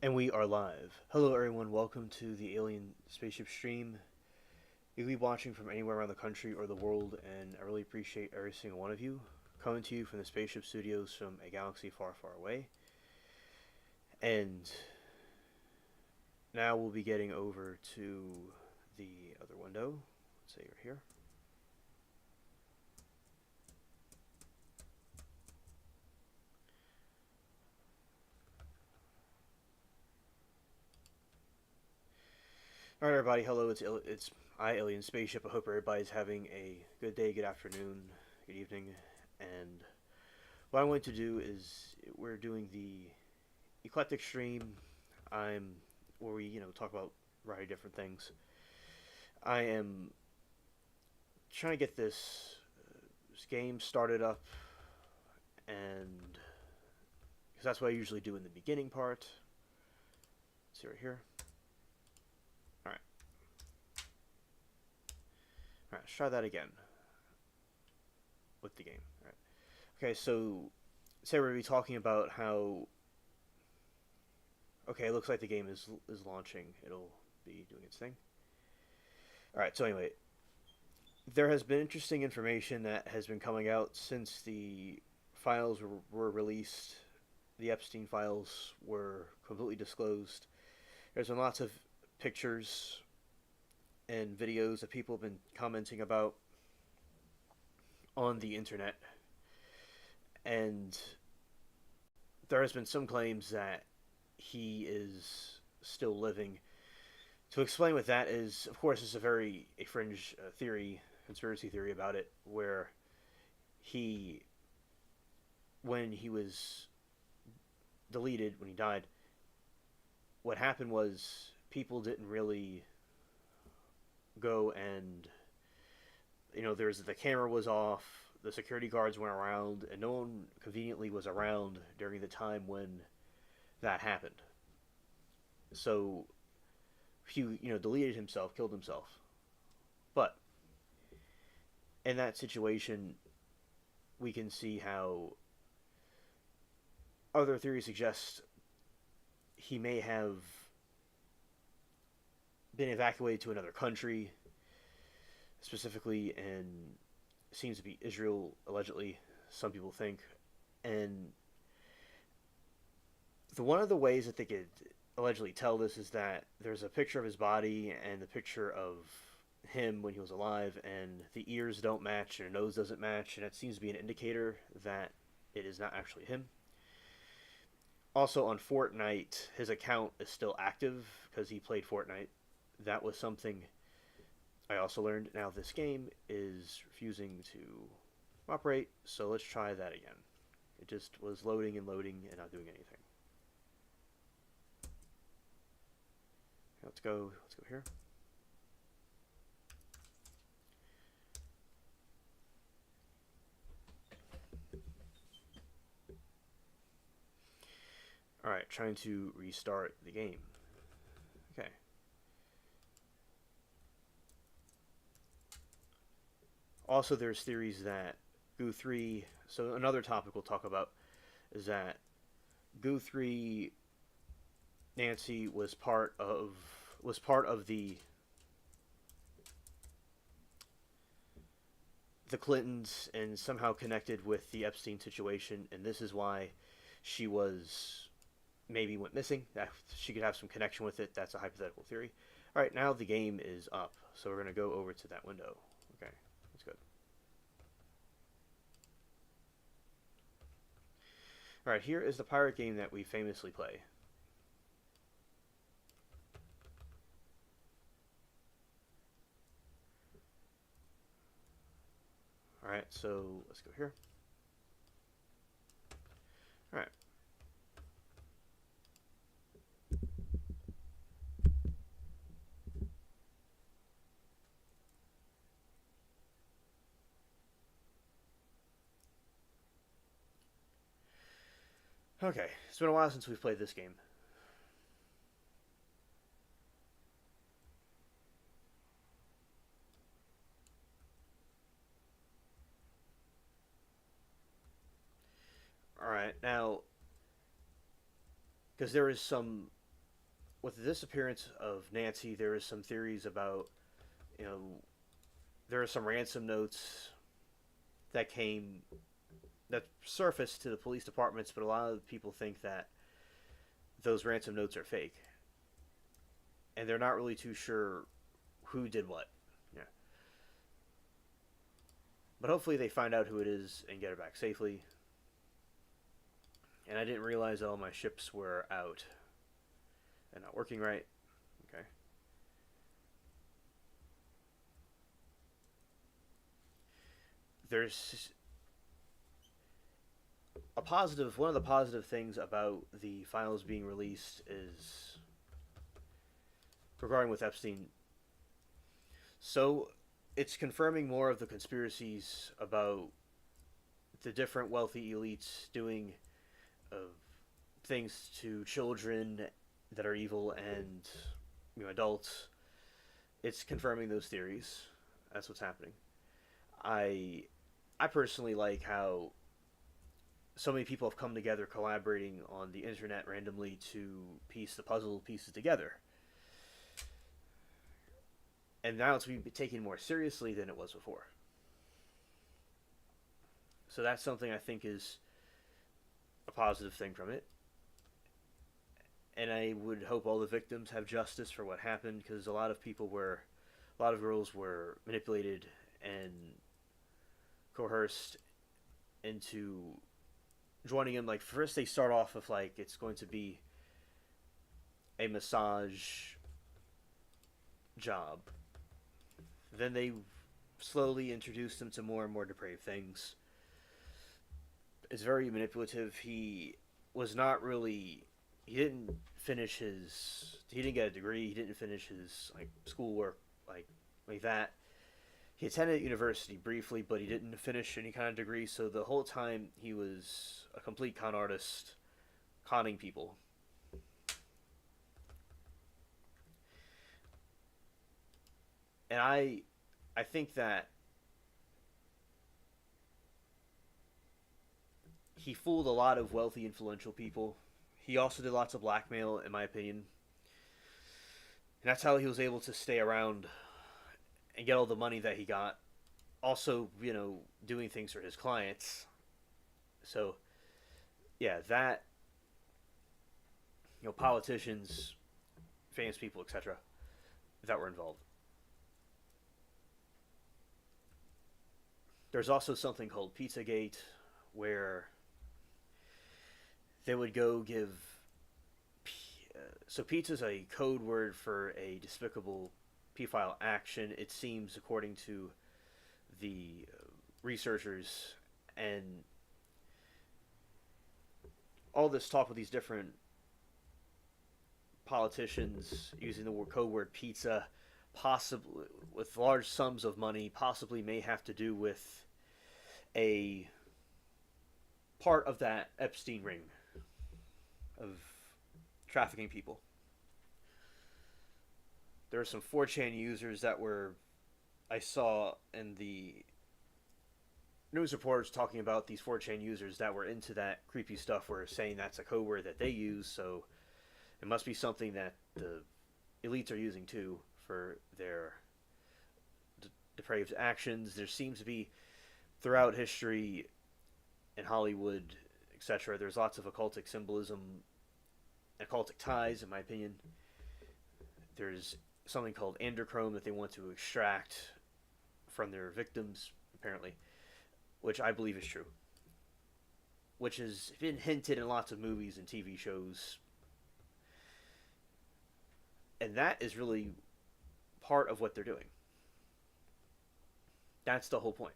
And we are live. Hello, everyone. Welcome to the Alien Spaceship stream. You can be watching from anywhere around the country or the world, and I really appreciate every single one of you. Coming to you from the Spaceship Studios from a galaxy far, far away. And now we'll be getting over to the other window. Let's say you're here. All right, everybody. Hello. It's I, Alien Spaceship. I hope everybody's having a good day, good afternoon, good evening. And what I'm going to do is we're doing the Eclectic stream. I'm where we talk about a variety of different things. I am trying to get this game started up, and because that's what I usually do in the beginning part. Let's see right here. All right, all right. Let's try that again with the game. All right. Okay, so say we're gonna be talking about how. Okay, it looks like the game is launching. It'll be doing its thing. All right. So anyway, there has been interesting information that has been coming out since the files were released. The Epstein files were completely disclosed. There's been lots of pictures and videos that people have been commenting about on the internet, and there has been some claims that he is still living. To explain what that is, of course, it's a fringe theory, conspiracy theory about it, where he, when he was deleted, when he died, what happened was people didn't really go and there's the camera was off, the security guards went around, and no one conveniently was around during the time when that happened. So he deleted himself, killed himself. But in that situation, we can see how other theories suggest he may have been evacuated to another country, specifically, and seems to be Israel, allegedly, some people think. And one of the ways that they could allegedly tell this is that there's a picture of his body and the picture of him when he was alive, and the ears don't match and the nose doesn't match, and it seems to be an indicator that it is not actually him. Also, on Fortnite, his account is still active because he played Fortnite. That was something I also learned. Now, this game is refusing to operate, so let's try that again. It just was loading and loading and not doing anything. Let's go here. Alright, trying to restart the game. Okay. Also, there's theories that Guthrie, so another topic we'll talk about is that Guthrie Nancy was part of the Clintons and somehow connected with the Epstein situation, and this is why she was maybe went missing. That she could have some connection with it. That's a hypothetical theory. All right, now the game is up, so we're gonna go over to that window. Okay, that's good. All right, here is the pirate game that we famously play. All right, so let's go here. All right. Okay, it's been a while since we've played this game. All right, now, because there is some with the disappearance of Nancy, there is some theories about, you know, there are some ransom notes that came that surfaced to the police departments, but a lot of people think that those ransom notes are fake, and they're not really too sure who did what. Yeah, but hopefully they find out who it is and get her back safely. And I didn't realize all my ships were out and not working right. Okay. There's a positive. One of the positive things about the files being released is regarding with Epstein. So it's confirming more of the conspiracies about the different wealthy elites doing uh, things to children that are evil and, you know, adults. It's confirming those theories. That's what's happening. I I personally like how so many people have come together collaborating on the internet randomly to piece the puzzle pieces together. And now it's being taken more seriously than it was before. So that's something I think is a positive thing from it. And I would hope all the victims have justice for what happened, because a lot of girls were manipulated and coerced into joining him. Like, first they start off with, like, it's going to be a massage job. Then they slowly introduce them to more and more depraved things. It's very manipulative. He was not really. He didn't finish his. He didn't get a degree. He didn't finish his, like, schoolwork like that. He attended university briefly, but he didn't finish any kind of degree. So the whole time he was a complete con artist, conning people. And I think that he fooled a lot of wealthy, influential people. He also did lots of blackmail, in my opinion. And that's how he was able to stay around and get all the money that he got. Also, you know, doing things for his clients. So, yeah, that, you know, politicians, famous people, etc., that were involved. There's also something called Pizzagate, where they would go give. So pizza is a code word for a despicable pedophile action. It seems, according to the researchers, and all this talk with these different politicians using the code word pizza, possibly with large sums of money, possibly may have to do with a part of that Epstein ring of trafficking people. There are some 4chan users that were, I saw in the news reports talking about these 4chan users that were into that creepy stuff, were saying that's a code word that they use, so it must be something that the elites are using too for their depraved actions. There seems to be, throughout history in Hollywood, etc., there's lots of occultic symbolism, occultic ties, in my opinion. There's something called androchrome that they want to extract from their victims, apparently, which I believe is true. Which has been hinted in lots of movies and TV shows. And that is really part of what they're doing. That's the whole point.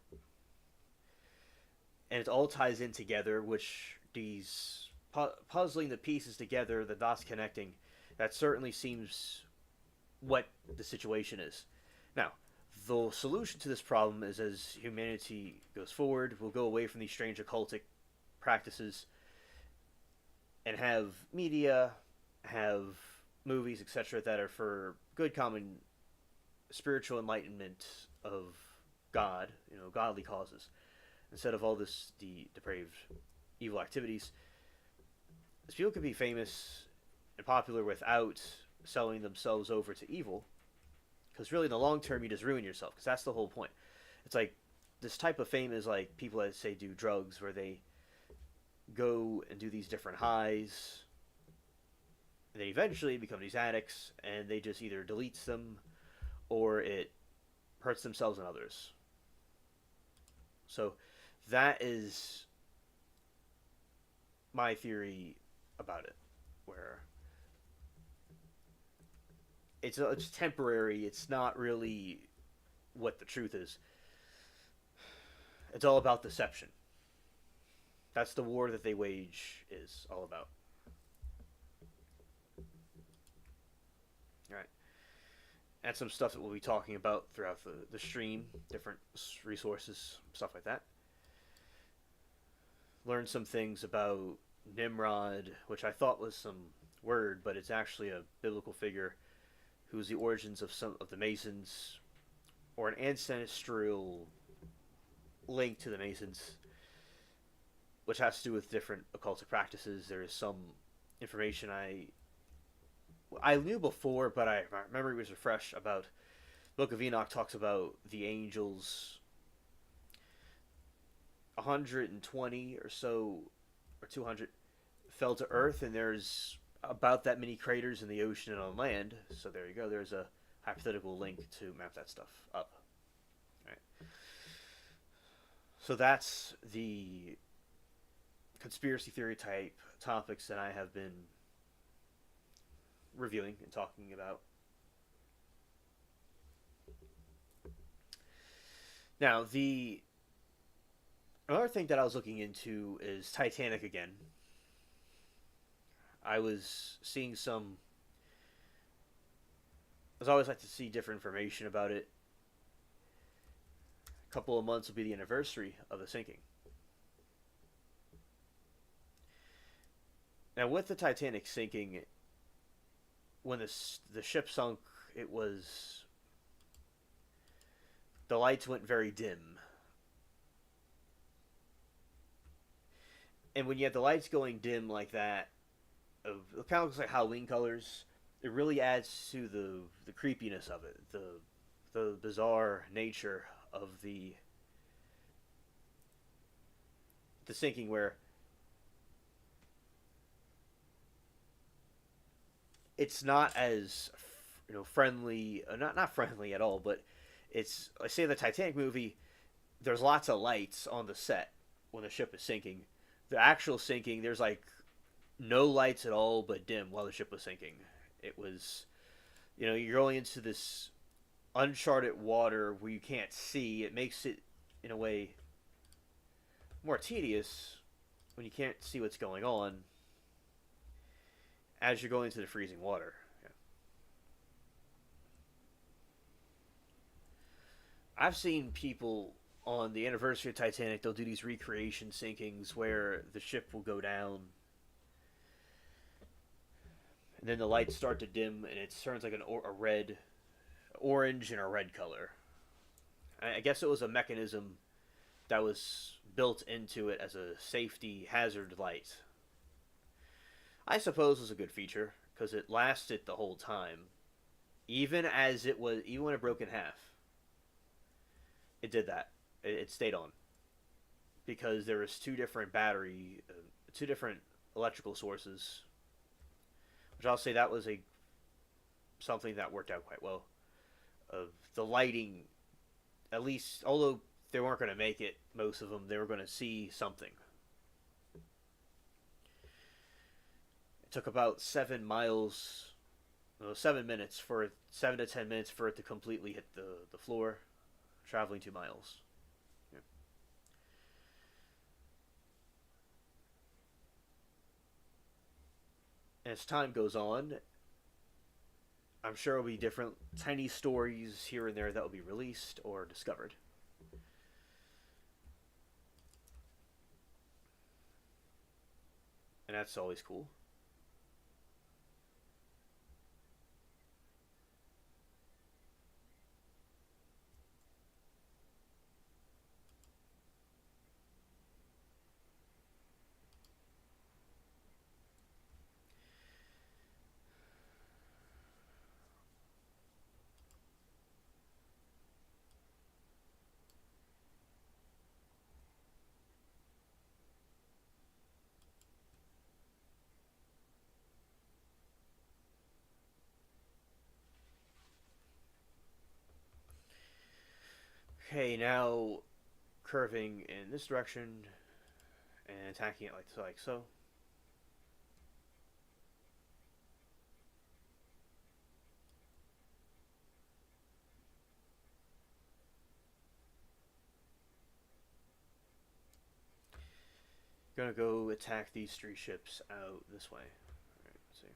And it all ties in together, which these puzzling the pieces together, the dots connecting, that certainly seems what the situation is. Now, the solution to this problem is, as humanity goes forward, we'll go away from these strange occultic practices and have media, have movies, etc., that are for good common spiritual enlightenment of God, you know, godly causes, instead of all this the depraved evil activities. As people can be famous and popular without selling themselves over to evil. Because really, in the long term, you just ruin yourself. Because that's the whole point. It's like this type of fame is like people that say do drugs, where they go and do these different highs, and they eventually become these addicts, and they just either deletes them or it hurts themselves and others. So that is my theory about it, where it's temporary. It's not really what the truth is. It's all about deception. That's the war that they wage is all about. All right. And some stuff that we'll be talking about throughout the stream, different resources, stuff like that. Learn some things about Nimrod, which I thought was some word, but it's actually a biblical figure who's the origins of some of the Masons, or an ancestral link to the Masons, which has to do with different occultic practices. There is some information I knew before, but my memory was refreshed about. Book of Enoch talks about the angels 120 or so, or 200, fell to Earth, and there's about that many craters in the ocean and on land. So there you go. There's a hypothetical link to map that stuff up. All right. So that's the conspiracy theory type topics that I have been reviewing and talking about. Now, another thing that I was looking into is Titanic again. I was seeing some. As I always like to see different information about it. A couple of months will be the anniversary of the sinking. Now, with the Titanic sinking, when the ship sunk, it was, the lights went very dim. And when you have the lights going dim like that, it kind of looks like Halloween colors. It really adds to the creepiness of it, the bizarre nature of the sinking, where it's not as friendly, not friendly at all, but it's, I say, the Titanic movie, there's lots of lights on the set when the ship is sinking. The actual sinking, there's like no lights at all but dim while the ship was sinking. It was, you're going into this uncharted water where you can't see. It makes it, in a way, more tedious when you can't see what's going on as you're going into the freezing water. Yeah. I've seen people on the anniversary of Titanic, they'll do these recreation sinkings where the ship will go down and then the lights start to dim and it turns like a red, orange and a red color. I guess it was a mechanism that was built into it as a safety hazard light. I suppose it was a good feature because it lasted the whole time, even when it broke in half. It did that. It stayed on because there was two different electrical sources, which I'll say that was something that worked out quite well. Of the lighting, at least, although they weren't going to make it, most of them, they were going to see something. It took about 7 minutes, 7 to 10 minutes for it to completely hit the floor, traveling 2 miles. Yeah. And as time goes on, I'm sure there'll be different tiny stories here and there that will be released or discovered. And that's always cool. Okay, now curving in this direction and attacking it like so. Gonna go attack these three ships out this way. All right, let's see.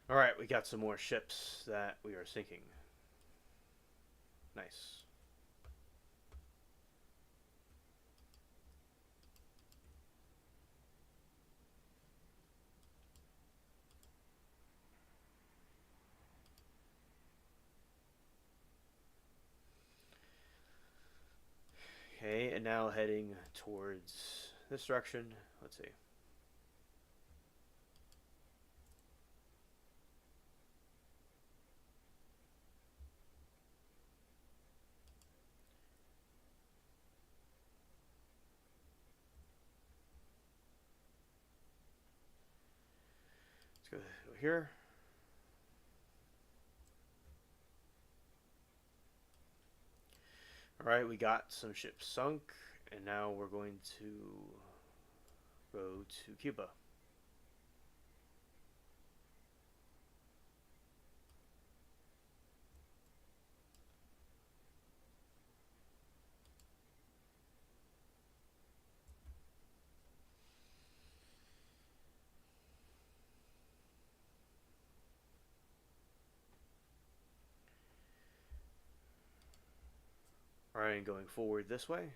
All right, we got some more ships that we are sinking. Nice. Okay, and now heading towards this direction. Let's see. Let's go here. All right, we got some ships sunk, and now we're going to go to Cuba. All right, and going forward this way.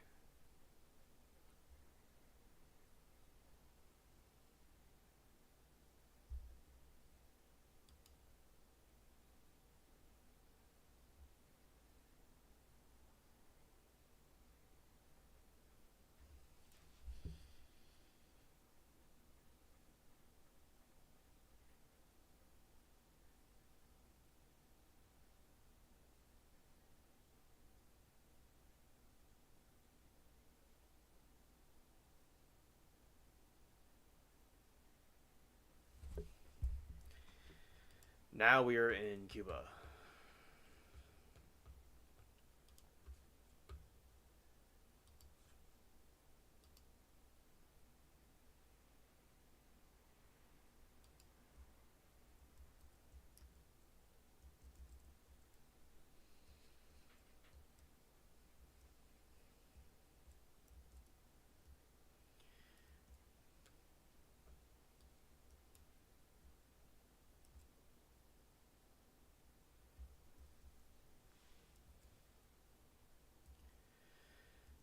Now we are in Cuba.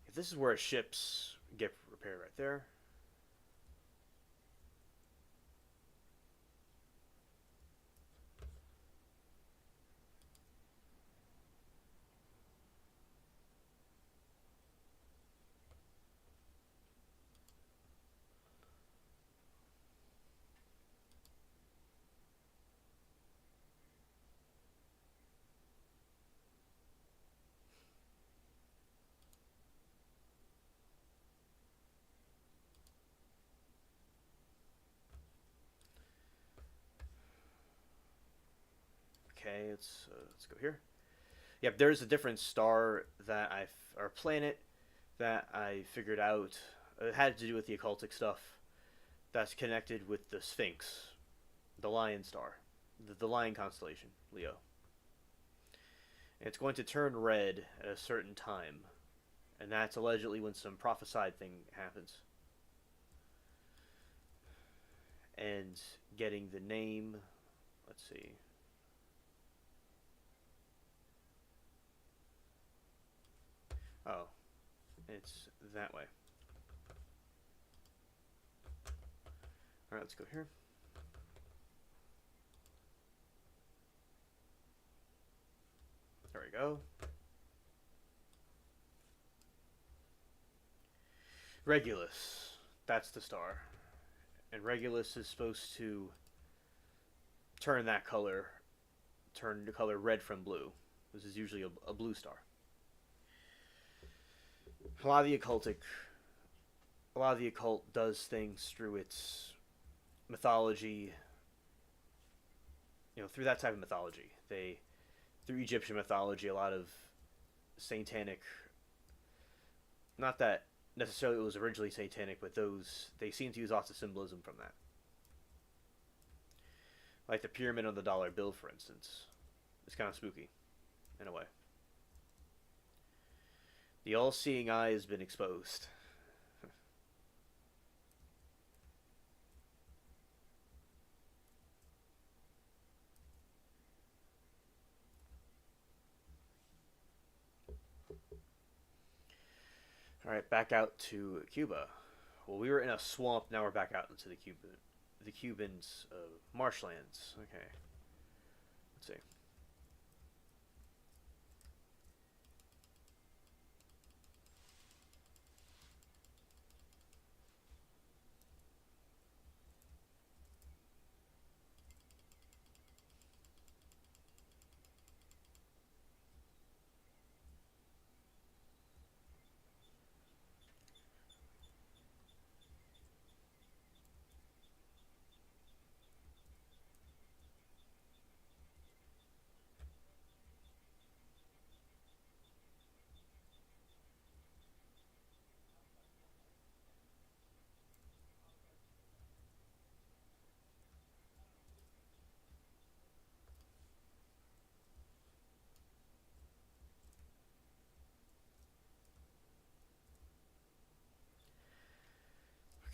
If this is where ships get repaired right there. Okay, let's go here. Yep, there's a different star that or planet that I figured out. It had to do with the occultic stuff. That's connected with the Sphinx, the Lion Star, the Lion constellation, Leo. And it's going to turn red at a certain time, and that's allegedly when some prophesied thing happens. And getting the name, let's see. Oh, it's that way. Alright, let's go here. There we go. Regulus. That's the star. And Regulus is supposed to turn that color, turn the color red from blue. This is usually a blue star. A lot of the occultic, a lot of the occult does things through its mythology. Through that type of mythology, through Egyptian mythology, a lot of satanic. Not that necessarily it was originally satanic, but they seem to use lots of symbolism from that. Like the pyramid on the dollar bill, for instance. It's kind of spooky, in a way. The all-seeing eye has been exposed. All right, back out to Cuba. Well, we were in a swamp. Now we're back out into the Cubans' marshlands. Okay, let's see.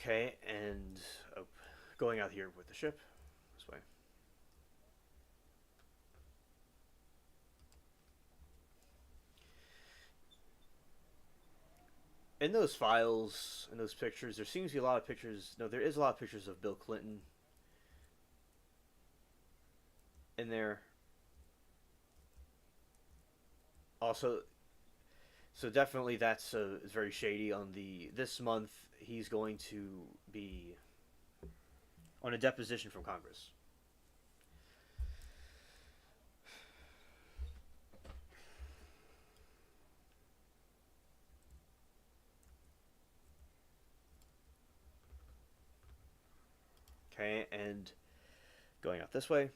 Okay, and oh, going out here with the ship this way. In those files, in those pictures, there seems to be a lot of pictures. No, there is a lot of pictures of Bill Clinton in there. Also, so definitely that's is very shady. On the this month, he's going to be on a deposition from Congress. Okay, and going out this way.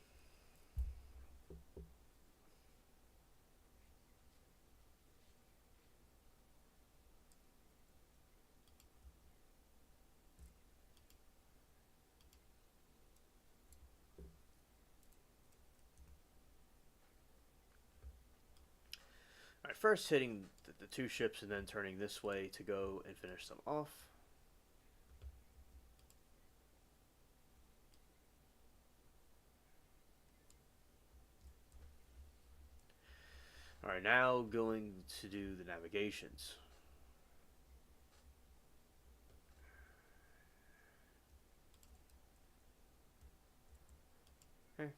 All right, first hitting the two ships and then turning this way to go and finish them off. All right, now going to do the navigations. Okay.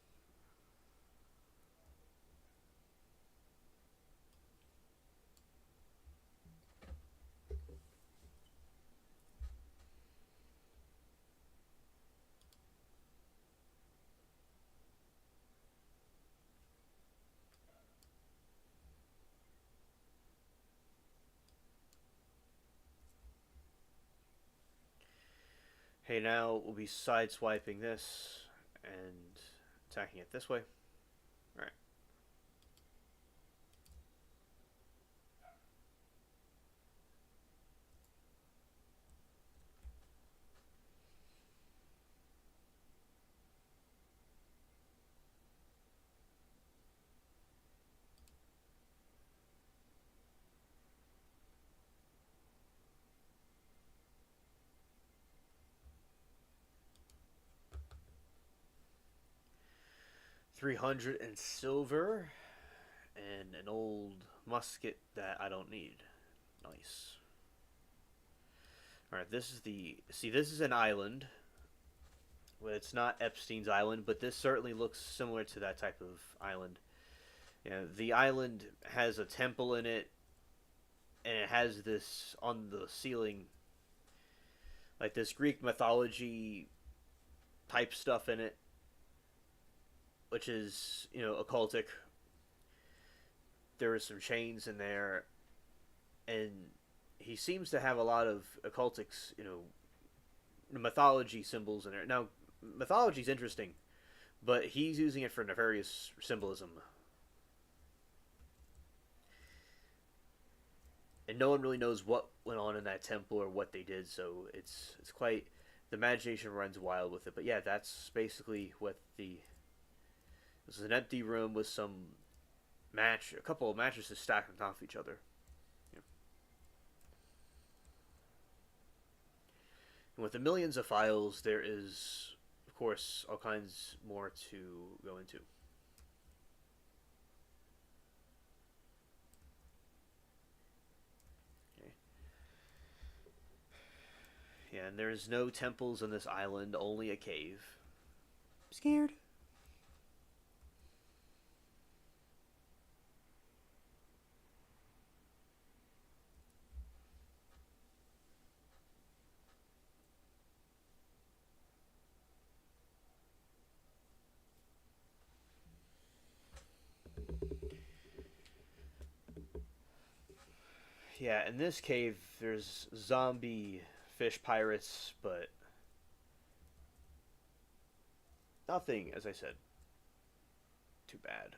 Hey, now we'll be sideswiping this and attacking it this way. All right. 300 silver and an old musket that I don't need. Nice. All right, this is the this is an island. Well, it's not Epstein's island, but this certainly looks similar to that type of island. Yeah, the island has a temple in it, and it has this on the ceiling, like this Greek mythology type stuff in it, which is occultic. There are some chains in there, and he seems to have a lot of occultic, mythology symbols in there. Now, mythology is interesting, but he's using it for nefarious symbolism. And no one really knows what went on in that temple or what they did, so it's quite, the imagination runs wild with it. But yeah, that's basically what this is an empty room with a couple of mattresses stacked on top of each other. Yeah. And with the millions of files, there is, of course, all kinds more to go into. Yeah, and there's no temples on this island, only a cave. I'm scared. Yeah, in this cave, there's zombie fish pirates, but nothing, as I said, too bad.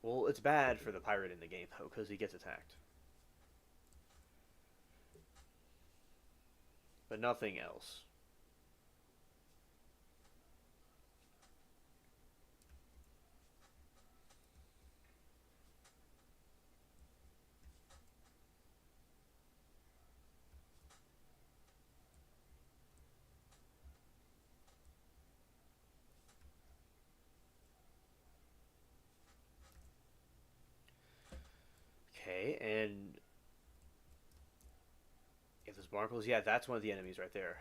Well, it's bad for the pirate in the game, though, because he gets attacked. But nothing else. Okay, and if there's barnacles, yeah, that's one of the enemies right there.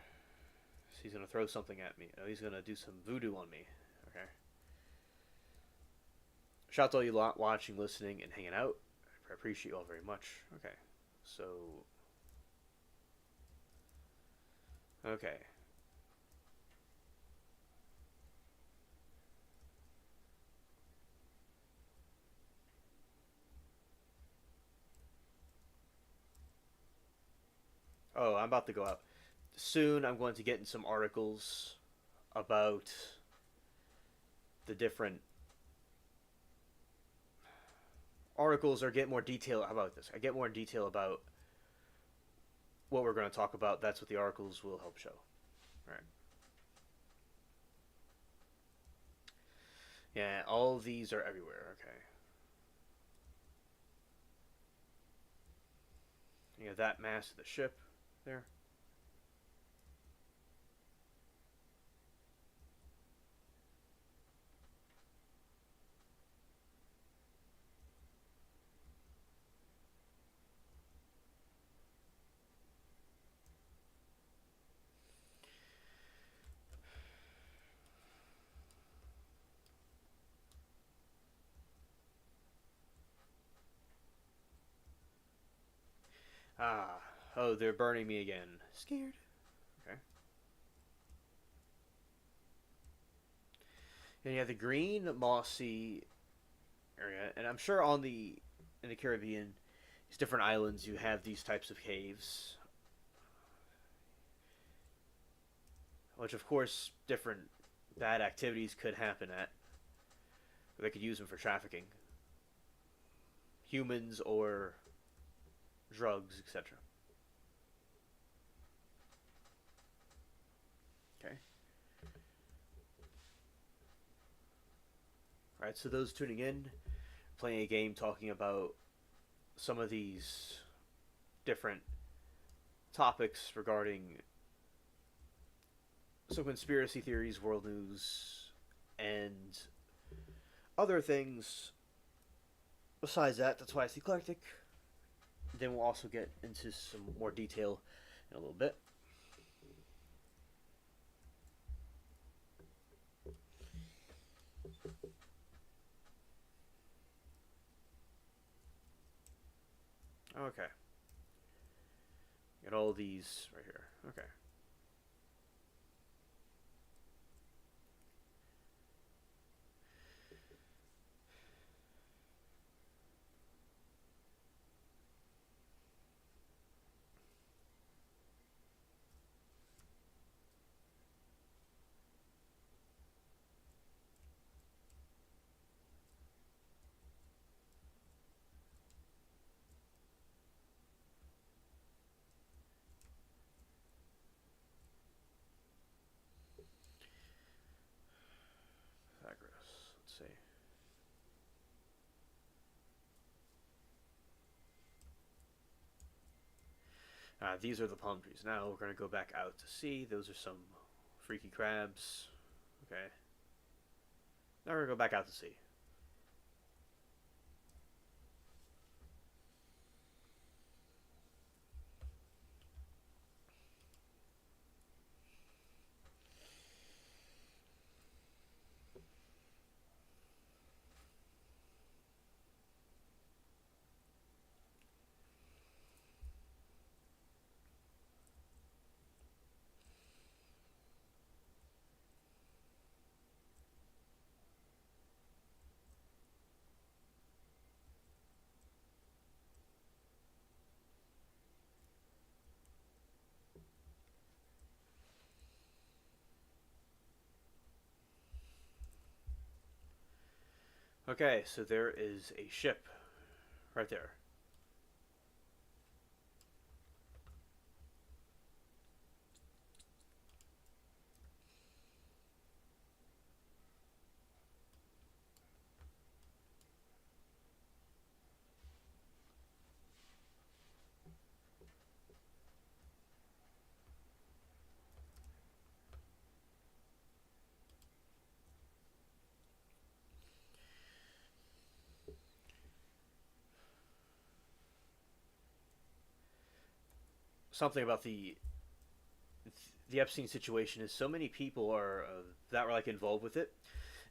So he's gonna throw something at me. Oh, he's gonna do some voodoo on me. Okay. Shout out to all you watching, listening, and hanging out. I appreciate you all very much. Okay, so okay. Oh, I'm about to go out. Soon I'm going to get in some articles about the different articles or get more detail. How about this? I get more detail about what we're going to talk about. That's what the articles will help show. All right. Yeah, all of these are everywhere. Okay. You have that mass of the ship there. Ah. Oh, they're burning me again. Scared. Okay. And you have the green mossy area, and I'm sure in the Caribbean, these different islands, you have these types of caves, which of course different bad activities could happen at. They could use them for trafficking, humans or drugs, etc. Okay. All right. So those tuning in, playing a game talking about some of these different topics regarding some conspiracy theories, world news, and other things besides that. That's why it's Eclectic. then we'll also get into some more detail in a little bit. Okay. Got all these right here. Okay. Pythagoras. Let's see. These are the palm trees. Now we're going to go back out to sea. Those are some freaky crabs. Okay. Now we're going to go back out to sea. Okay, so there is a ship right there. Something about the Epstein situation is so many people are that were like involved with it,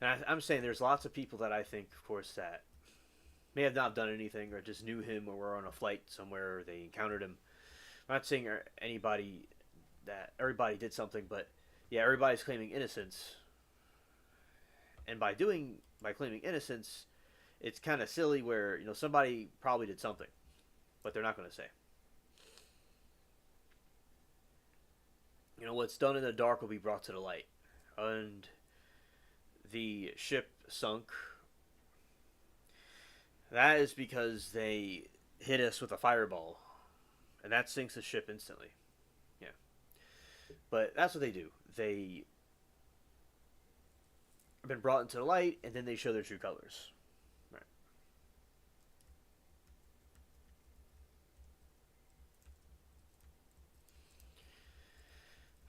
and I'm saying there's lots of people that I think, of course, that may have not done anything or just knew him or were on a flight somewhere or they encountered him. I'm not saying anybody that everybody did something, but yeah, everybody's claiming innocence, and by claiming innocence, it's kind of silly where somebody probably did something, but they're not going to say. What's done in the dark will be brought to the light, and the ship sunk. That is because they hit us with a fireball, and that sinks the ship instantly. Yeah, but that's what they do. They have been brought into the light, and then they show their true colors. Right.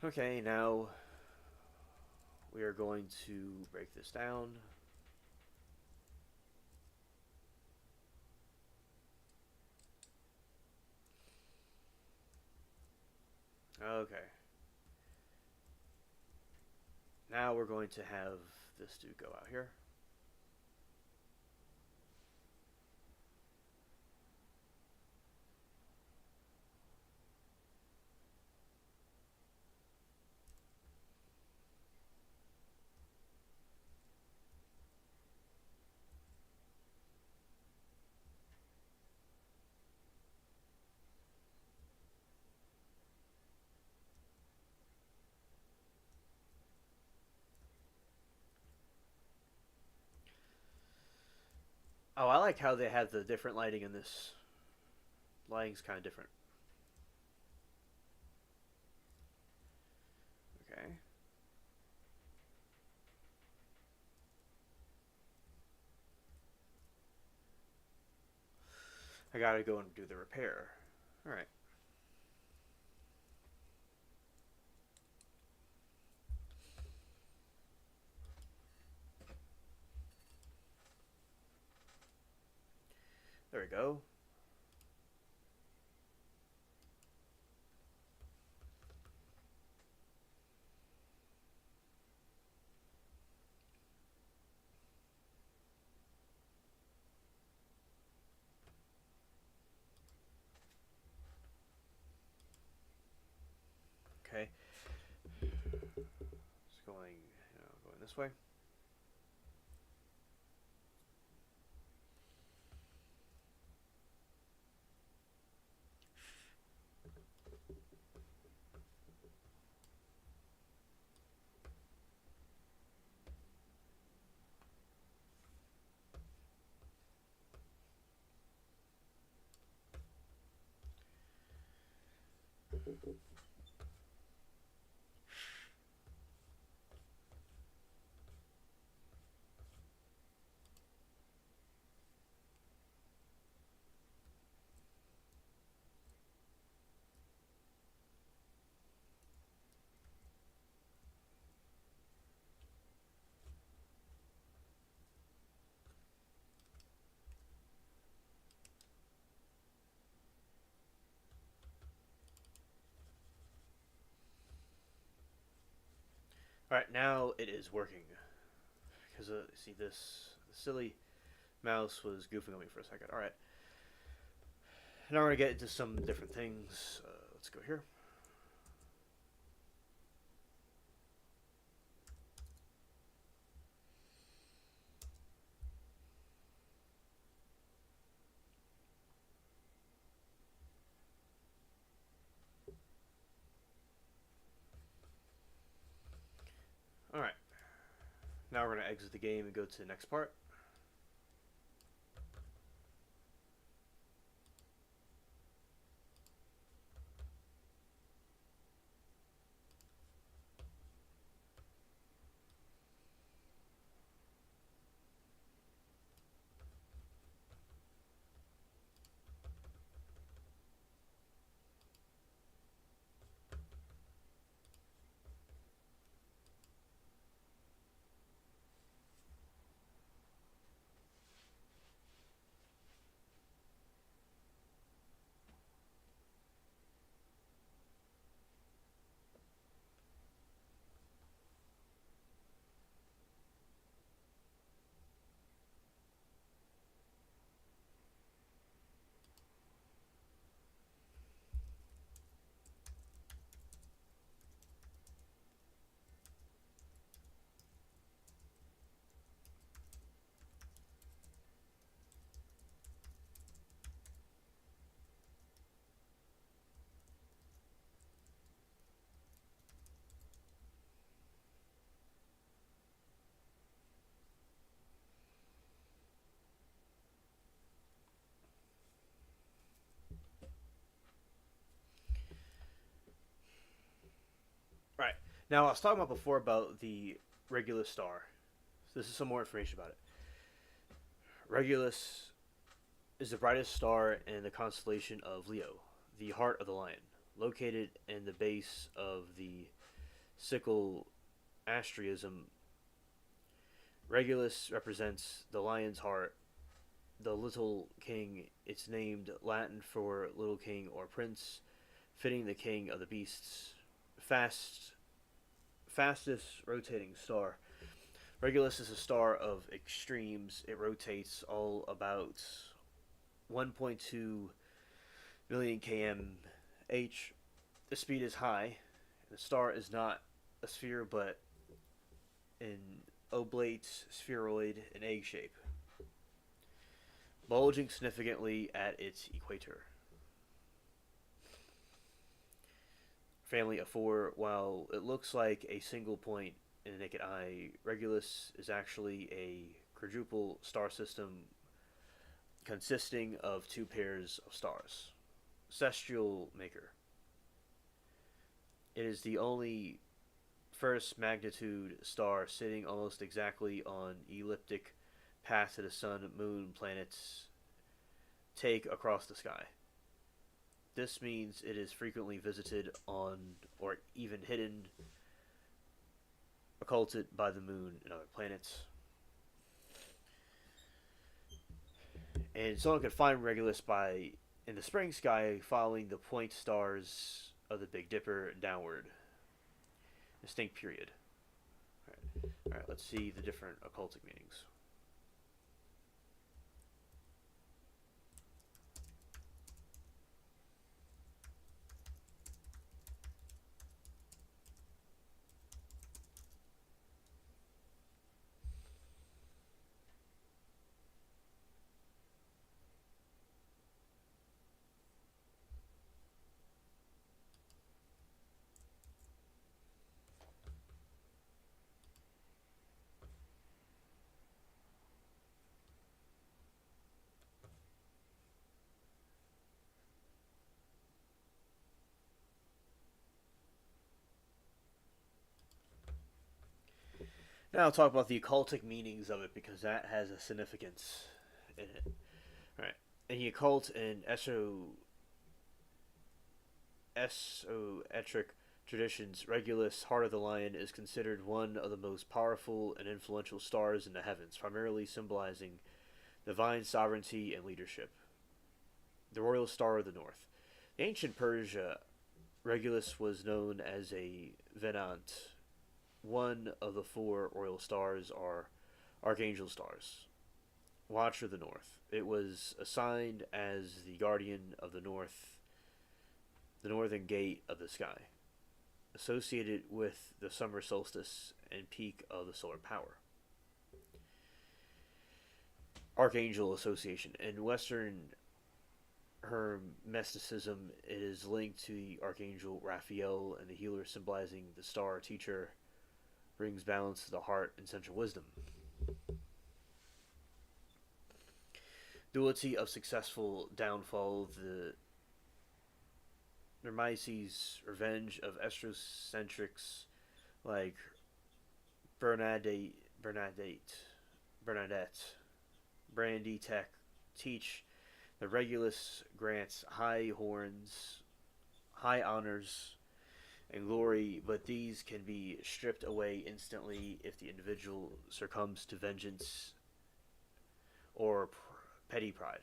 Okay, now we are going to break this down. Okay. Now we're going to have this dude go out here. Oh, I like how they have the different lighting in this. Lighting's kind of different. Okay. I gotta go and do the repair. Alright. There we go. It's going, going this way. All right, now it is working. Because see this silly mouse was goofing on me for a second. All right, now we're gonna get into some different things. Let's go here. All right, now we're gonna exit the game and go to the next part. Right. Now, I was talking about before about the Regulus star. This is some more information about it. Regulus is the brightest star in the constellation of Leo, the heart of the lion, located in the base of the sickle asterism. Regulus represents the lion's heart, the little king. It's named Latin for little king or prince, fitting the king of the beasts. Fastest rotating star. Regulus is a star of extremes. It rotates all about 1.2 million km/h. The speed is high. The star is not a sphere, but an oblate spheroid in egg shape, bulging significantly at its equator. Family of four. While it looks like a single point in the naked eye, Regulus is actually a quadruple star system consisting of two pairs of stars. Celestial maker. It is the only first magnitude star sitting almost exactly on elliptic path to the sun, moon, planets take across the sky. This means it is frequently visited on or even hidden, occulted by the moon and other planets. And someone could find Regulus by in the spring sky following the point stars of the Big Dipper downward. Distinct period. Alright, let's see the different occultic meanings. Now I'll talk about the occultic meanings of it because that has a significance in it. All right. In the occult and esoteric traditions, Regulus, Heart of the Lion, is considered one of the most powerful and influential stars in the heavens, primarily symbolizing divine sovereignty and leadership. The royal star of the north. In ancient Persia, Regulus was known as a Venant. One of the four royal stars are archangel stars. Watcher of the North. It was assigned as the guardian of the northern gate of the sky, associated with the summer solstice and peak of the solar power. Archangel association. In Western Hermeticism, it is linked to the Archangel Raphael and the healer symbolizing the star teacher brings balance to the heart and central wisdom. Duality of successful downfall, the Nemesis revenge of estrocentrics like Bernadette, Bernadette, Brandy Tech teach the Regulus grants high horns, high honors, and glory, but these can be stripped away instantly if the individual succumbs to vengeance or petty pride.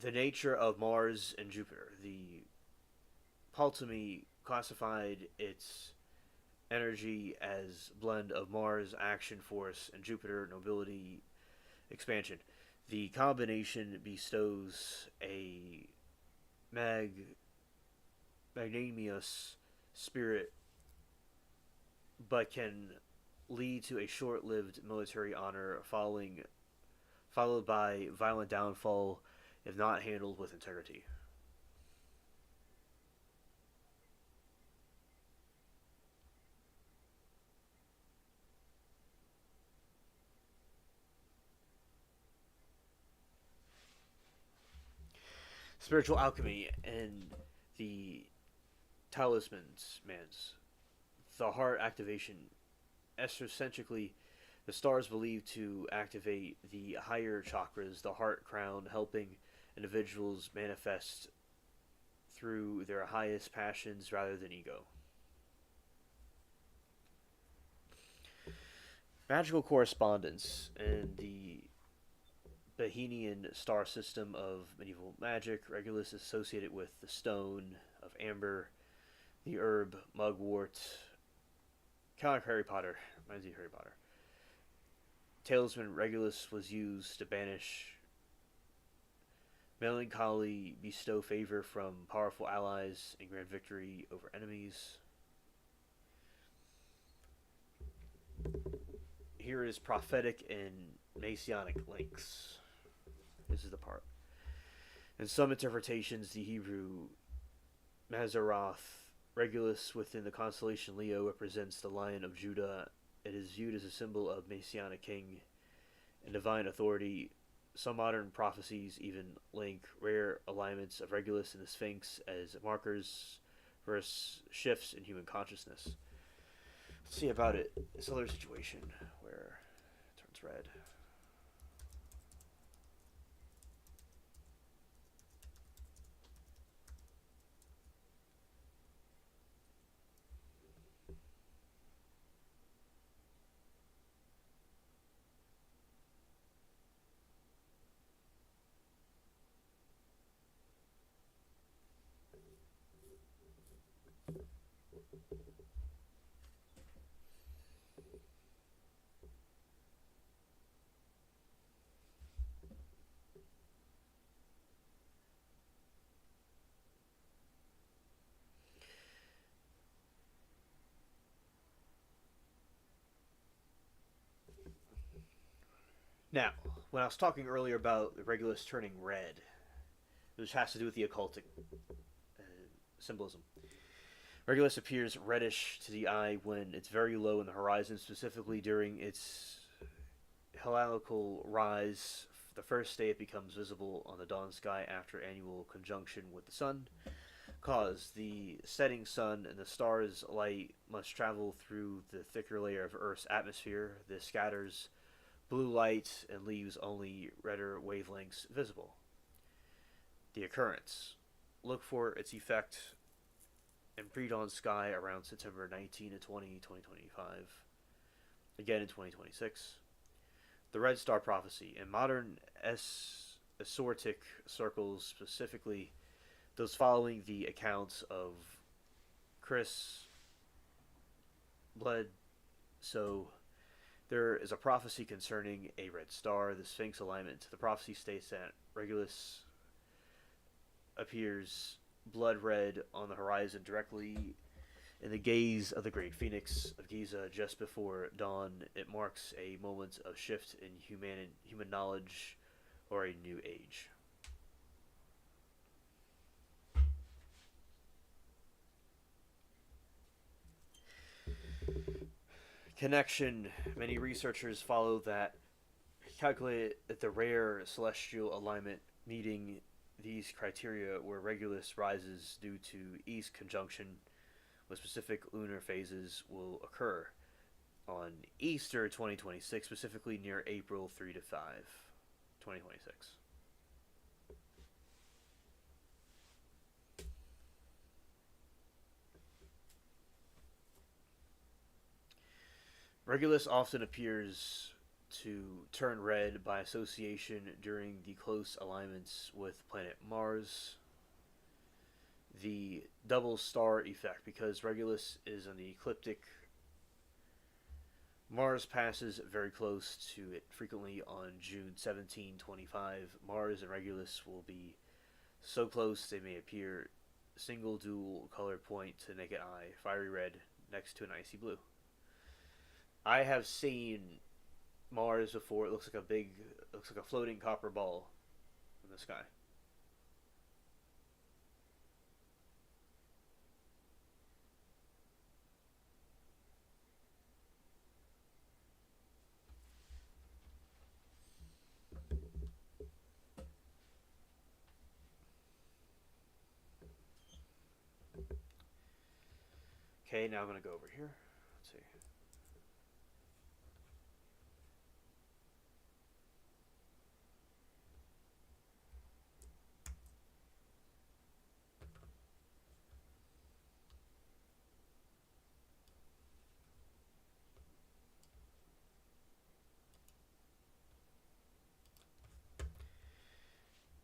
The nature of Mars and Jupiter. The Ptolemy classified its energy as blend of Mars action force and Jupiter nobility expansion. The combination bestows a magnanimous spirit, but can lead to a short-lived military honor followed by violent downfall if not handled with integrity. Spiritual alchemy and the talismans, the heart activation. Astrocentrically, the stars believed to activate the higher chakras, the heart crown, helping individuals manifest through their highest passions rather than ego. Magical correspondence and the Bohemian star system of medieval magic. Regulus is associated with the stone of amber, the herb mugwort. Kind of like Harry Potter. Reminds me of Harry Potter. Talisman Regulus was used to banish melancholy, bestow favor from powerful allies, and grant victory over enemies. Here is prophetic and messianic links. This is the part. In some interpretations, the Hebrew Mazaroth Regulus within the constellation Leo represents the Lion of Judah. It is viewed as a symbol of Messianic king and divine authority. Some modern prophecies even link rare alignments of Regulus and the Sphinx as markers for shifts in human consciousness. Let's see about it. This other situation where it turns red. Now, when I was talking earlier about the Regulus turning red, which has to do with the occultic symbolism. Regulus appears reddish to the eye when it's very low in the horizon, specifically during its heliacal rise. The first day it becomes visible on the dawn sky after annual conjunction with the sun. Cause the setting sun and the star's light must travel through the thicker layer of Earth's atmosphere. This scatters blue light and leaves only redder wavelengths visible. The occurrence. Look for its effect in pre-dawn sky around September 19 to 20, 2025. Again in 2026. The Red Star Prophecy. In modern esoteric circles, specifically those following the accounts of Chris Blood, so there is a prophecy concerning a red star, the Sphinx alignment. The prophecy states that Regulus appears blood red on the horizon directly in the gaze of the Great Phoenix of Giza just before dawn. It marks a moment of shift in human knowledge or a new age. Connection. Many researchers follow that calculate that the rare celestial alignment meeting these criteria where Regulus rises due to east conjunction with specific lunar phases will occur on Easter 2026, specifically near April 3 to 5, 2026. Regulus often appears to turn red by association during the close alignments with planet Mars. The double star effect, because Regulus is on the ecliptic, Mars passes very close to it frequently on June 17, 25. Mars and Regulus will be so close they may appear single dual color point to naked eye, fiery red next to an icy blue. I have seen Mars before. It looks like a floating copper ball in the sky. Okay, now I'm gonna go over here. Let's see.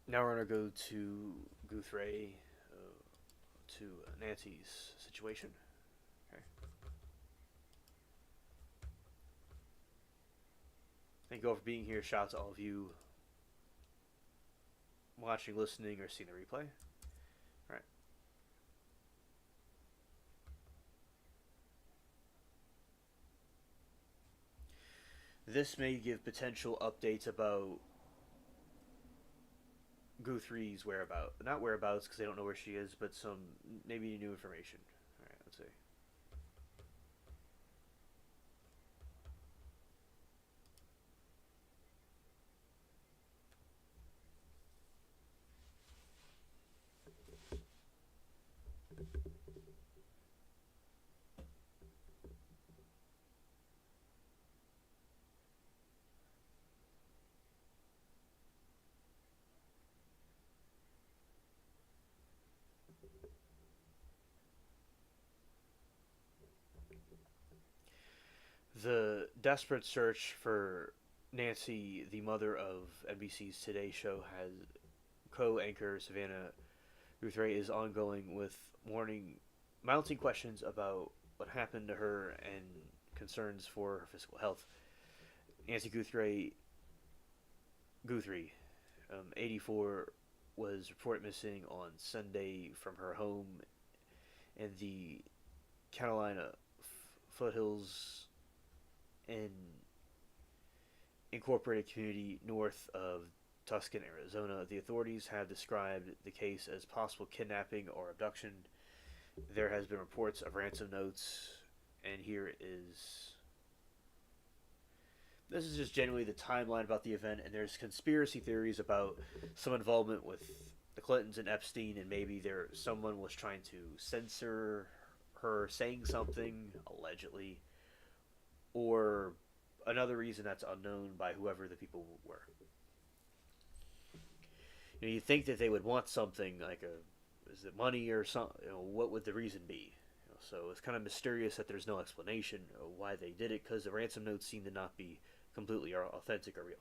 Now we're gonna go to Guthrie, to Nancy's situation. Okay. Thank you all for being here. Shout out to all of you watching, listening, or seeing the replay. All right. This may give potential updates about Guthrie's whereabouts. Not whereabouts because they don't know where she is, but some maybe new information. All right, let's see. The desperate search for Nancy, the mother of NBC's Today Show, has co-anchor Savannah Guthrie is ongoing with mounting questions about what happened to her and concerns for her physical health. Nancy Guthrie, 84, was reported missing on Sunday from her home in the Carolina foothills in incorporated community north of Tucson, Arizona. The authorities have described the case as possible kidnapping or abduction. There has been reports of ransom notes, and here is this is just generally the timeline about the event, and there's conspiracy theories about some involvement with the Clintons and Epstein, and maybe someone was trying to censor her saying something allegedly, or another reason that's unknown by whoever the people were. You think that they would want something like is it money or something? What would the reason be? So it's kind of mysterious that there's no explanation of why they did it, because the ransom notes seem to not be completely authentic or real.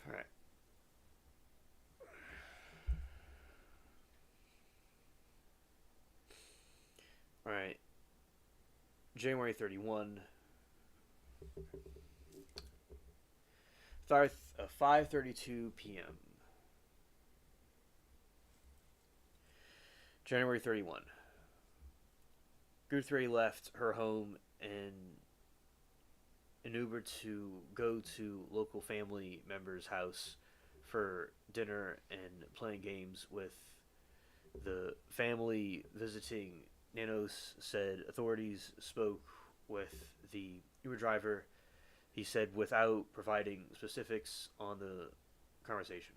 All right. All right. January 31. 5:32 p.m. January 31. Guthrie left her home and an Uber to go to local family member's house for dinner and playing games with the family visiting. Nanos said authorities spoke with the Uber driver. He said without providing specifics on the conversation.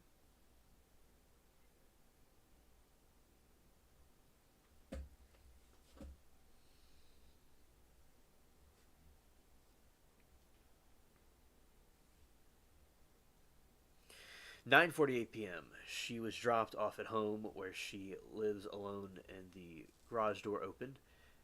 9:48 p.m. She was dropped off at home where she lives alone, and the garage door opened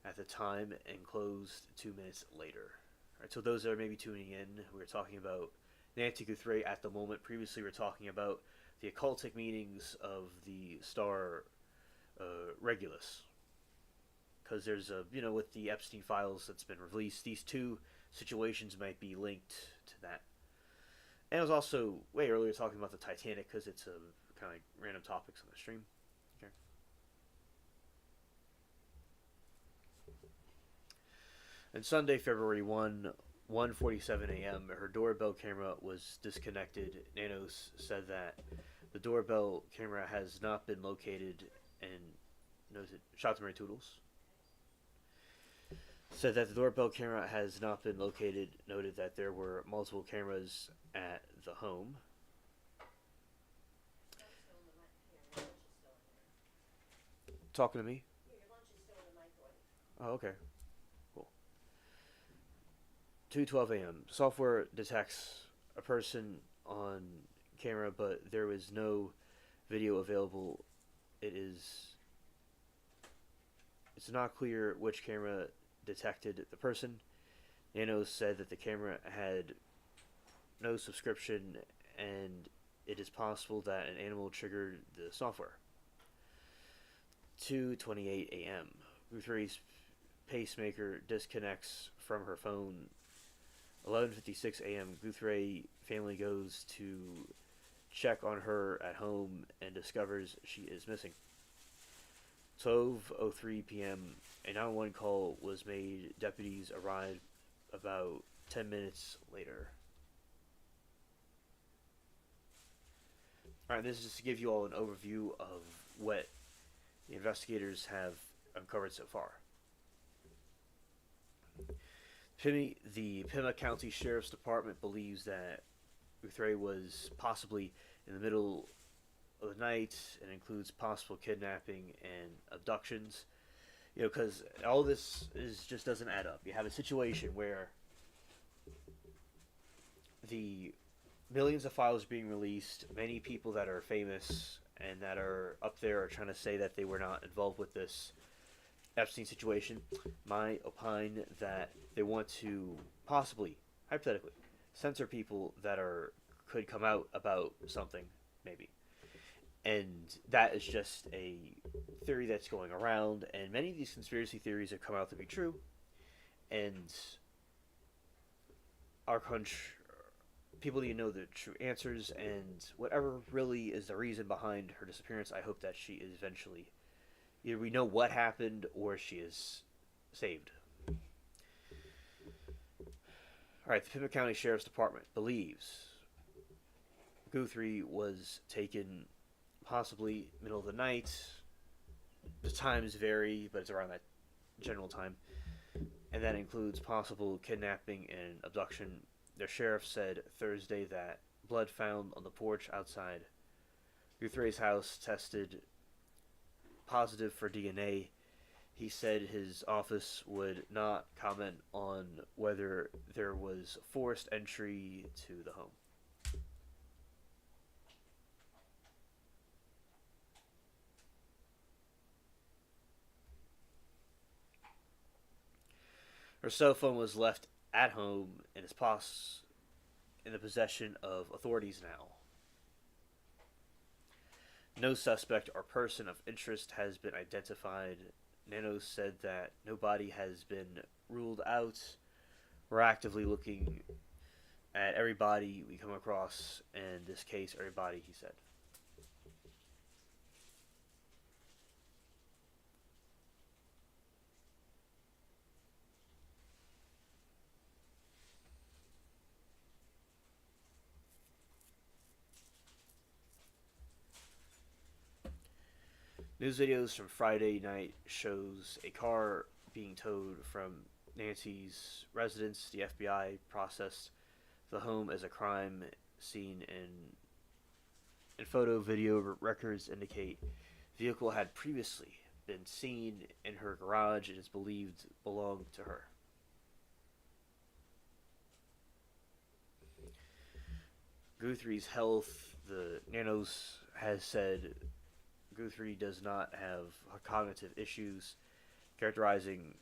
at the time and closed 2 minutes later. All right, so those that are maybe tuning in, we're talking about Nancy Guthrie at the moment. Previously, we were talking about the occultic meanings of the star Regulus, because there's with the Epstein files that's been released, these two situations might be linked to that. And I was also way earlier talking about the Titanic, because it's a kind of like random topics on the stream. Okay. And Sunday, February 1:47 a.m., her doorbell camera was disconnected. Nanos said that the doorbell camera has not been located, and knows it. Shout to Mary Toodles. Said that the doorbell camera has not been located. Noted that there were multiple cameras at the home. Talking to me? Oh, okay. Cool. 2:12 a.m. Software detects a person on camera, but there was no video available. It's not clear which camera detected the person. Nanos said that the camera had no subscription, and it is possible that an animal triggered the software. 2:28 a.m. Guthrie's pacemaker disconnects from her phone. 11:56 a.m. Guthrie family goes to check on her at home and discovers she is missing. 12:03 p.m. A 911 call was made. Deputies arrived about 10 minutes later. Alright, this is just to give you all an overview of what the investigators have uncovered so far. The Pima County Sheriff's Department believes that Guthrie was possibly in the middle of the night, and includes possible kidnapping and abductions. Because all this just doesn't add up. You have a situation where the millions of files being released, many people that are famous and that are up there are trying to say that they were not involved with this Epstein situation. My opine that they want to possibly, hypothetically, censor people that could come out about something, maybe. And that is just a theory that's going around, and many of these conspiracy theories have come out to be true. And our country, people need to know the true answers, and whatever really is the reason behind her disappearance, I hope that she is eventually, either we know what happened or she is saved. Alright, the Pima County Sheriff's Department believes Guthrie was taken possibly middle of the night, The times vary, but it's around that general time. And that includes possible kidnapping and abduction. The sheriff said Thursday that blood found on the porch outside Guthrie's house tested positive for DNA. He said his office would not comment on whether there was forced entry to the home. Her cell phone was left at home and is in the possession of authorities now. No suspect or person of interest has been identified. Nanos said that nobody has been ruled out. We're actively looking at everybody we come across, in this case, everybody, he said. News videos from Friday night shows a car being towed from Nancy's residence. The FBI processed the home as a crime scene, and photo video records indicate the vehicle had previously been seen in her garage and is believed belonged to her. Guthrie's health, the Nanos has said Guthrie does not have cognitive issues, characterizing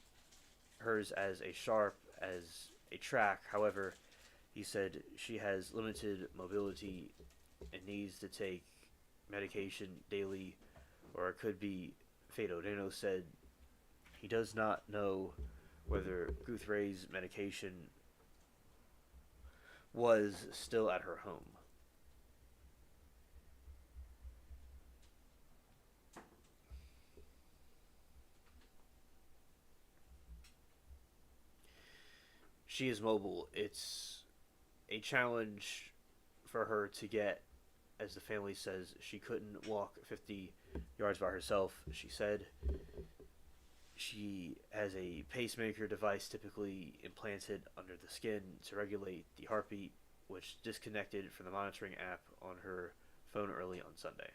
hers as a sharp as a track. However, he said she has limited mobility and needs to take medication daily or it could be fatal. Dano said he does not know whether Guthrie's medication was still at her home. She is mobile. It's a challenge for her to get, as the family says, she couldn't walk 50 yards by herself, she said. She has a pacemaker device typically implanted under the skin to regulate the heartbeat, which disconnected from the monitoring app on her phone early on Sunday.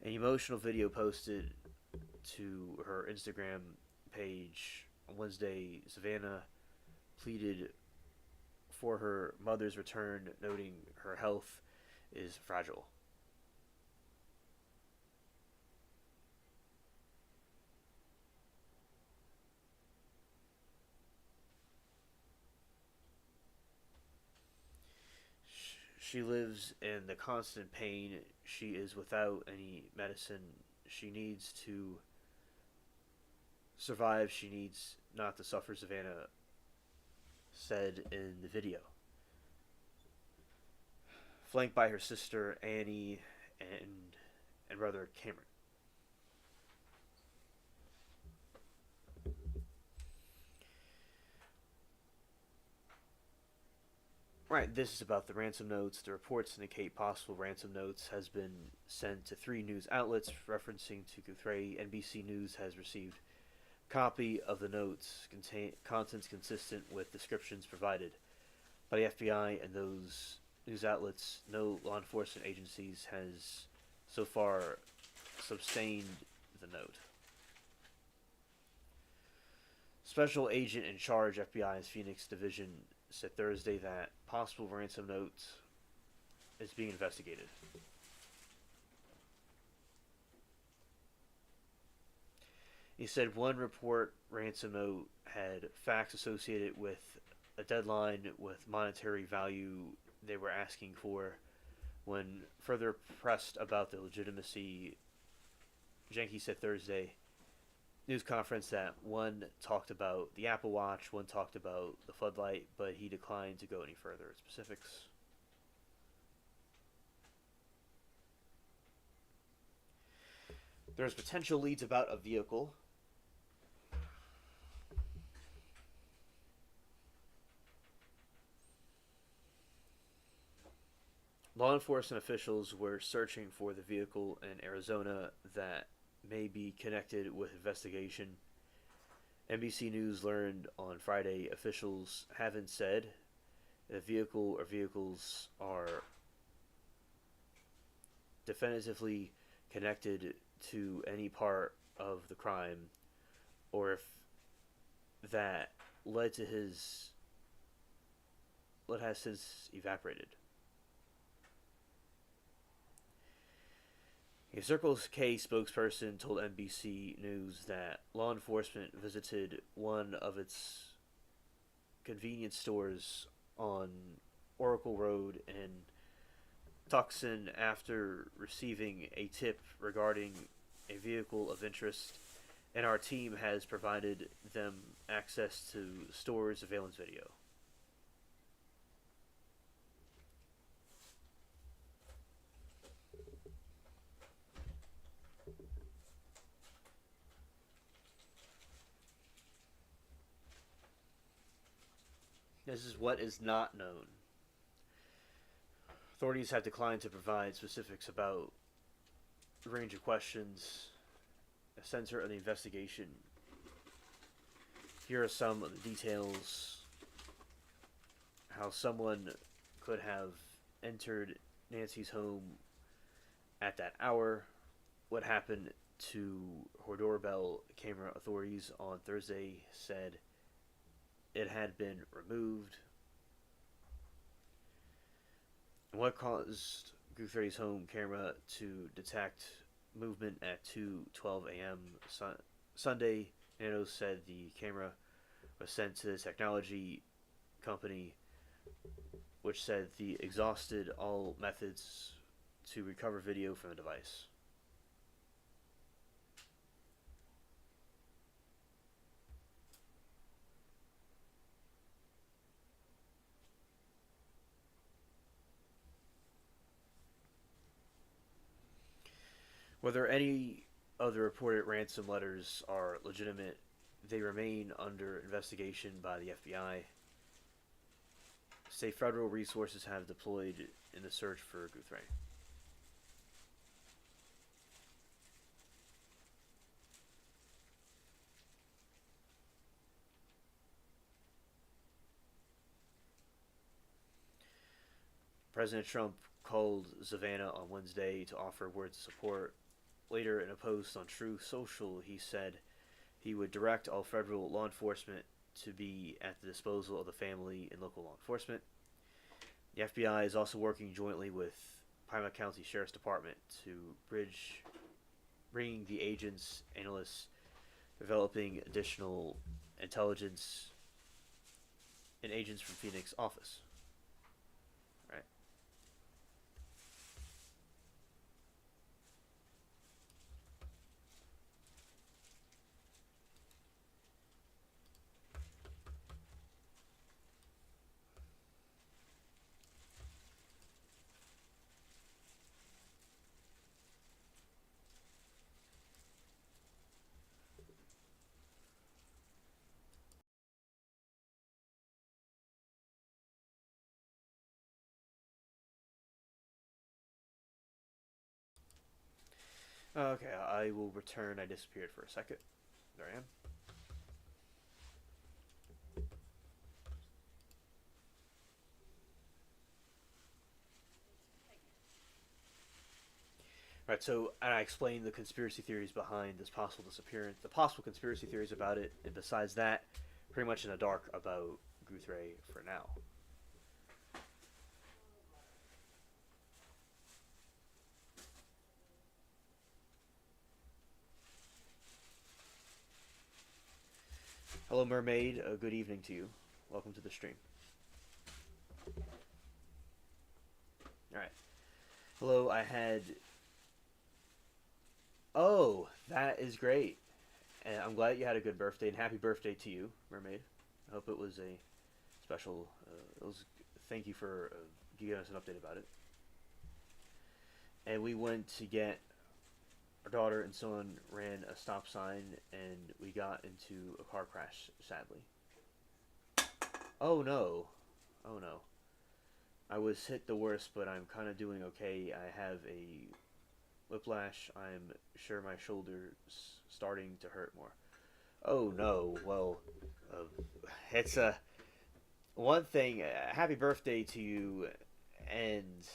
An emotional video posted to her Instagram page on Wednesday, Savannah pleaded for her mother's return, noting her health is fragile. She lives in the constant pain. She is without any medicine. She needs to survive. She needs not to suffer, Savannah said in the video. Flanked by her sister Annie and brother Cameron. Right, this is about the ransom notes. The reports indicate possible ransom notes has been sent to 3 news outlets referencing to Guthrie. NBC News has received copy of the notes, contents consistent with descriptions provided by the FBI and those news outlets. No law enforcement agencies has so far sustained the note. Special agent in charge, FBI's Phoenix Division, said Thursday that possible ransom notes is being investigated. He said one report ransom note had facts associated with a deadline with monetary value they were asking for. When further pressed about the legitimacy, Jenke said Thursday news conference that one talked about the Apple Watch, one talked about the floodlight, but he declined to go any further in specifics. There's potential leads about a vehicle. Law enforcement officials were searching for the vehicle in Arizona that may be connected with investigation. NBC News learned on Friday officials haven't said the vehicle or vehicles are definitively connected to any part of the crime, or if that led to his lead has since evaporated. A Circle K spokesperson told NBC News that law enforcement visited one of its convenience stores on Oracle Road in Tucson after receiving a tip regarding a vehicle of interest, and our team has provided them access to store's surveillance video. This is what is not known. Authorities have declined to provide specifics about the range of questions a center of the investigation. Here are some of the details: how someone could have entered Nancy's home at that hour, what happened to her doorbell camera. Authorities on Thursday said it had been removed. And what caused Guthrie's home camera to detect movement at 2:12 a.m. Sunday? Nanos said the camera was sent to the technology company, which said they exhausted all methods to recover video from the device. Whether any of the reported ransom letters are legitimate, they remain under investigation by the FBI. State federal resources have deployed in the search for Guthrie. President Trump called Savannah on Wednesday to offer words of support. Later, in a post on Truth Social, he said he would direct all federal law enforcement to be at the disposal of the family and local law enforcement. The FBI is also working jointly with Pima County Sheriff's Department to bring the agents, analysts, developing additional intelligence, and agents from Phoenix office. Right. Okay, I will return. I disappeared for a second. There I am. Right, so and I explained the conspiracy theories behind this possible disappearance, the possible conspiracy theories about it, and besides that, pretty much in the dark about Guthrie for now. Hello, Mermaid. Good evening to you. Welcome to the stream. All right. Hello, I had. Oh, that is great. And I'm glad you had a good birthday, and happy birthday to you, Mermaid. I hope it was a special. It was. Thank you for giving us an update about it. And we went to get our daughter and son ran a stop sign, and we got into a car crash. Sadly. Oh no. Oh no. I was hit the worst, but I'm kind of doing okay. I have a whiplash. I'm sure my shoulder's starting to hurt more. Oh no. Well, uh, it's a one thing. Happy birthday to you, and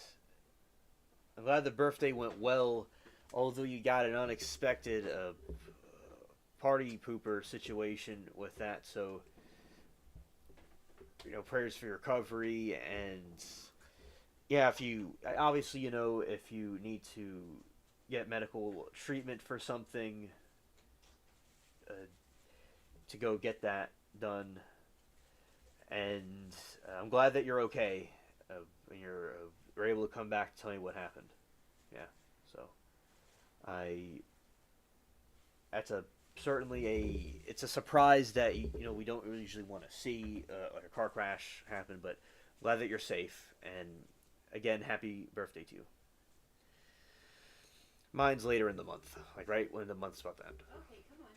I'm glad the birthday went well. Although you got an unexpected party pooper situation with that, so prayers for your recovery. And yeah, if you obviously if you need to get medical treatment for something, uh, to go get that done. And I'm glad that you're okay. And were able to come back to tell me what happened. Yeah, so I that's a certainly it's a surprise that we don't really usually want to see like a car crash happen, but glad that you're safe. And again, happy birthday to you. Mine's later in the month, like right when the month's about to end. Okay, come on.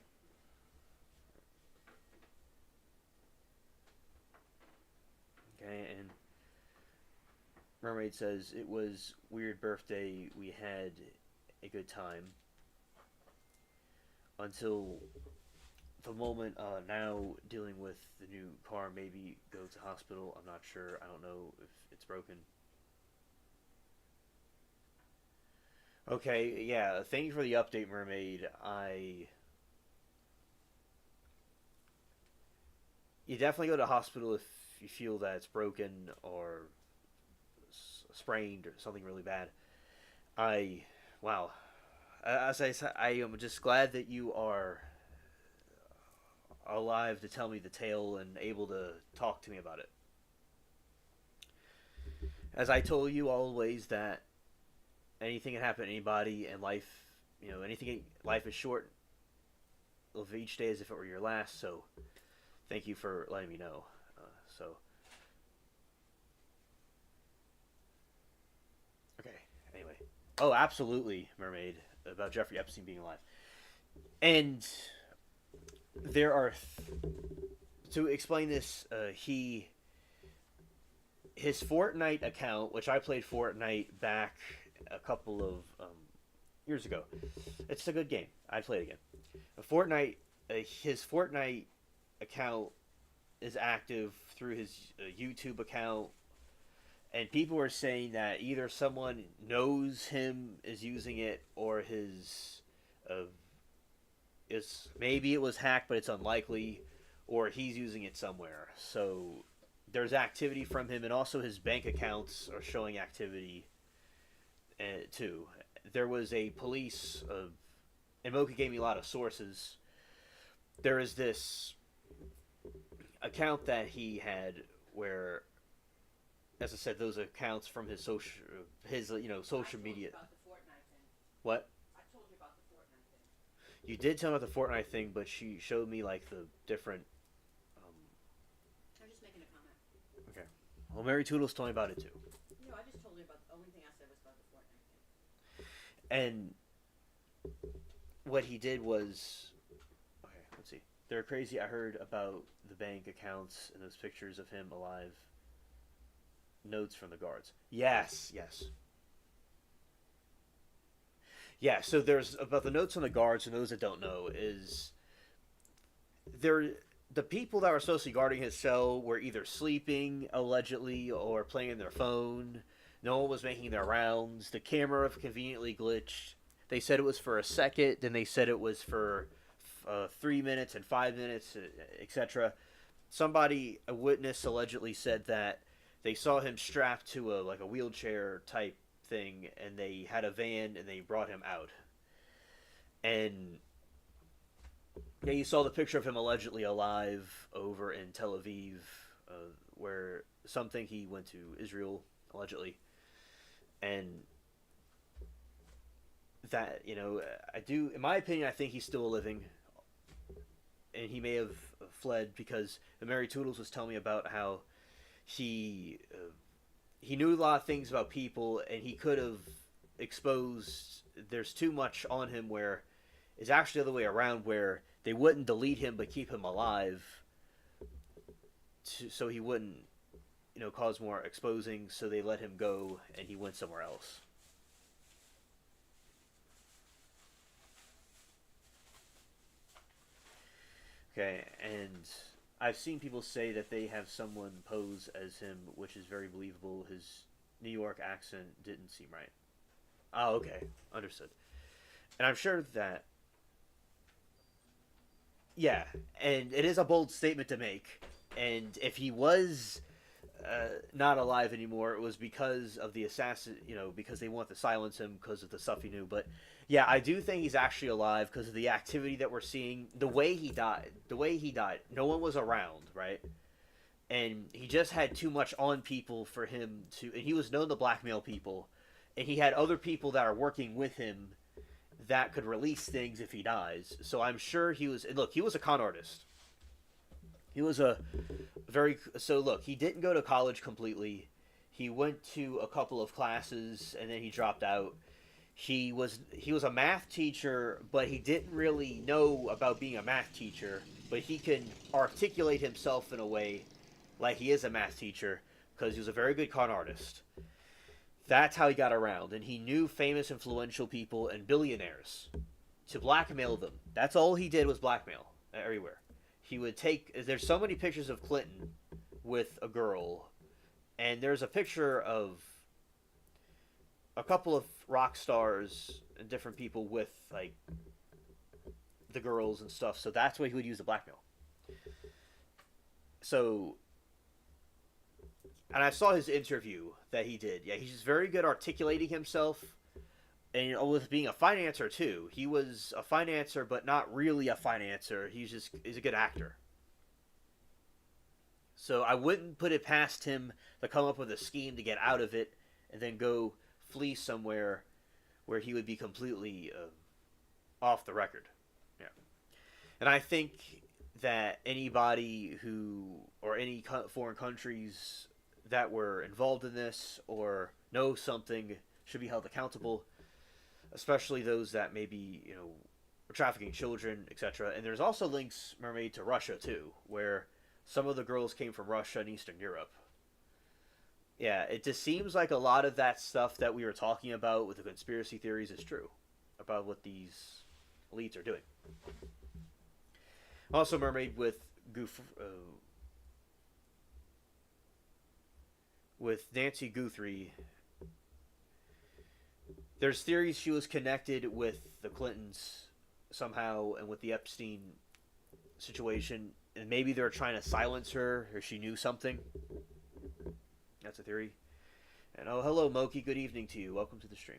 Okay, and Mermaid says it was weird birthday. We had a good time until the moment now dealing with the new car. Maybe go to hospital. I'm not sure. I don't know if it's broken. Okay, yeah. Thank you for the update, Mermaid. I You definitely go to hospital if you feel that it's broken or sprained or something really bad. I Wow. As I said, I am just glad that you are alive to tell me the tale and able to talk to me about it. As I told you always that anything can happen to anybody, and life, anything. Life is short. Live each day as if it were your last. So, thank you for letting me know. So, okay. Anyway, oh, absolutely, Mermaid, about Jeffrey Epstein being alive, and there are to explain this. His Fortnite account, which I played Fortnite back a couple of years ago. It's a good game. I played it again. Fortnite, his Fortnite account is active through his YouTube account, and people are saying that either someone knows him is using it, or his uh, is maybe it was hacked, but it's unlikely, or he's using it somewhere. So there's activity from him, and also his bank accounts are showing activity too. There was a police, and Mocha gave me a lot of sources. There is this account that he had where, as I said, those accounts from his social media. About the Fortnite thing. What? I told you about the Fortnite thing. You did tell me about the Fortnite thing, but she showed me like the different. I'm just making a comment. Okay. Well, Mary Toodles told me about it too. No, I just told you about the only thing I said was about the Fortnite thing. And what he did was, okay, let's see. They're crazy. I heard about the bank accounts and those pictures of him alive. Notes from the guards. Yes, yes. Yeah, so there's about the notes on the guards, and those that don't know is there the people that were supposed to be guarding his cell were either sleeping allegedly or playing on their phone. No one was making their rounds. The camera conveniently glitched. They said it was for a second, then they said it was for 3 minutes and 5 minutes, etc. Somebody, a witness, allegedly said that they saw him strapped to a wheelchair type thing, and they had a van and they brought him out. And yeah, you saw the picture of him allegedly alive over in Tel Aviv, where some think he went to Israel allegedly, and that I do, in my opinion, I think he's still living, and he may have fled because Mary Toodles was telling me about how he knew a lot of things about people, and he could have exposed. There's too much on him where it's actually the other way around, where they wouldn't delete him but keep him alive, so he wouldn't cause more exposing, so they let him go and he went somewhere else. Okay, and I've seen people say that they have someone pose as him, which is very believable. His New York accent didn't seem right. Oh, okay, understood. And I'm sure that, yeah, and it is a bold statement to make. And if he was not alive anymore, it was because of the assassin, because they want to silence him because of the stuff he knew. But yeah, I do think he's actually alive because of the activity that we're seeing. The way he died, no one was around, right? And he just had too much on people for him to, and he was known to blackmail people, and he had other people that are working with him that could release things if he dies. So I'm sure he was. Look, he was a con artist. He was a very so look. He didn't go to college completely. He went to a couple of classes and then he dropped out. He was a math teacher, but he didn't really know about being a math teacher. But he can articulate himself in a way like he is a math teacher because he was a very good con artist. That's how he got around, and he knew famous, influential people and billionaires to blackmail them. That's all he did was blackmail everywhere. He would take. There's so many pictures of Clinton with a girl, and there's a picture of a couple of rock stars and different people with like the girls and stuff. So that's what he would use to blackmail. So, and I saw his interview that he did. Yeah, he's just very good articulating himself, and with being a financer too. He was a financer, but not really a financer. He's a good actor. So I wouldn't put it past him to come up with a scheme to get out of it, and then go flee somewhere where he would be completely off the record. Yeah, and I think that anybody or any foreign countries that were involved in this or know something should be held accountable, especially those that maybe were trafficking children, etc. And there's also links were made to Russia too, where some of the girls came from Russia and Eastern Europe. Yeah, it just seems like a lot of that stuff that we were talking about with the conspiracy theories is true about what these elites are doing. Also, Mermaid with Nancy Guthrie. There's theories she was connected with the Clintons somehow and with the Epstein situation, and maybe they're trying to silence her or she knew something. That's a theory. And oh, hello, Moki. Good evening to you. Welcome to the stream.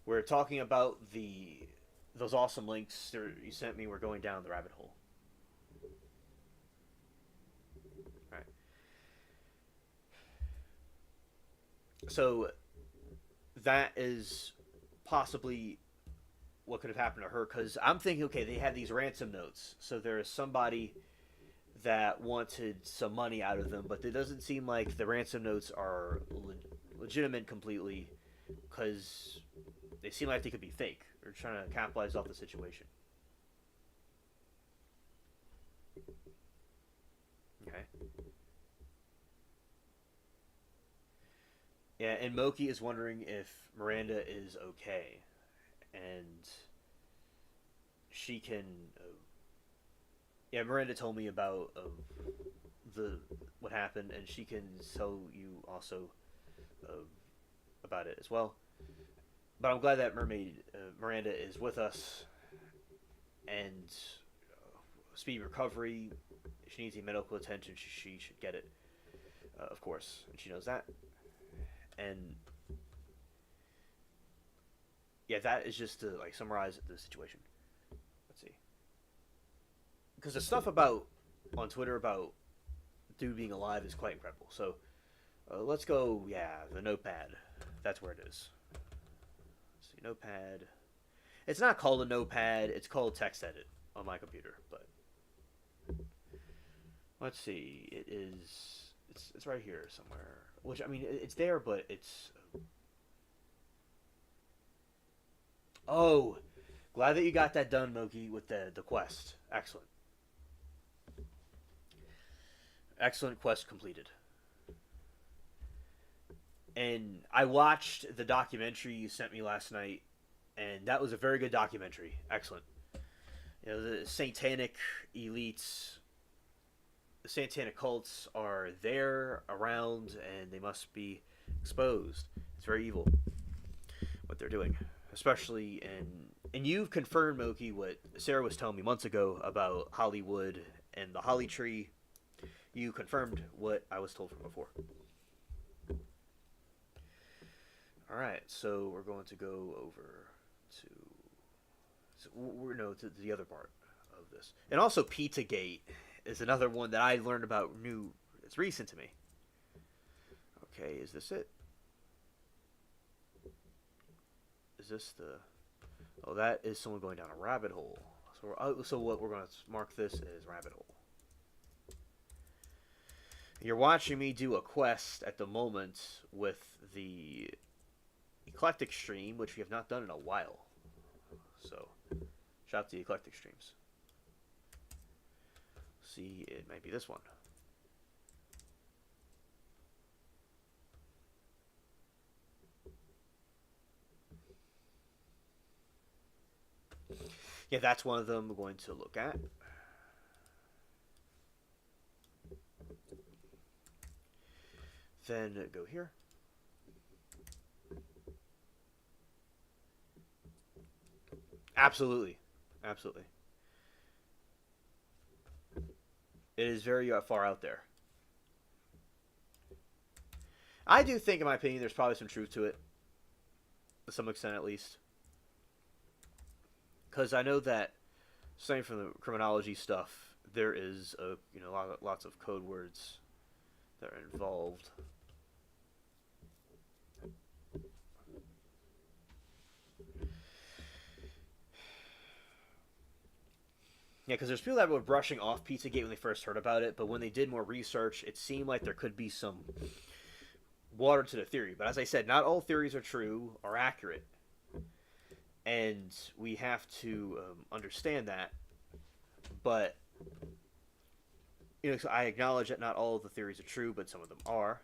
We're talking about those awesome links you sent me. We're going down the rabbit hole. All right. So that is possibly what could have happened to her, because I'm thinking, okay, they had these ransom notes, so there is somebody that wanted some money out of them, but it doesn't seem like the ransom notes are legitimate completely, because they seem like they could be fake. They're trying to capitalize off the situation. Okay. Yeah, and Moki is wondering if Miranda is okay, and she can. Yeah, Miranda told me about what happened, and she can tell you also about it as well. But I'm glad that Miranda is with us, and speedy recovery. If she needs any medical attention, she should get it, of course, and she knows that. And yeah, that is just to summarize the situation. Let's see, because the stuff on Twitter about dude being alive is quite incredible. So let's go. Yeah, the notepad. That's where it is. Let's see, notepad. It's not called a notepad. It's called text edit on my computer. But let's see. It is. It's right here somewhere. Which, I mean, it's there, but it's... Oh! Glad that you got that done, Moki, with the quest. Excellent. Excellent quest completed. And I watched the documentary you sent me last night, and that was a very good documentary. Excellent. You know, the satanic elites, the satanic cults are there, around, and they must be exposed. It's very evil what they're doing, especially in. And you've confirmed, Moki, what Sarah was telling me months ago about Hollywood and the Holly Tree. You confirmed what I was told from before. All right, so we're going to go over to we're no to the other part of this, and also Pizzagate is another one that I learned about new. It's recent to me. Okay, is this it? Is this the? Oh, that is someone going down a rabbit hole. So what we're going to mark this as rabbit hole. You're watching me do a quest at the moment with the Eclectic stream, which we have not done in a while. So, shout out to the Eclectic streams. See, it might be this one. Yeah, that's one of them we're going to look at. Then go here. Absolutely. Absolutely. It is very far out there. I do think, in my opinion, there's probably some truth to it. To some extent, at least. Because I know that, starting from the criminology stuff, there is lots of code words that are involved. Yeah, because there's people that were brushing off Pizzagate when they first heard about it, but when they did more research, it seemed like there could be some water to the theory. But as I said, not all theories are true or accurate, and we have to understand that. But so I acknowledge that not all of the theories are true, but some of them are.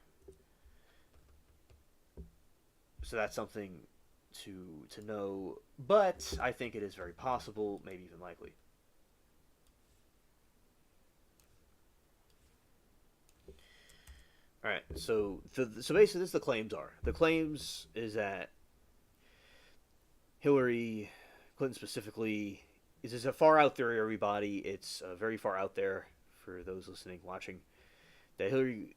So that's something to know. But I think it is very possible, maybe even likely. All right, so basically, this the claims are. The claims is that Hillary Clinton specifically is a far out theory. Everybody, it's very far out there for those listening, watching. That Hillary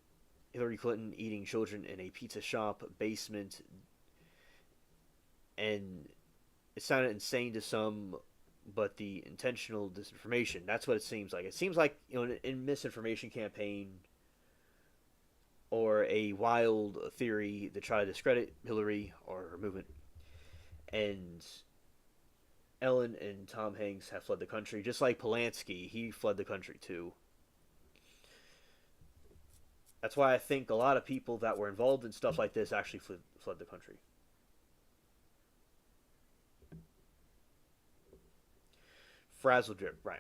Clinton eating children in a pizza shop basement, and it sounded insane to some, but the intentional disinformation. That's what it seems like. It seems like in misinformation campaign or a wild theory to try to discredit Hillary or her movement. And Ellen and Tom Hanks have fled the country, just like Polanski. He fled the country too. That's why I think a lot of people that were involved in stuff like this actually fled the country. Frazzle drip, right.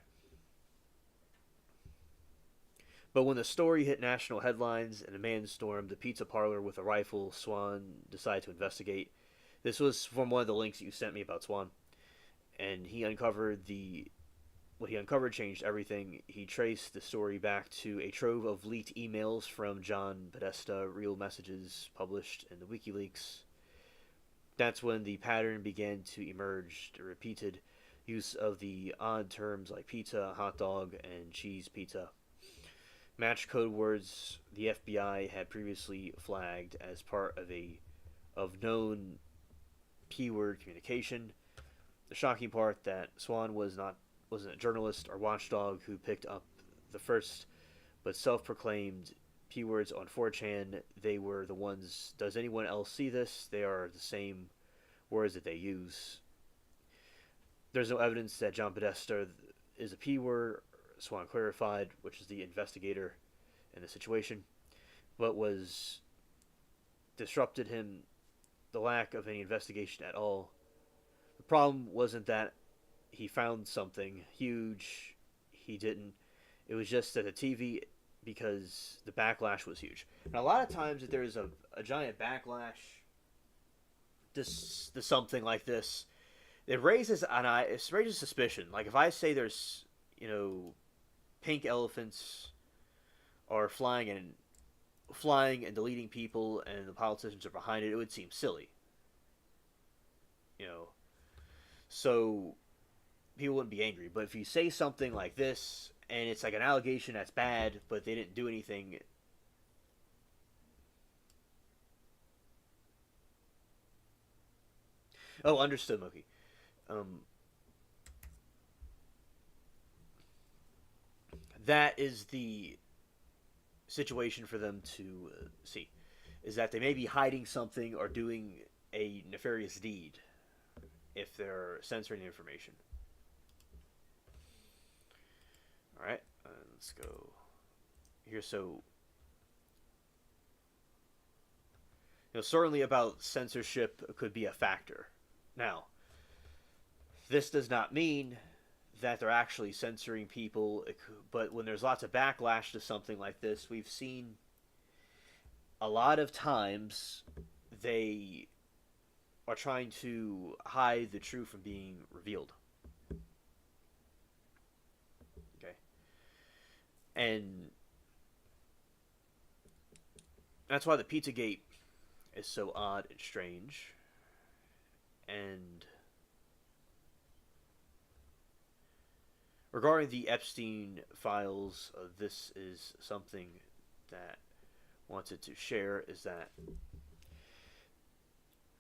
But when the story hit national headlines and a man stormed the pizza parlor with a rifle, Swan decided to investigate. This was from one of the links that you sent me about Swan. And he uncovered what he uncovered changed everything. He traced the story back to a trove of leaked emails from John Podesta, real messages published in the WikiLeaks. That's when the pattern began to emerge, the repeated use of the odd terms like pizza, hot dog, and cheese pizza. Matched code words the FBI had previously flagged as part of known P-word communication. The shocking part that Swan wasn't a journalist or watchdog who picked up the first but self-proclaimed P-words on 4chan. They were the ones. Does anyone else see this? They are the same words that they use. There's no evidence that John Podesta is a P-word. Swan clarified, which is the investigator in the situation, but was disrupted him the lack of any investigation at all. The problem wasn't that he found something huge. He didn't. It was just that the TV because the backlash was huge. And a lot of times, if there's a giant backlash to something like this, it raises suspicion. Like if I say there's pink elephants are flying and deleting people, and the politicians are behind it, it would seem silly. You know, so people wouldn't be angry. But if you say something like this and it's like an allegation that's bad, but they didn't do anything. Oh, understood, Moki. Um, that is the situation for them to see, is that they may be hiding something or doing a nefarious deed if they're censoring the information. All right, let's go here. So, certainly about censorship could be a factor. Now, this does not mean that they're actually censoring people, but when there's lots of backlash to something like this, we've seen a lot of times they are trying to hide the truth from being revealed. Okay. And that's why the Pizzagate is so odd and strange. And regarding the Epstein files, this is something that I wanted to share, is that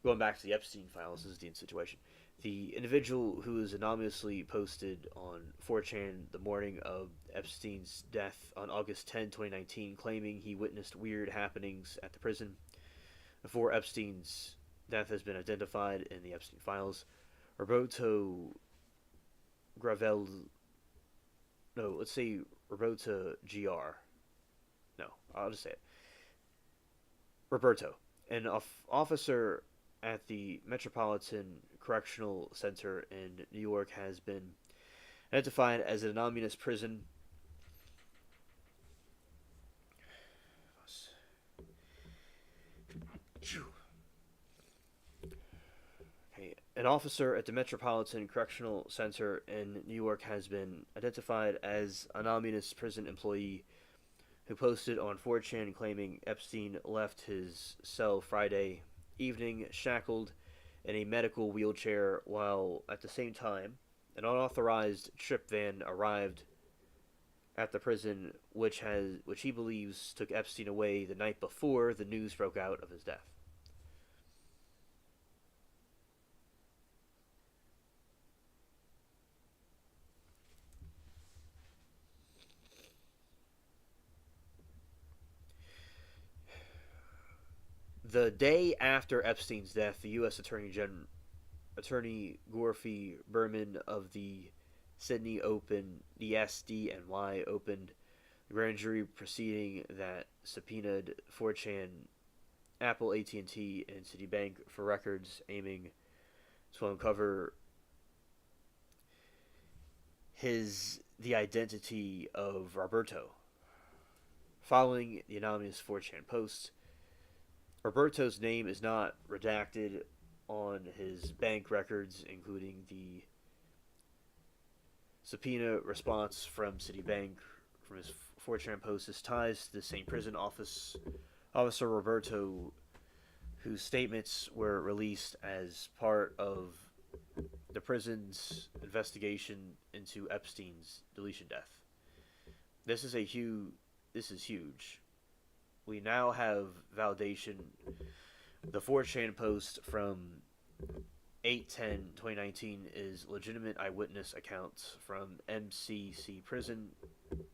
going back to the Epstein files, this is the situation. The individual who was anonymously posted on 4chan the morning of Epstein's death on August 10, 2019, claiming he witnessed weird happenings at the prison before Epstein's death has been identified in the Epstein files. Roberto Gravel. No, let's say Roberto GR. No, I'll just say it. Roberto, an officer at the Metropolitan Correctional Center in New York, has been identified as an anonymous prison. Okay, an officer at the Metropolitan Correctional Center in New York has been identified as an anonymous prison employee who posted on 4chan claiming Epstein left his cell Friday evening shackled in a medical wheelchair, while at the same time an unauthorized trip van arrived at the prison, which he believes took Epstein away the night before the news broke out of his death. The day after Epstein's death, the U.S. Attorney Guthrie Berman of the Sydney opened the SDNY opened the grand jury proceeding that subpoenaed 4chan, Apple, AT&T, and Citibank for records, aiming to uncover the identity of Roberto. Following the anonymous 4chan posts, Roberto's name is not redacted on his bank records, including the subpoena response from Citibank from his 4chan post. His ties to the same prison officer Roberto, whose statements were released as part of the prison's investigation into Epstein's deletion death. This is huge. We now have validation. The 4chan post from 8/10/2019 is legitimate eyewitness accounts from MCC prison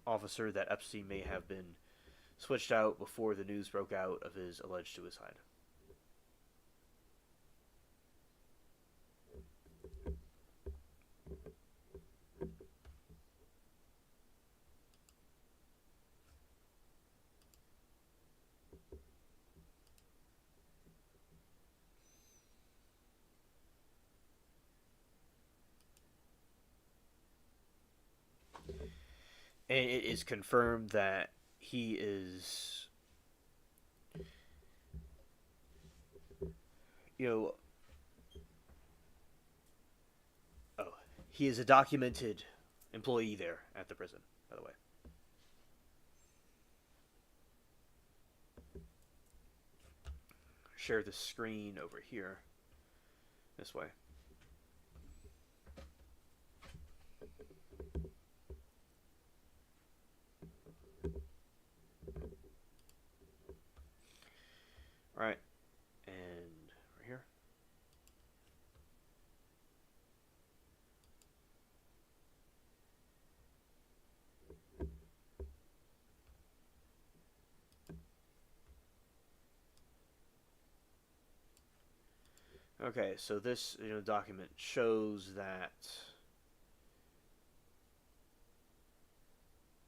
officer that Epstein may have been switched out before the news broke out of his alleged suicide. And it is confirmed that he is, you know, oh, he is a documented employee there at the prison, by the way. Share the screen over here, this way. All right, and right here. Okay, so this document shows that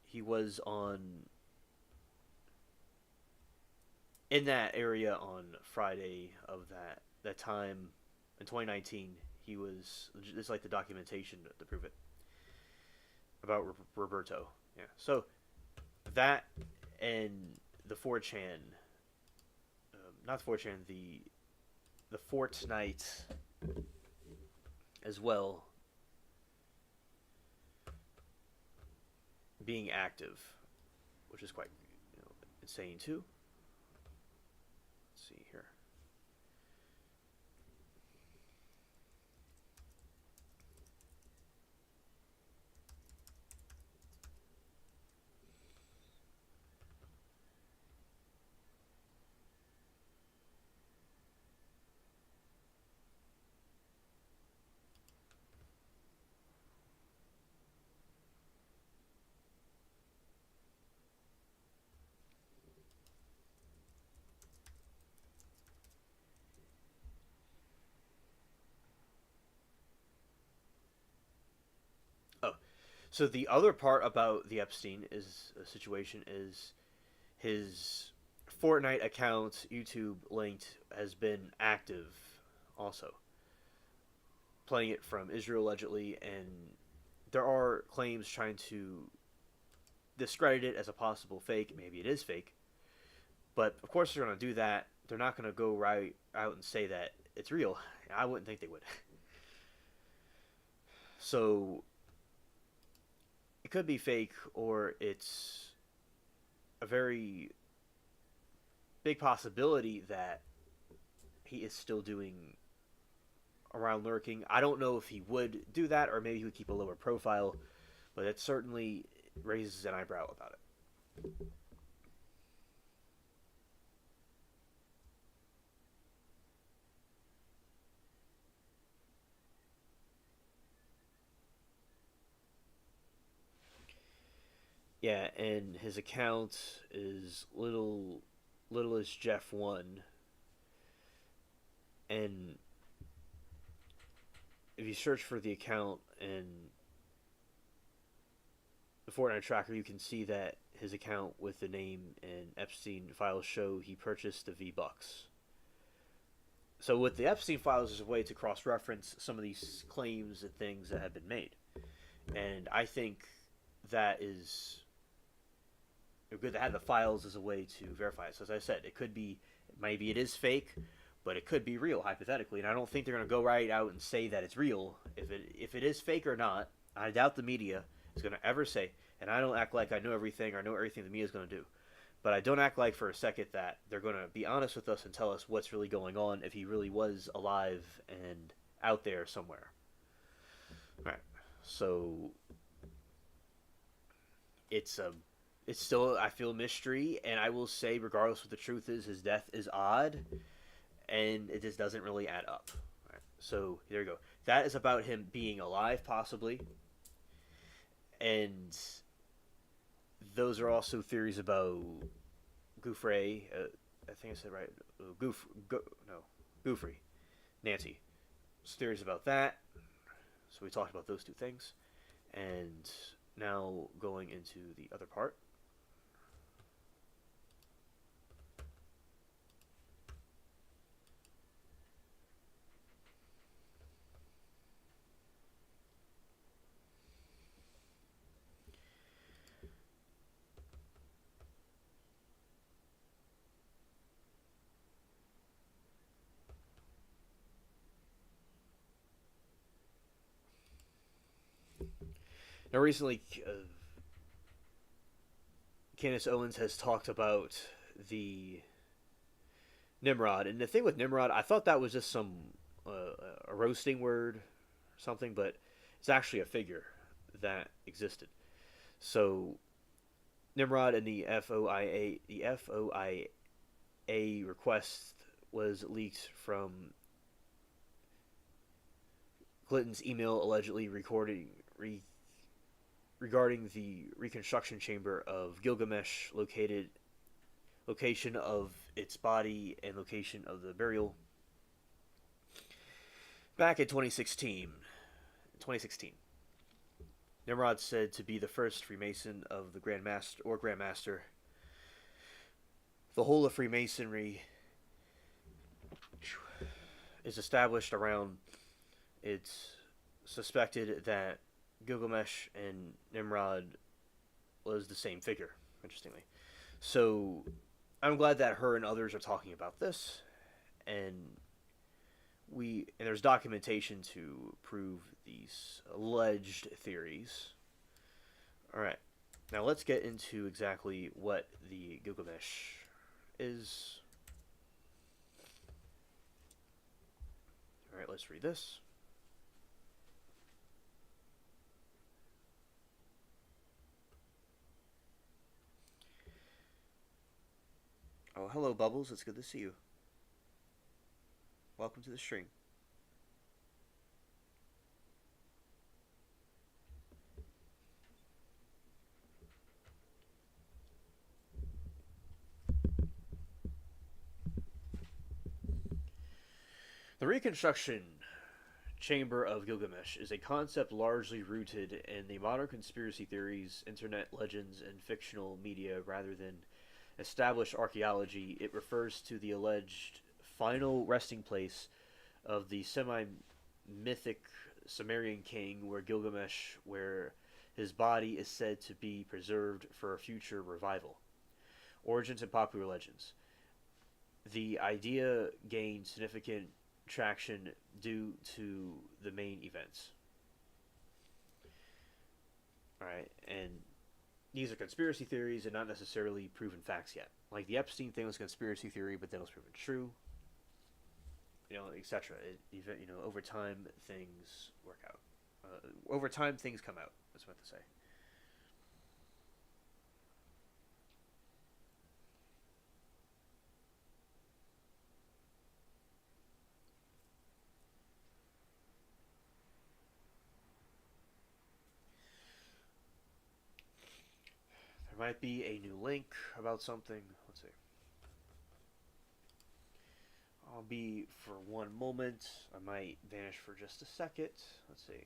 he was on in that area on Friday of that time in 2019. He was it's like the documentation to prove it about Roberto. Yeah, so that and the 4chan, not 4chan, the Fortnite as well being active, which is quite insane too. Let's see here. Oh, so the other part about the Epstein is situation is his Fortnite account, YouTube linked, has been active also, playing it from Israel allegedly, and there are claims trying to discredit it as a possible fake. Maybe it is fake, but of course they're going to do that. They're not going to go right out and say that it's real. I wouldn't think they would. So it could be fake, or it's a very big possibility that he is still doing around lurking. I don't know if he would do that, or maybe he would keep a lower profile, but it certainly raises an eyebrow about it. Yeah, and his account is little as Jeff1, and if you search for the account and the Fortnite tracker, you can see that his account with the name and Epstein files show he purchased the V-Bucks. So with the Epstein files, is a way to cross-reference some of these claims and things that have been made, and I think that is good to have the files as a way to verify it. So as I said, it could be, maybe it is fake, but it could be real hypothetically, and I don't think they're going to go right out and say that it's real. If it is fake or not, I doubt the media is going to ever say. And I don't act like I know everything or know everything the media is going to do, but I don't act like for a second that they're going to be honest with us and tell us what's really going on if he really was alive and out there somewhere. All right, so it's a it's still, I feel, mystery, and I will say, regardless of what the truth is, his death is odd, and it just doesn't really add up. Right, so there you go. That is about him being alive, possibly, and those are also theories about Guthrie. I think I said right. Guthrie, Nancy. Theories about that. So we talked about those two things, and now going into the other part. Now, recently, Candace Owens has talked about the Nimrod, and the thing with Nimrod, I thought that was just some a roasting word, or something, but it's actually a figure that existed. So Nimrod and the FOIA request was leaked from Clinton's email allegedly regarding the reconstruction chamber of Gilgamesh, location of its body and location of the burial. Back in 2016, Nimrod said to be the first Freemason of the Grandmaster. The whole of Freemasonry is established around. It's suspected that Gilgamesh and Nimrod was the same figure, interestingly. So I'm glad that her and others are talking about this, and there's documentation to prove these alleged theories. All right, now let's get into exactly what the Gilgamesh is. All right, let's read this. Oh, hello, Bubbles. It's good to see you. Welcome to the stream. The Reconstruction Chamber of Gilgamesh is a concept largely rooted in the modern conspiracy theories, internet legends, and fictional media rather than established archaeology. It refers to the alleged final resting place of the semi mythic Sumerian king where Gilgamesh, where his body is said to be preserved for a future revival. Origins and popular legends. The idea gained significant traction due to the main events. Alright, and these are conspiracy theories and not necessarily proven facts yet. Like the Epstein thing was a conspiracy theory, but then it was proven true, etc. Over time things work out. Over time things come out. That's what I meant to say. There might be a new link about something. Let's see. I'll be for one moment. I might vanish for just a second. Let's see.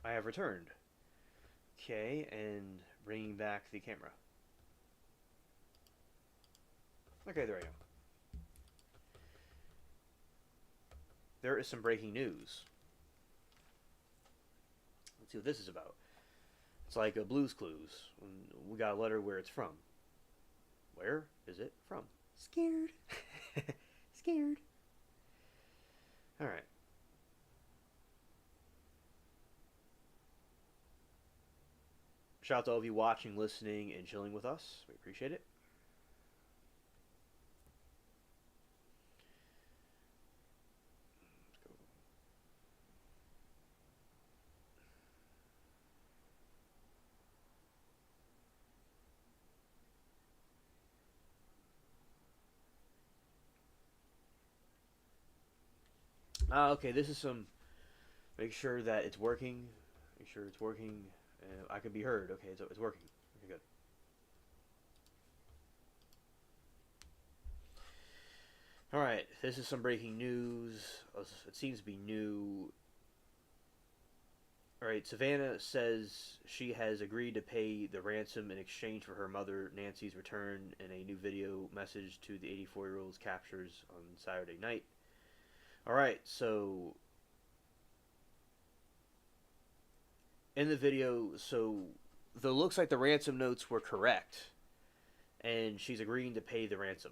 I have returned. Okay, and bringing back the camera. Okay, there I am. There is some breaking news. Let's see what this is about. It's like a Blue's Clues. We got a letter where it's from. Where is it from? Scared. Scared. Alright. Shout out to all of you watching, listening, and chilling with us. We appreciate it. Okay, this is some. Make sure that it's working. Make sure it's working. I can be heard. Okay, it's working. Okay, good. All right, this is some breaking news. It seems to be new. All right, Savannah says she has agreed to pay the ransom in exchange for her mother Nancy's return in a new video message to the 84-year-old's captures on Saturday night. All right, so in the video, the looks like the ransom notes were correct, and she's agreeing to pay the ransom.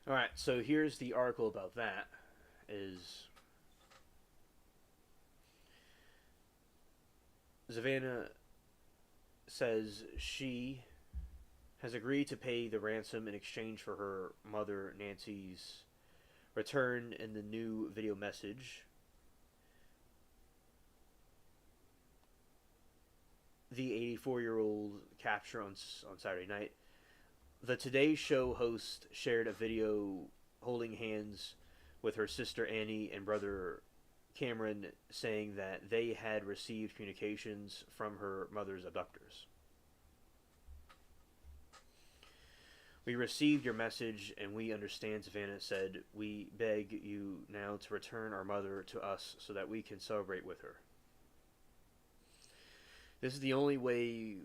All right, so here's the article about that. Is Savannah says she has agreed to pay the ransom in exchange for her mother Nancy's return in the new video message. The 84-year-old capture on Saturday night. The Today Show host shared a video holding hands with her sister Annie and brother Cameron, saying that they had received communications from her mother's abductors. We received your message and we understand, Savannah said. We beg you now to return our mother to us so that we can celebrate with her. This is the only way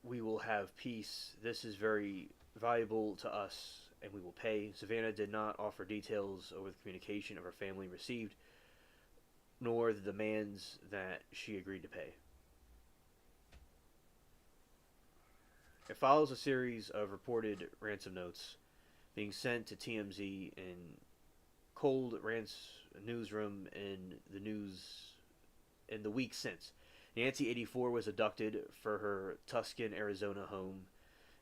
we will have peace. This is very valuable to us and we will pay. Savannah did not offer details over the communication of her family received, nor the demands that she agreed to pay. It follows a series of reported ransom notes being sent to TMZ and cold newsroom in the week since. Nancy, 84, was abducted for her Tucson, Arizona home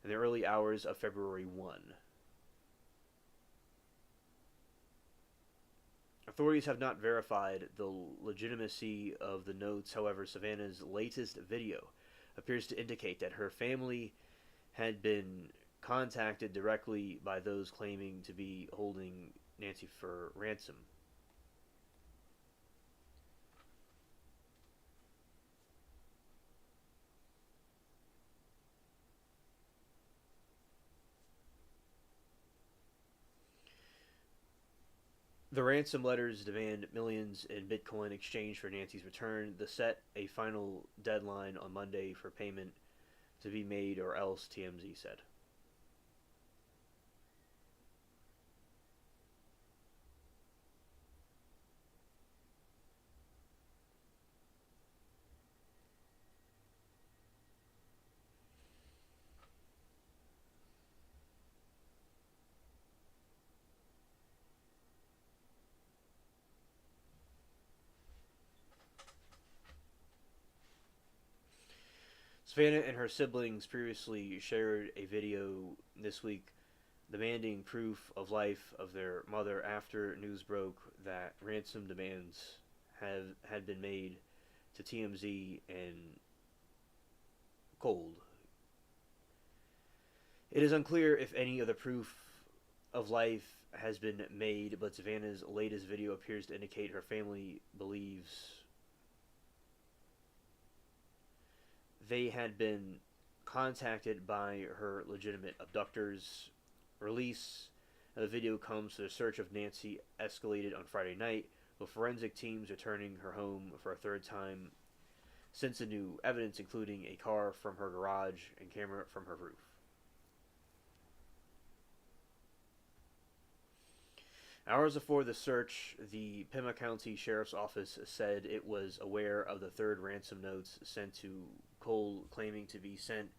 in the early hours of February 1. Authorities have not verified the legitimacy of the notes. However, Savannah's latest video appears to indicate that her family had been contacted directly by those claiming to be holding Nancy for ransom. The ransom letters demand millions in Bitcoin in exchange for Nancy's return. They set a final deadline on Monday for payment to be made, or else, TMZ said. Savannah and her siblings previously shared a video this week demanding proof of life of their mother after news broke that ransom demands had been made to TMZ and Cold. It is unclear if any of the proof of life has been made, but Savannah's latest video appears to indicate her family believes they had been contacted by her legitimate abductors. Release of the video comes to the search of Nancy escalated on Friday night with forensic teams returning her home for a third time since the new evidence, including a car from her garage and camera from her roof. Hours before the search, the Pima County Sheriff's Office said it was aware of the third ransom notes sent to Cole, claiming to be sent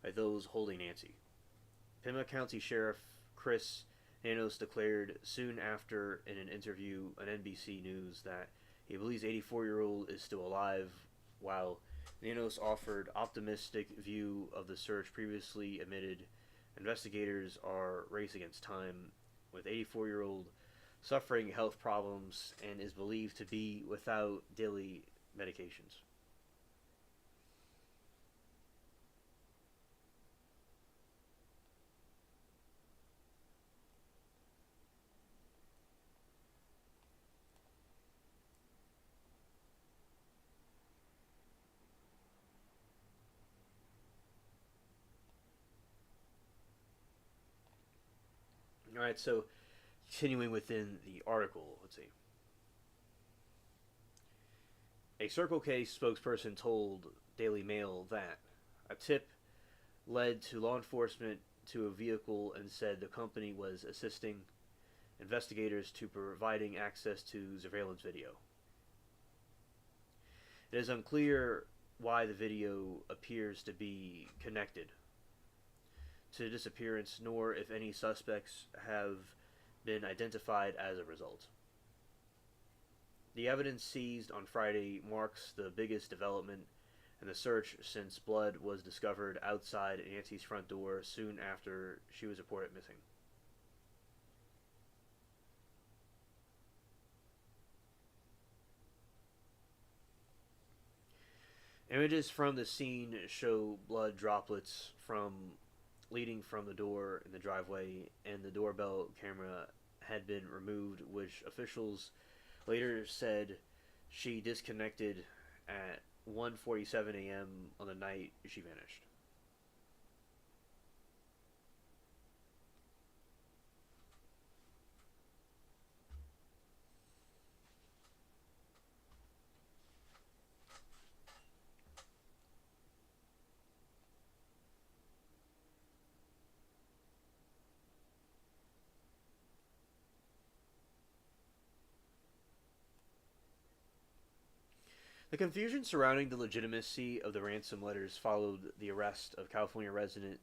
by those holding Nancy. Pima County Sheriff Chris Nanos declared soon after in an interview on NBC News that he believes 84-year-old is still alive, while Nanos offered optimistic view of the search previously admitted investigators are race against time, with 84-year-old suffering health problems and is believed to be without daily medications. All right, so continuing within the article, let's see. A Circle K spokesperson told Daily Mail that a tip led to law enforcement to a vehicle and said the company was assisting investigators to providing access to surveillance video. It is unclear why the video appears to be connected to the disappearance, nor if any suspects have been identified as a result. The evidence seized on Friday marks the biggest development in the search since blood was discovered outside Nancy's front door soon after she was reported missing. Images from the scene show blood droplets leading from the door in the driveway, and the doorbell camera had been removed, which officials later said she disconnected at 1:47 a.m. on the night she vanished. The confusion surrounding the legitimacy of the ransom letters followed the arrest of California resident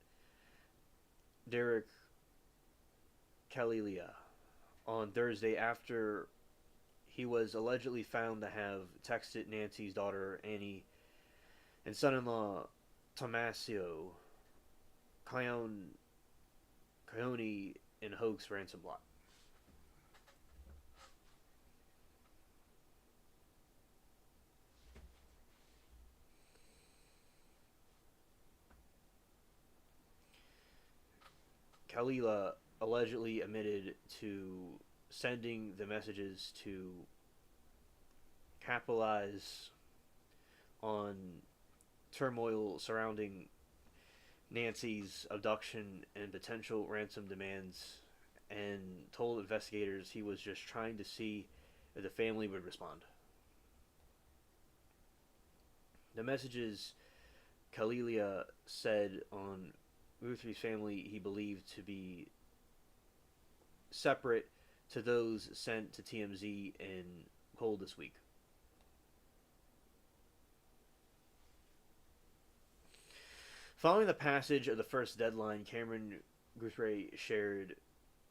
Derek Kalilia on Thursday after he was allegedly found to have texted Nancy's daughter Annie and son-in-law Tomasio Coyone in hoax ransom plot. Kalila allegedly admitted to sending the messages to capitalize on turmoil surrounding Nancy's abduction and potential ransom demands, and told investigators he was just trying to see if the family would respond. The messages Kalilia said on Guthrie's family he believed to be separate to those sent to TMZ and Cole this week. Following the passage of the first deadline, Cameron Guthrie shared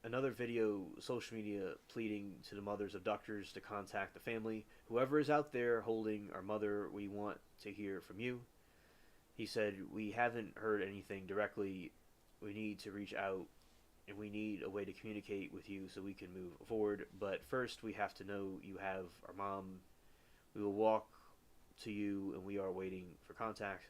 another video social media pleading to the mother's abductors to contact the family. Whoever is out there holding our mother, we want to hear from you. He said, we haven't heard anything directly. We need to reach out and we need a way to communicate with you so we can move forward. But first, we have to know you have our mom. We will walk to you and we are waiting for contact.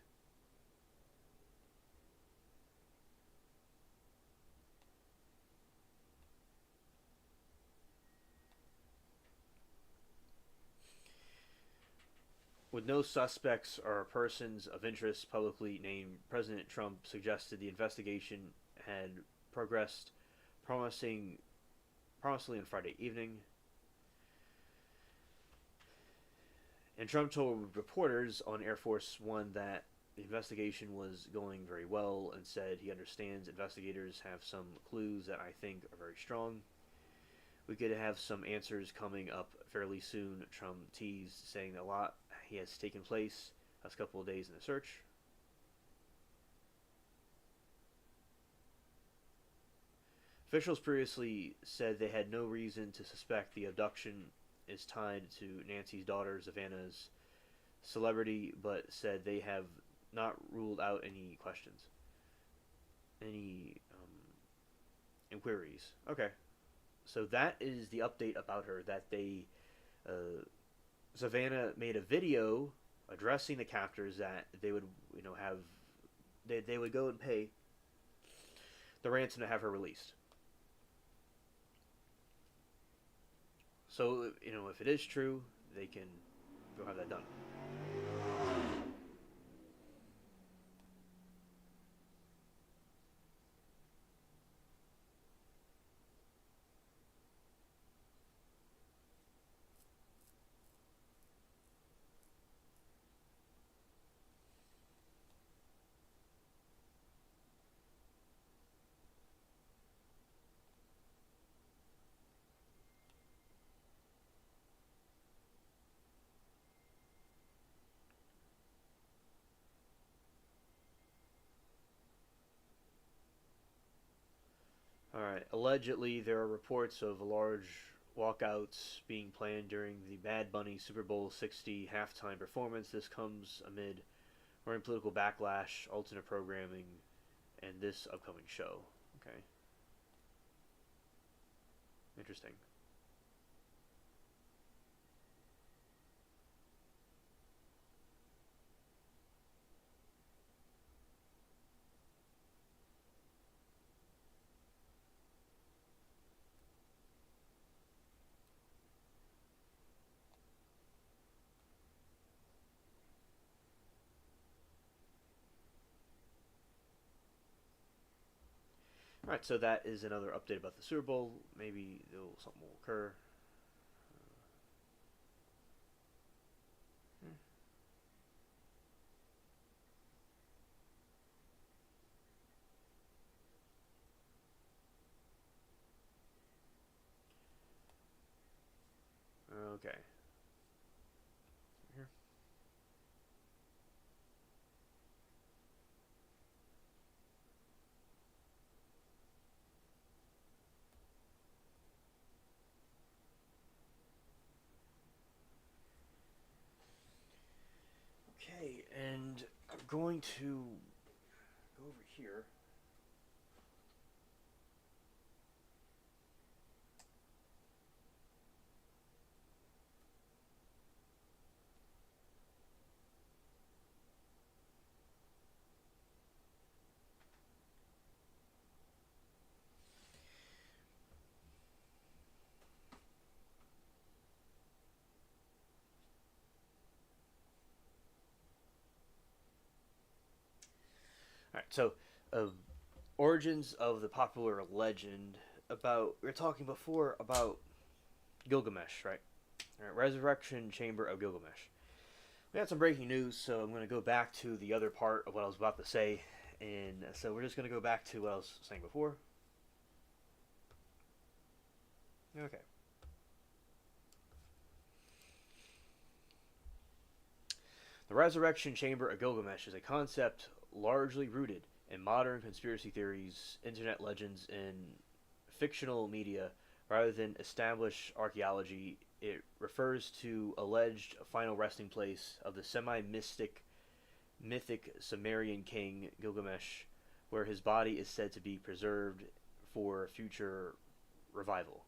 With no suspects or persons of interest publicly named, President Trump suggested the investigation had progressed promisingly on Friday evening. And Trump told reporters on Air Force One that the investigation was going very well and said he understands investigators have some clues that I think are very strong. We could have some answers coming up fairly soon, Trump teased, saying that a lot has taken place last couple of days in the search. Officials previously said they had no reason to suspect the abduction is tied to Nancy's daughter Savannah's celebrity, but said they have not ruled out any questions, any inquiries. Okay, so that is the update about her. That Savannah made a video addressing the captors that they would, have they would go and pay the ransom to have her released. So, if it is true, they can go have that done. All right. Allegedly, there are reports of large walkouts being planned during the Bad Bunny Super Bowl 60 halftime performance. This comes amid growing political backlash, alternate programming, and this upcoming show. Okay. Interesting. All right, so that is another update about the Super Bowl. Maybe something will occur. Okay. Here. Okay, and I'm going to go over here. All right, so uh, origins of the popular legend about we were talking before about Gilgamesh, right? All right, Resurrection Chamber of Gilgamesh. We had some breaking news, so I'm going to go back to the other part of what I was about to say, and so we're just going to go back to what I was saying before. Okay. The Resurrection Chamber of Gilgamesh is a concept largely rooted in modern conspiracy theories, internet legends, and fictional media rather than established archaeology. It refers to alleged final resting place of the semi-mystic mythic Sumerian king Gilgamesh, where his body is said to be preserved for future revival.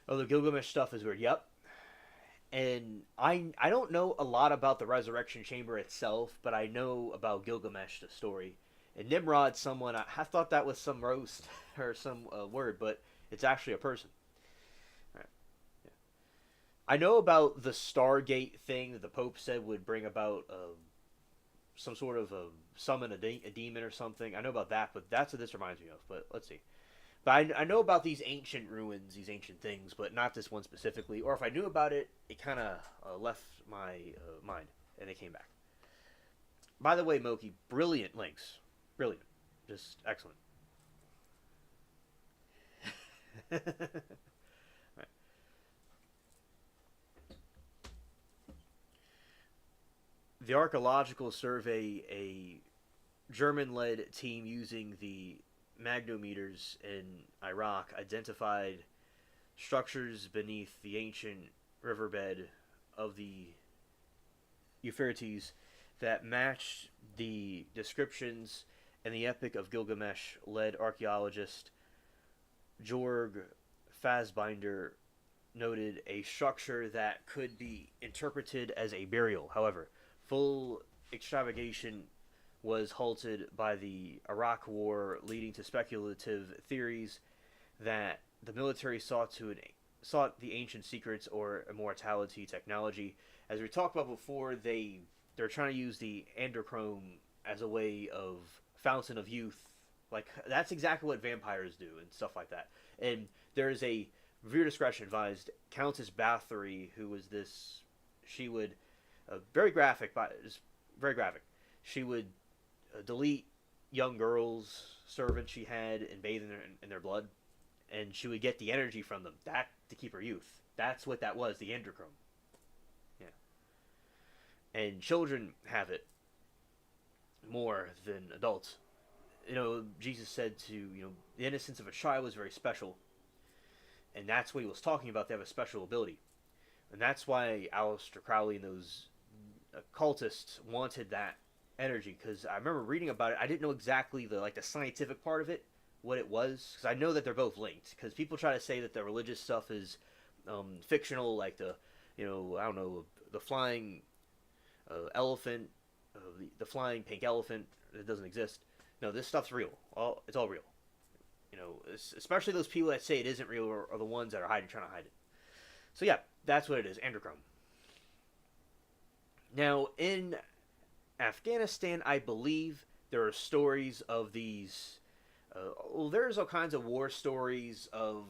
Oh, the Gilgamesh stuff is weird. Yep, and I don't know a lot about the Resurrection Chamber itself, but I know about Gilgamesh, the story. And Nimrod, someone I thought that was some roast or some word, but it's actually a person. Right. Yeah. I know about the Stargate thing that the Pope said would bring about some sort of summon a demon or something. I know about that, but that's what this reminds me of. But let's see. But I know about these ancient ruins, these ancient things, but not this one specifically. Or if I knew about it, it kind of left my mind, and it came back. By the way, Moki, brilliant links, brilliant, just excellent. Right. The Archaeological Survey, a German-led team using the magnometers in Iraq, identified structures beneath the ancient riverbed of the Euphrates that matched the descriptions in the Epic of Gilgamesh led archaeologist Jorg Fassbinder noted a structure that could be interpreted as a burial. However, full extravagation was halted by the Iraq War, leading to speculative theories that the military sought the ancient secrets or immortality technology. As we talked about before, they're trying to use the androchrome as a way of fountain of youth. Like that's exactly what vampires do and stuff like that. And there's a viewer discretion advised. Countess Bathory, who was this, she would very graphic, but very graphic. She would delete young girls, servants she had, and bathe in their blood, and she would get the energy from them that to keep her youth. That's what that was, the androchrome. Yeah, and children have it more than adults. You know, Jesus said to the innocence of a child was very special, and that's what he was talking about. They have a special ability, and that's why Aleister Crowley and those occultists wanted that energy. Because I remember reading about it, I didn't know exactly the scientific part of it, what it was, because I know that they're both linked. Because people try to say that the religious stuff is fictional, like I don't know, the flying elephant, the flying pink elephant that doesn't exist. No, this stuff's real. It's all real. Especially those people that say it isn't real are the ones that are trying to hide it. So yeah, that's what it is, androchrome. Now, in Afghanistan, I believe there are stories of these. There's all kinds of war stories of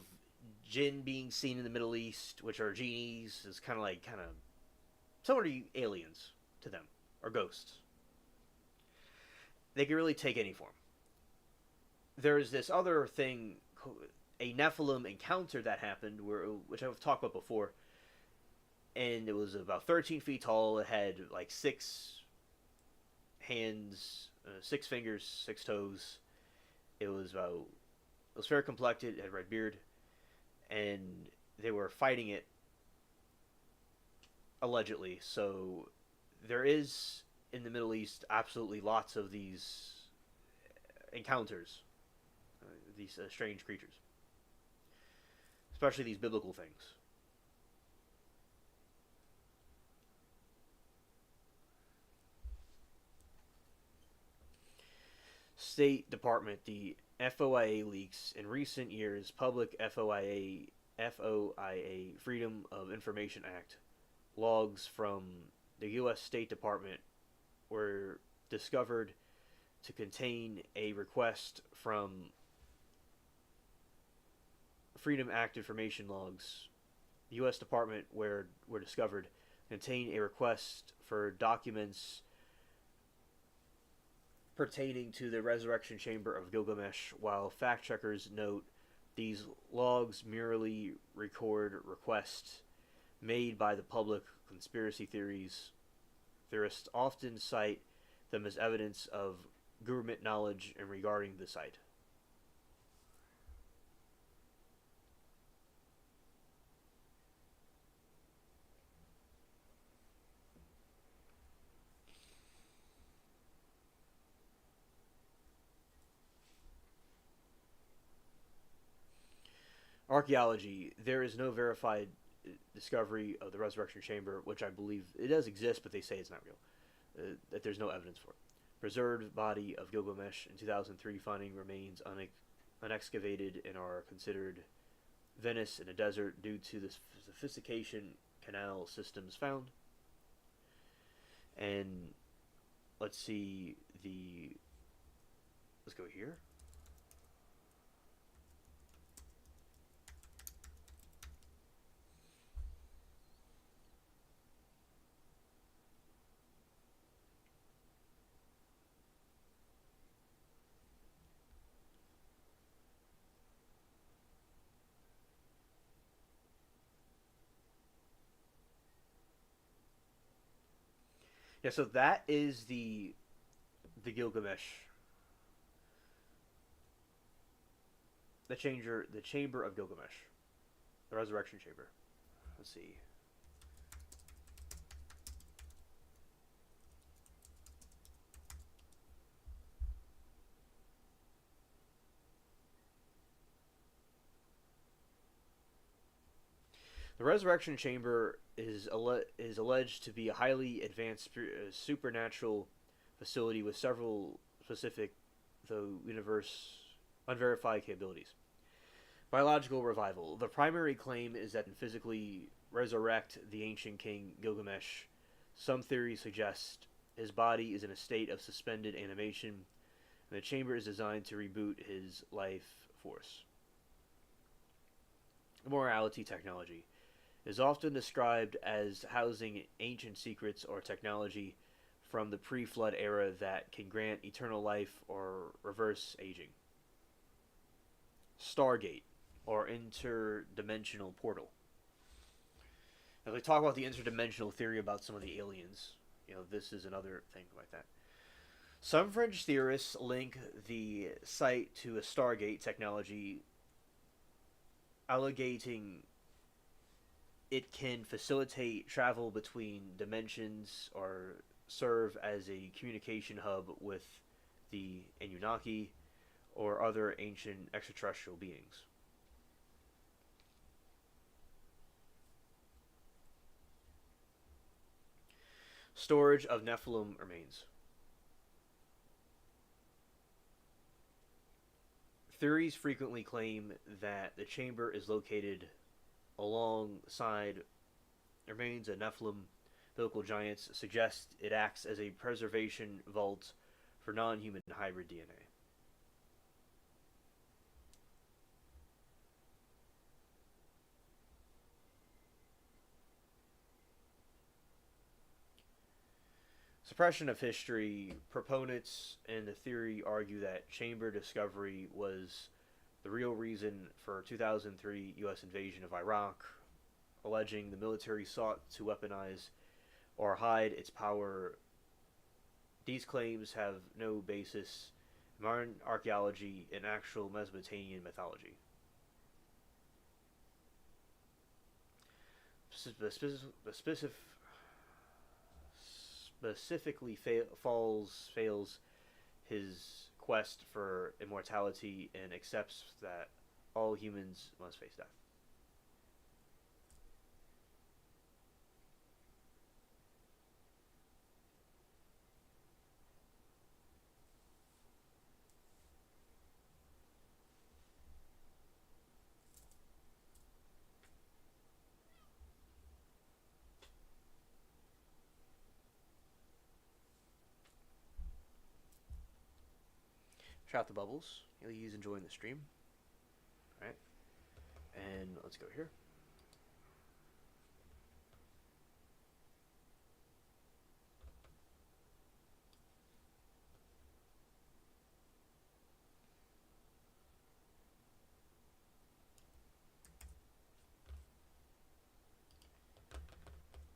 jinn being seen in the Middle East, which are genies. It's kind of similar to aliens to them, or ghosts. They can really take any form. There's this other thing, a Nephilim encounter that happened, which I've talked about before, and it was about 13 feet tall. It had like 6 hands, 6 fingers, 6 toes. It was fair complected. It had a red beard, and they were fighting it allegedly. So there is in the Middle East absolutely lots of these encounters, these strange creatures, especially these biblical things. State Department, the FOIA leaks in recent years, public FOIA Freedom of Information Act logs from the U.S. State Department were discovered to contain a request from Freedom Act information logs. The U.S. Department were discovered contain a request for documents pertaining to the resurrection chamber of Gilgamesh, while fact checkers note these logs merely record requests made by the public. Conspiracy theorists often cite them as evidence of government knowledge and regarding the site. Archaeology. There is no verified discovery of the resurrection chamber, which I believe it does exist, but they say it's not real. That there's no evidence for it. Preserved body of Gilgamesh in 2003 finding remains unexcavated and are considered Venice in a desert due to the sophistication canal systems found. And let's see let's go here. Yeah, so that is the Gilgamesh, the chamber of Gilgamesh, the resurrection chamber. Let's see. The resurrection chamber is alleged to be a highly advanced supernatural facility with several specific, though universe unverified capabilities. Biological revival. The primary claim is that physically resurrect the ancient king Gilgamesh. Some theories suggest his body is in a state of suspended animation, and the chamber is designed to reboot his life force. Immortality technology is often described as housing ancient secrets or technology from the pre flood era that can grant eternal life or reverse aging. Stargate, or interdimensional portal. Now, they talk about the interdimensional theory about some of the aliens. This is another thing like that. Some French theorists link the site to a Stargate technology, alleging it can facilitate travel between dimensions or serve as a communication hub with the Anunnaki or other ancient extraterrestrial beings. Storage of Nephilim remains. Theories frequently claim that the chamber is located alongside remains of Nephilim biblical giants, suggest it acts as a preservation vault for non-human hybrid DNA. Suppression of history. Proponents in the theory argue that chamber discovery was the real reason for 2003 U.S. invasion of Iraq, alleging the military sought to weaponize or hide its power. These claims have no basis in modern archaeology and actual Mesopotamian mythology. Specifically fails his quest for immortality and accepts that all humans must face death. Shout the bubbles. He's enjoying the stream. Alright. And let's go here.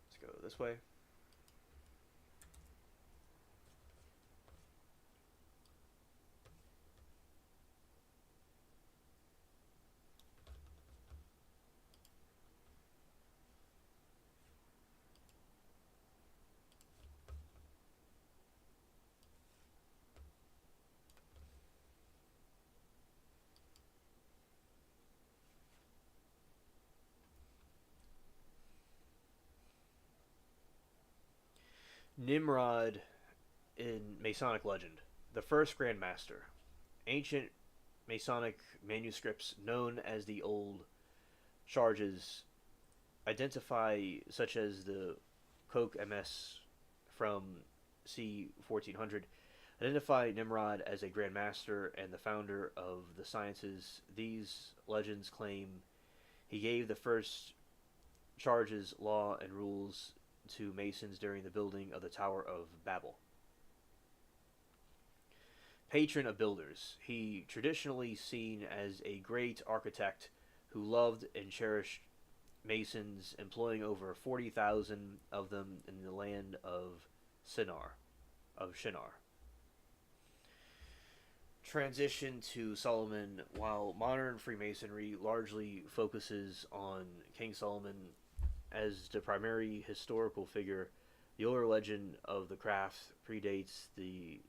Let's go this way. Nimrod in Masonic legend, the first Grand Master. Ancient Masonic manuscripts known as the Old Charges identify, such as the Koch MS from c. 1400, identify Nimrod as a Grand Master and the founder of the sciences. These legends claim he gave the first charges, law, and rules to Masons during the building of the Tower of Babel. Patron of builders, he traditionally seen as a great architect who loved and cherished Masons, employing over 40,000 of them in the land of Sinar of Shinar. Transition to Solomon. While modern Freemasonry largely focuses on King Solomon as the primary historical figure, the older legend of the craft predates the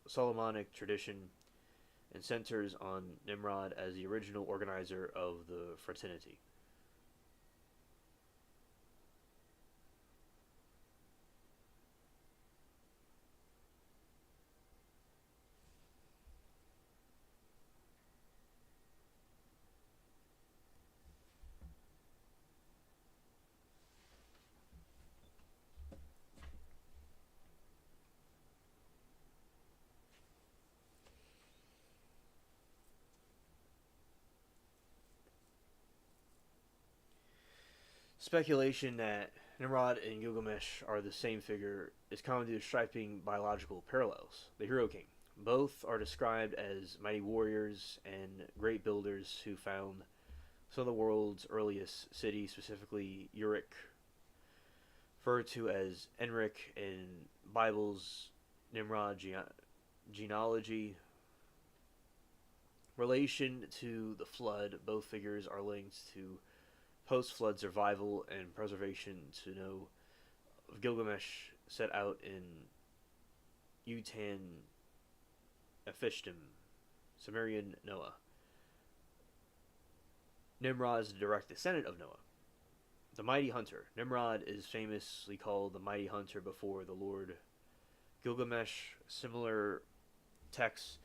Solomonic tradition and centers on Nimrod as the original organizer of the fraternity. Speculation that Nimrod and Gilgamesh are the same figure is common due to striking biological parallels. The Hero King. Both are described as mighty warriors and great builders who found some of the world's earliest cities, specifically Uruk, referred to as Enric in Bible's Nimrod genealogy. Relation to the flood, both figures are linked to post-flood survival and preservation. To know of Gilgamesh set out in Utan Ephishtim, Sumerian Noah. Nimrod is the direct descendant of Noah. The Mighty Hunter. Nimrod is famously called the Mighty Hunter before the Lord. Gilgamesh, similar texts,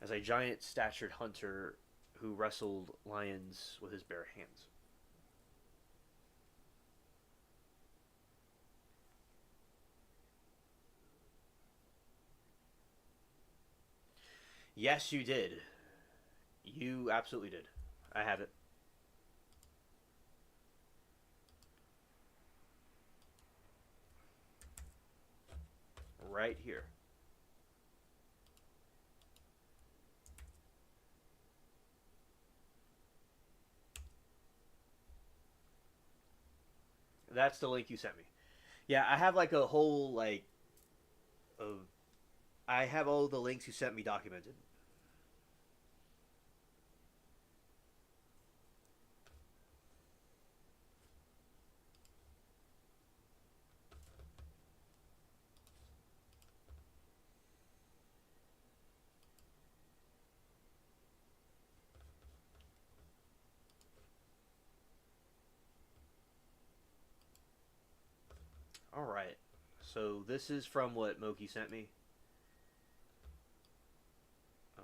as a giant-statured hunter who wrestled lions with his bare hands. Yes, you did. You absolutely did. I have it. Right here. That's the link you sent me. Yeah, I have like a whole of I have all the links you sent me documented. All right. So this is from what Moki sent me. Um,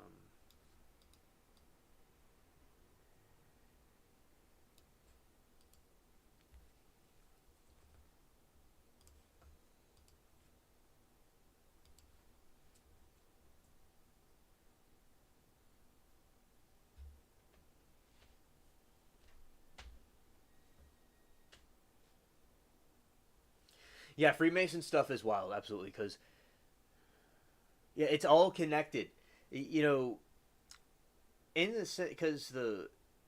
yeah, Freemason stuff is wild, absolutely, because yeah, it's all connected. You know, in the because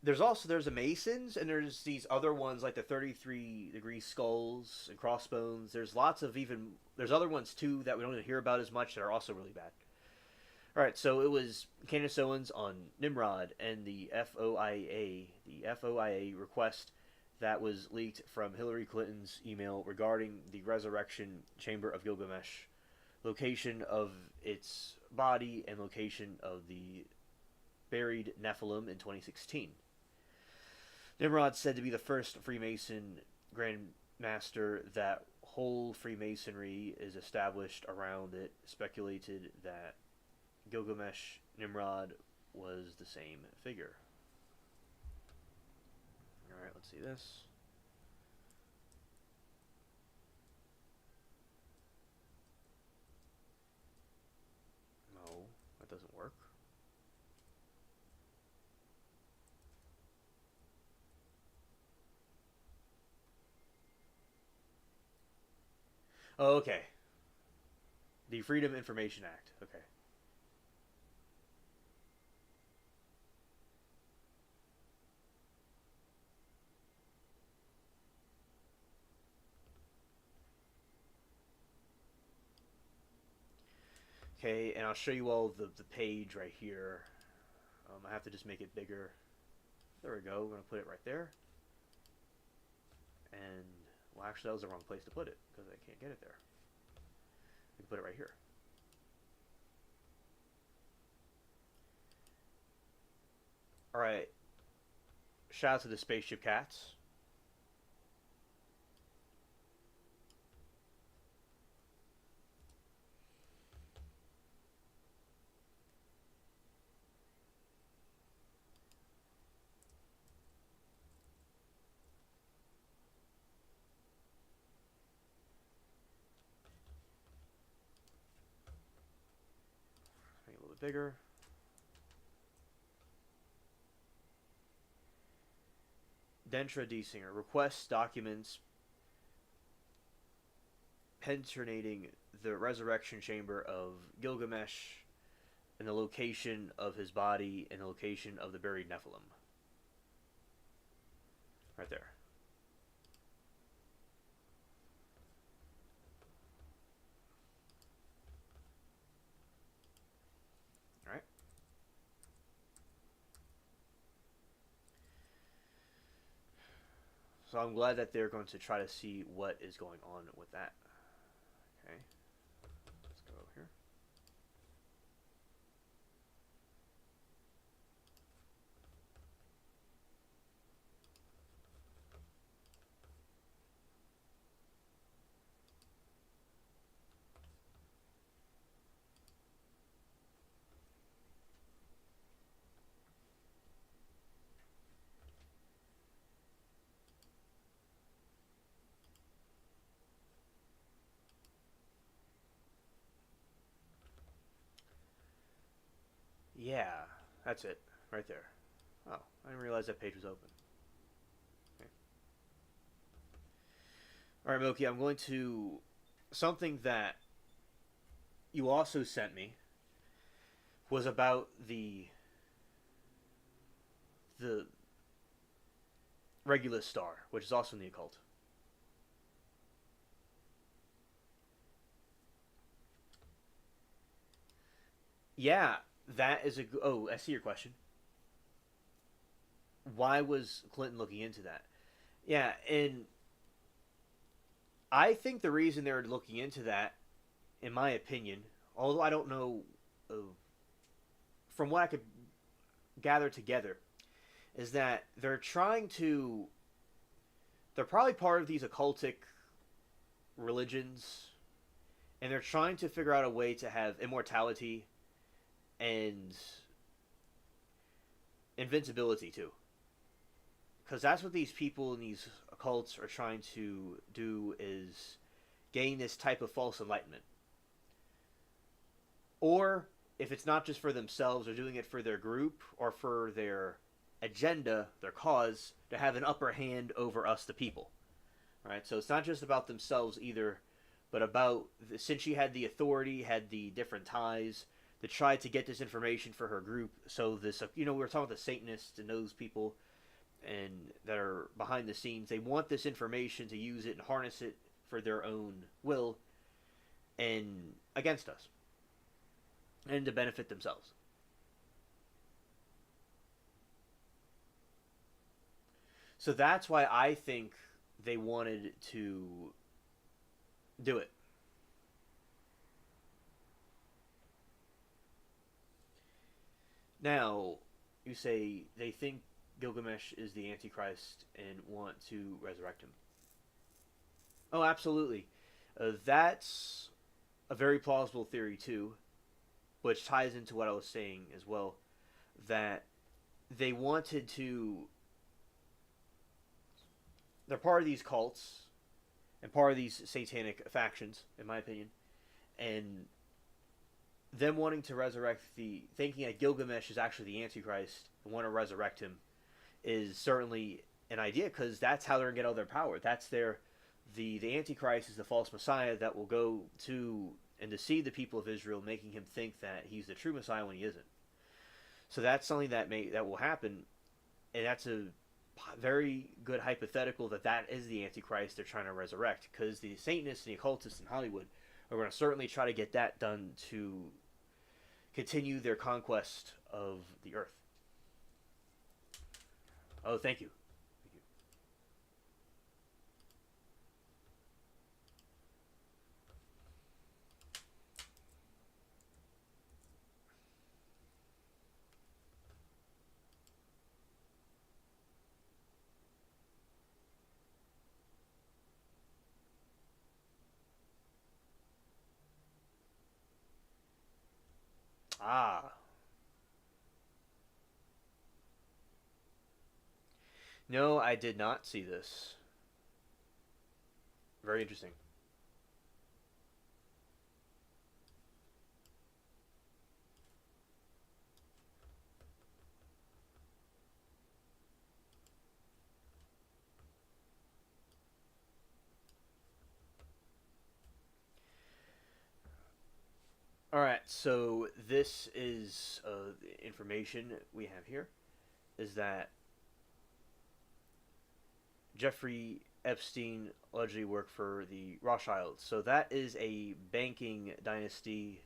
there's the Masons and there's these other ones like the 33-degree skulls and crossbones. There's lots of there's other ones too that we don't even hear about as much that are also really bad. All right, so it was Candace Owens on Nimrod and the FOIA request that was leaked from Hillary Clinton's email regarding the resurrection chamber of Gilgamesh, location of its body, and location of the buried Nephilim in 2016. Nimrod said to be the first Freemason Grand Master that whole Freemasonry is established around it. Speculated that Gilgamesh Nimrod was the same figure. Alright, let's see this. No, that doesn't work. Oh, okay. The Freedom Information Act. Okay. Okay, and I'll show you all the page right here. I have to just make it bigger. There we go. We're going to put it right there. And, well, actually, that was the wrong place to put it because I can't get it there. We can put it right here. All right. Shout out to the Spaceship Cats. Make it a little bit bigger. Dentra D. Singer requests documents penetrating the resurrection chamber of Gilgamesh and the location of his body and the location of the buried Nephilim. Right there. All right. So I'm glad that they're going to try to see what is going on with that. Okay. Let's go here. Yeah, that's it. Right there. Oh, I didn't realize that page was open. Okay. All right, Moki, I'm going to... Something that you also sent me was about the Regulus star, which is also in the occult. Yeah, that is a... Oh, I see your question. Why was Clinton looking into that? Yeah, and I think the reason they're looking into that, in my opinion, although I don't know, uh, from what I could gather together, is that they're trying to. They're probably part of these occultic religions, and they're trying to figure out a way to have immortality and invincibility too. Because that's what these people in these occults are trying to do, is gain this type of false enlightenment. Or if it's not just for themselves, they're doing it for their group or for their agenda, their cause, to have an upper hand over us, the people. Right? So it's not just about themselves either, but about, since she had the authority, had the different ties, to try to get this information for her group. So this, we were talking about the Satanists and those people and that are behind the scenes. They want this information to use it and harness it for their own will and against us, and to benefit themselves. So that's why I think they wanted to do it. Now, you say they think Gilgamesh is the Antichrist and want to resurrect him. Oh, absolutely. That's a very plausible theory, too, which ties into what I was saying as well, that they wanted to. They're part of these cults and part of these satanic factions, in my opinion, and them wanting to resurrect thinking that Gilgamesh is actually the Antichrist and want to resurrect him is certainly an idea, because that's how they're gonna get all their power. That's the Antichrist is the false Messiah that will go to and deceive the people of Israel, making him think that he's the true Messiah when he isn't. So that's something that will happen, and that's a very good hypothetical that is the Antichrist they're trying to resurrect, because the Satanists and the occultists in Hollywood are going to certainly try to get that done to continue their conquest of the Earth. Oh, thank you. Thank you. Ah. No, I did not see this. Very interesting. All right, so this is the information we have here is that Jeffrey Epstein allegedly worked for the Rothschilds. So that is a banking dynasty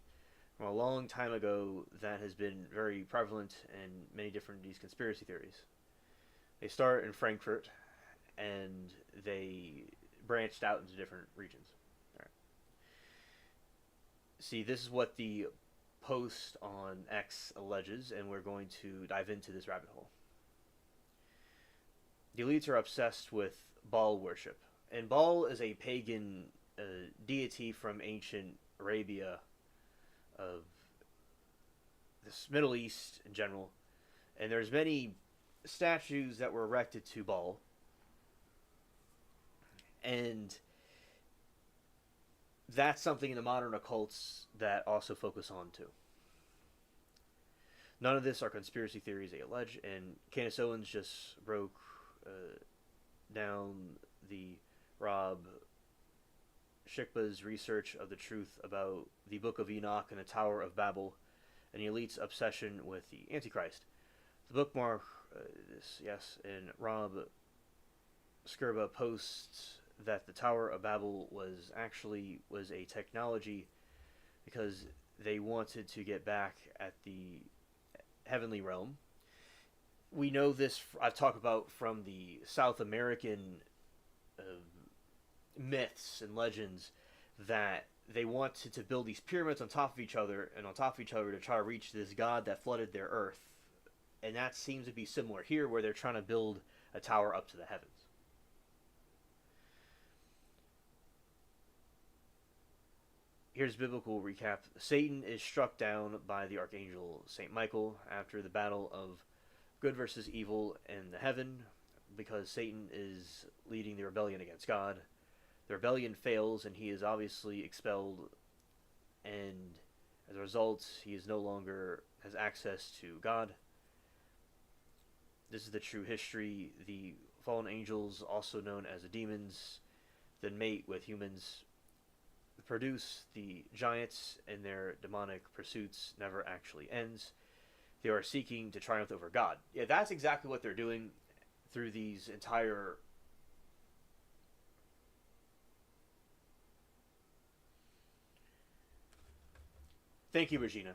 from a long time ago that has been very prevalent in many different these conspiracy theories. They start in Frankfurt and they branched out into different regions. All right. See, this is what the post on X alleges, and we're going to dive into this rabbit hole. The elites are obsessed with Baal worship, and Baal is a pagan deity from ancient Arabia, of this Middle East in general, and there's many statues that were erected to Baal, and that's something in the modern occults that also focus on too. None of this are conspiracy theories, they allege, and Candace Owens just broke down the Rob Shikba's research of the truth about the Book of Enoch and the Tower of Babel and the elite's obsession with the Antichrist. The bookmark, yes, and Rob Skirba posts that the Tower of Babel was a technology because they wanted to get back at the heavenly realm. We know this, I've talked about from the South American myths and legends, that they wanted to build these pyramids on top of each other and on top of each other to try to reach this god that flooded their earth. And that seems to be similar here, where they're trying to build a tower up to the heavens. Here's a biblical recap. Satan is struck down by the archangel Saint Michael after the battle of good versus evil in the heaven, because Satan is leading the rebellion against God. The rebellion fails and he is obviously expelled, and as a result he is no longer has access to God. This is the true history. The fallen angels, also known as the demons, then mate with humans, produce the giants, and their demonic pursuits never actually ends. They are seeking to triumph over God. Yeah, that's exactly what they're doing through these entire... Thank you, Regina,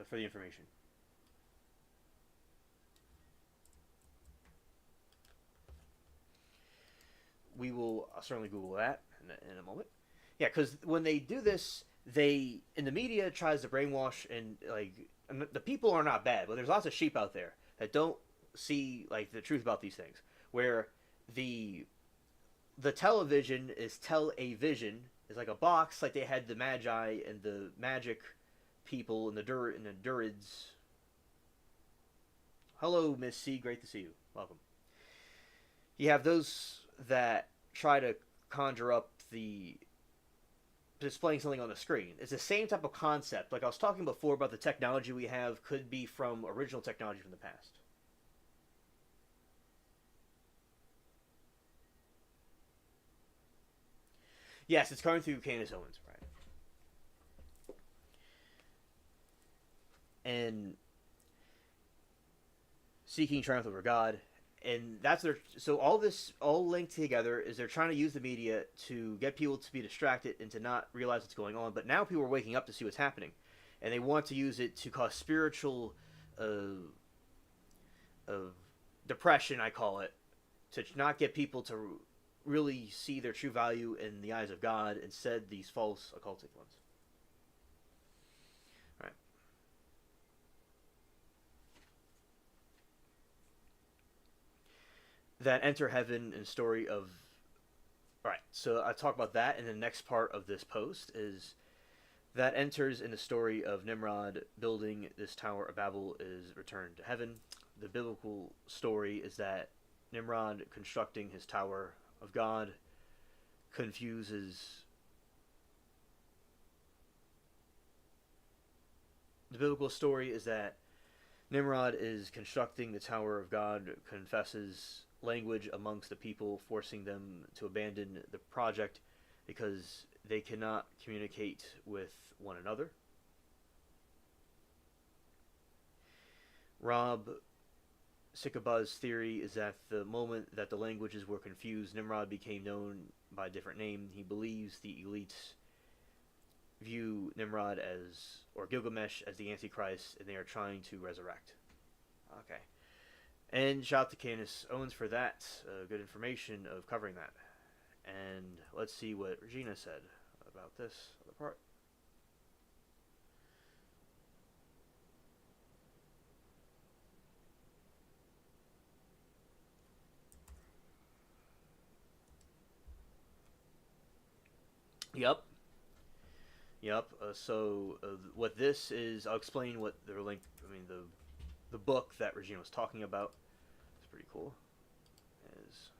for the information. We will certainly Google that in a moment. Yeah, because when they do this, they in the media tries to brainwash, and the people are not bad, but there's lots of sheep out there that don't see like the truth about these things. Where the television is tell-a-vision is like a box, like they had the Magi and the magic people and the Durids. Hello, Miss C. Great to see you. Welcome. You have those that try to conjure up the displaying something on the screen. It's the same type of concept. Like I was talking before about the technology we have could be from original technology from the past. Yes, it's coming through Candace Owens, right? And seeking triumph over God, and that's their. So all this all linked together is they're trying to use the media to get people to be distracted and to not realize what's going on. But now people are waking up to see what's happening, and they want to use it to cause spiritual uh, uh, depression, I call it, to not get people to really see their true value in the eyes of God, instead these false occultic ones. All right. That enter heaven and story of. All right, so I talk about that in the next part of this post is that enters in the story of Nimrod building this Tower of Babel is returned to heaven. The biblical story is that Nimrod constructing his Tower of God confuses. The biblical story is that Nimrod is constructing the Tower of God, confesses language amongst the people, forcing them to abandon the project because they cannot communicate with one another. Rob Sikaba's theory is that the moment that the languages were confused, Nimrod became known by a different name. He believes the elites view Nimrod as, or Gilgamesh as the Antichrist, and they are trying to resurrect. Okay. And shout out to Candace Owens for that. Good information of covering that. And let's see what Regina said about this other part. Yep. Yep. What this is, I'll explain what the link. I mean the book that Regina was talking about. It's pretty cool. Is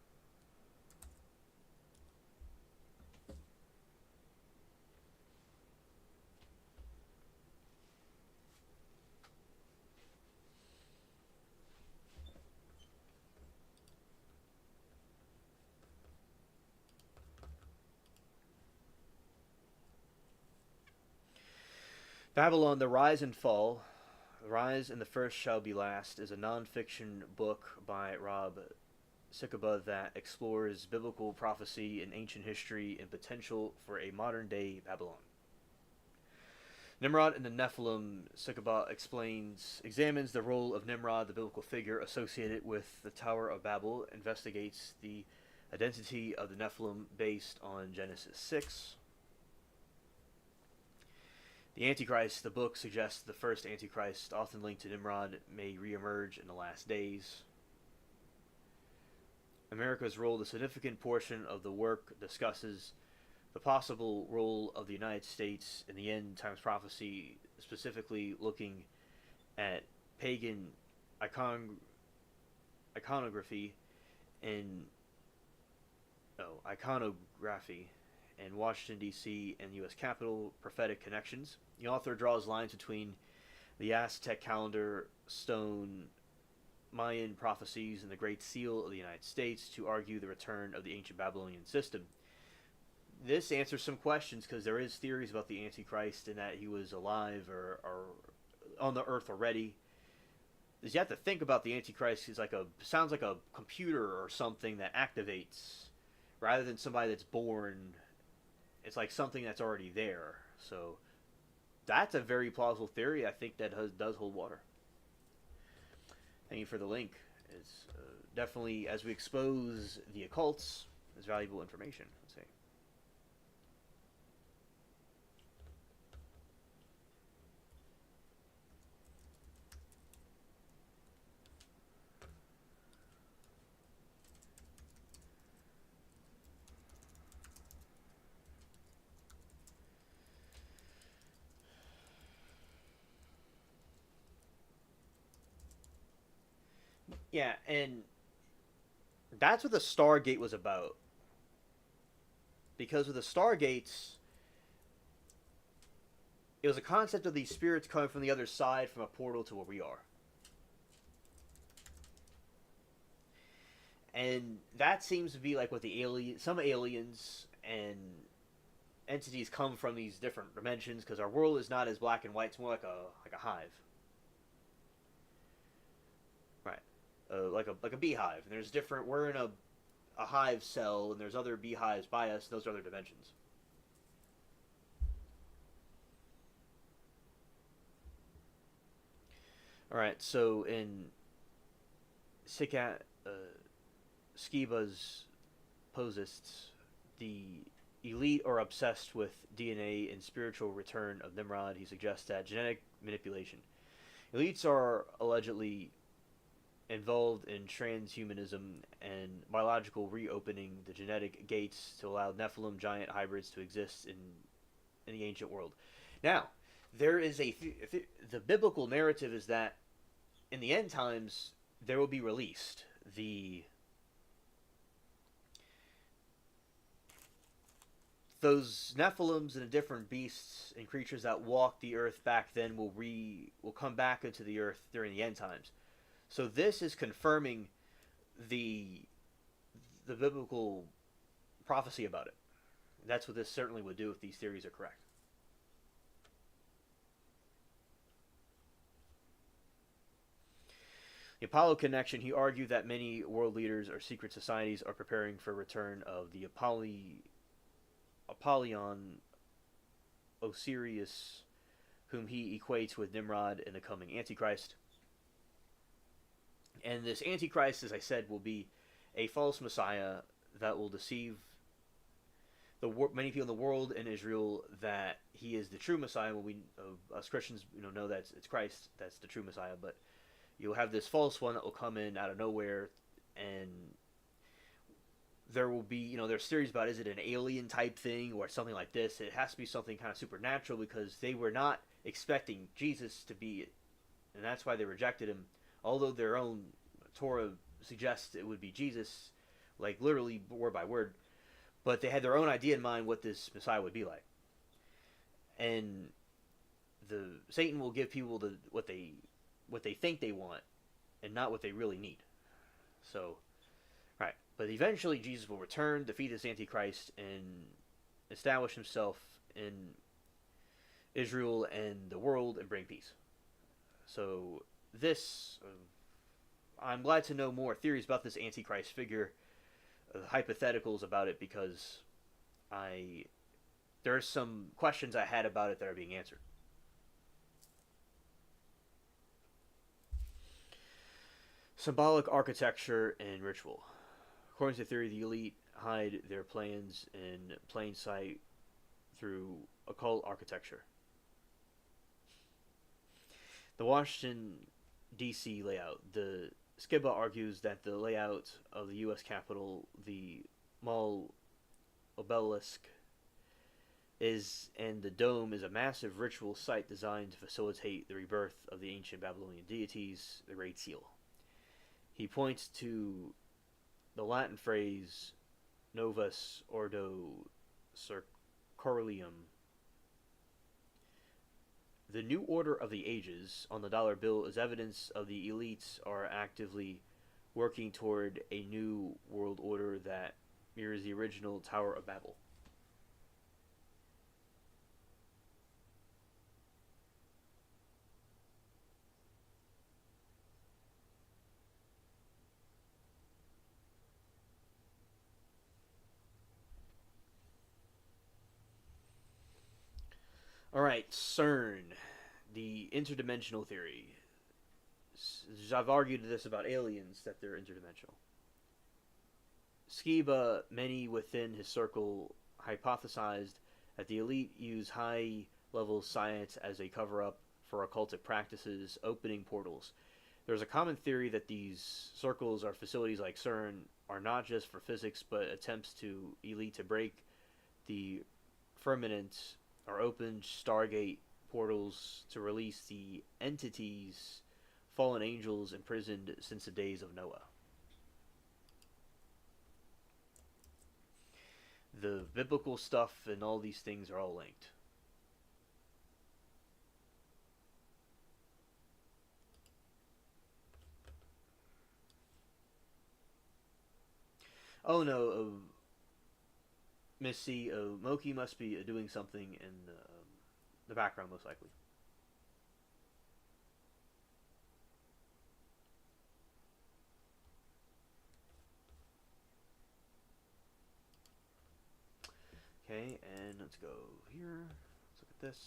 Babylon: The Rise and Fall. The Rise and the First Shall Be Last is a non-fiction book by Rob Sikaba that explores biblical prophecy and ancient history and potential for a modern-day Babylon. Nimrod and the Nephilim, Sikaba examines the role of Nimrod, the biblical figure associated with the Tower of Babel, investigates the identity of the Nephilim based on Genesis 6. The Antichrist, the book suggests the first Antichrist, often linked to Nimrod, may reemerge in the last days. America's role, the significant portion of the work discusses the possible role of the United States in the end times prophecy, specifically looking at pagan iconography in Washington, D.C. and U.S. Capitol, prophetic connections. The author draws lines between the Aztec calendar, stone, Mayan prophecies, and the Great Seal of the United States to argue the return of the ancient Babylonian system. This answers some questions because there is theories about the Antichrist and that he was alive or on the earth already. Is you have to think about the Antichrist. He's sounds like a computer or something that activates, rather than somebody that's born. It's like something that's already there. So that's a very plausible theory. I think that does hold water. Thank you for the link. It's definitely, as we expose the occults, is valuable information. Let's see. Yeah, and that's what the Stargate was about. Because with the Stargates, it was a concept of these spirits coming from the other side from a portal to where we are. And that seems to be like what some aliens and entities come from these different dimensions, because our world is not as black and white. It's more like a hive. Right. Like a beehive. And there's different. We're in a hive cell, and there's other beehives by us. And those are other dimensions. All right, so in Sikat, Skiba's posists, the elite are obsessed with DNA and spiritual return of Nimrod. He suggests that genetic manipulation. Elites are allegedly involved in transhumanism and biological reopening the genetic gates to allow Nephilim giant hybrids to exist in the ancient world. Now, there is the biblical narrative is that in the end times there will be released the those Nephilims and the different beasts and creatures that walked the earth back then will come back into the earth during the end times. So this is confirming the the biblical prophecy about it. That's what this certainly would do if these theories are correct. The Apollo connection, he argued that many world leaders or secret societies are preparing for return of the Apollyon Osiris, whom he equates with Nimrod in the coming Antichrist. And this Antichrist, as I said, will be a false Messiah that will deceive many people in the world and Israel that he is the true Messiah. When us Christians, know that it's Christ, that's the true Messiah. But you'll have this false one that will come in out of nowhere, and there will be, there's theories about, is it an alien type thing or something like this? It has to be something kind of supernatural because they were not expecting Jesus to be it, and that's why they rejected him. Although their own Torah suggests it would be Jesus, like literally word by word, but they had their own idea in mind what this Messiah would be like. And the Satan will give people what they think they want and not what they really need. So, right. But eventually Jesus will return, defeat this Antichrist, and establish himself in Israel and the world and bring peace. So this, I'm glad to know more theories about this Antichrist figure, hypotheticals about it, because there's some questions I had about it that are being answered. Symbolic architecture and ritual. According to the theory, the elite hide their plans in plain sight through occult architecture. The Washington, D.C. layout. The Skiba argues that the layout of the U.S. Capitol, the Mall Obelisk, and the dome is a massive ritual site designed to facilitate the rebirth of the ancient Babylonian deities, the Great Seal. He points to the Latin phrase Novus Ordo Circorium. The New Order of the Ages on the dollar bill is evidence of the elites are actively working toward a new world order that mirrors the original Tower of Babel. All right, CERN, the interdimensional theory. I've argued this about aliens, that they're interdimensional. Skiba, many within his circle, hypothesized that the elite use high-level science as a cover-up for occultic practices, opening portals. There's a common theory that these circles or facilities like CERN are not just for physics, but attempts to elite to break the firmament or open Stargate portals to release the entities, fallen angels imprisoned since the days of Noah. The biblical stuff and all these things are all linked. Oh no, Miss C, Moki must be doing something in the background, most likely. Okay, and let's go here. Let's look at this.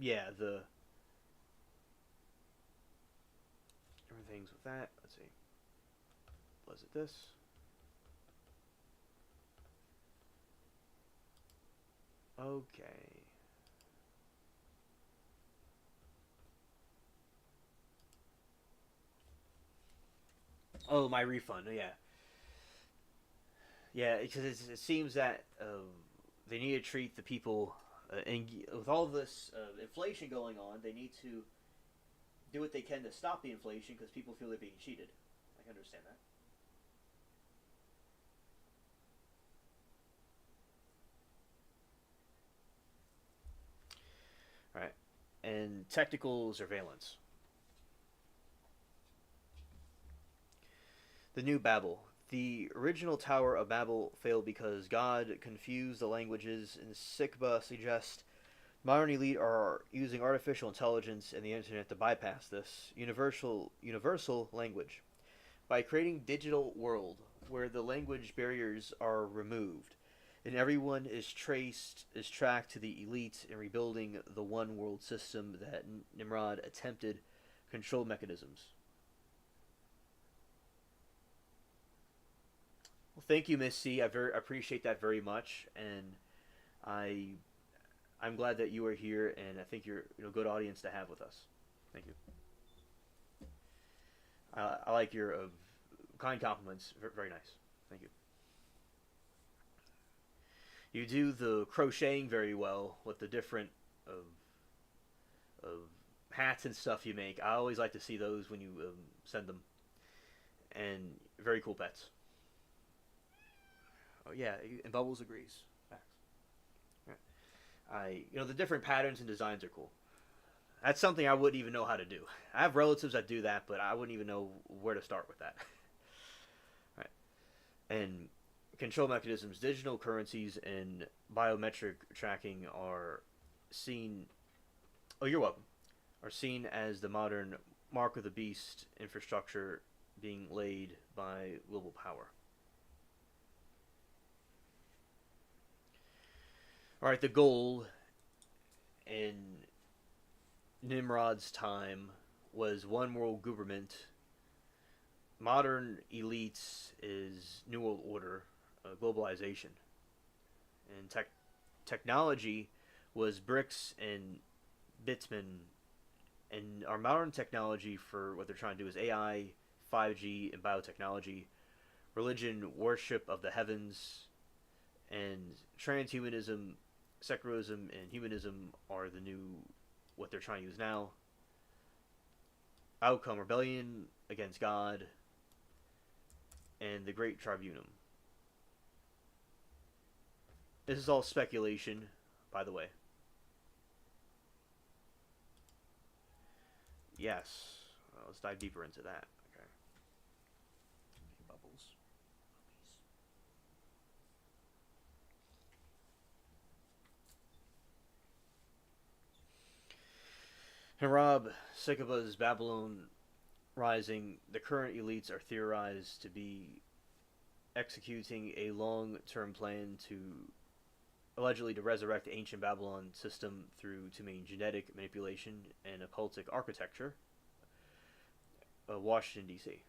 yeah, the everything's with that. Let's see. Was it this? Okay. Oh, my refund. Yeah, yeah. Because it seems that they need to treat the people, and with all this inflation going on, they need to do what they can to stop the inflation because people feel they're being cheated. I can understand that. All right. And technical surveillance. The New Babel. The original Tower of Babel failed because God confused the languages, and Sikba suggests modern elite are using artificial intelligence and the internet to bypass this universal language by creating digital world where the language barriers are removed and everyone is tracked to the elite in rebuilding the one world system that Nimrod attempted control mechanisms. Well, thank you, Miss C. I very appreciate that very much, and I I'm glad that you are here, and I think you're a good audience to have with us. Thank you. I like your kind compliments. Very nice. Thank you. You do the crocheting very well with the different of hats and stuff you make. I always like to see those when you send them, and very cool pets. Oh yeah, and Bubbles agrees. Facts. The different patterns and designs are cool. That's something I wouldn't even know how to do. I have relatives that do that, but I wouldn't even know where to start with that. Right. And control mechanisms, digital currencies, and biometric tracking are seen. Oh, you're welcome. Are seen as the modern mark of the beast infrastructure being laid by global power. All right, the goal in Nimrod's time was one world government. Modern elites is New World Order, globalization, and technology was bricks and bitsman. And our modern technology for what they're trying to do is AI, 5G, and biotechnology, religion, worship of the heavens, and transhumanism, secularism, and humanism are the new what they're trying to use now. Outcome rebellion against God and the Great Tribunum. This is all speculation, by the way. Yes. Let's dive deeper into that. Okay. Bubbles. Harab, Sykaba's Babylon Rising, the current elites are theorized to be executing a long-term plan to allegedly to resurrect the ancient Babylon system through to mean genetic manipulation and occultic architecture. Washington D.C.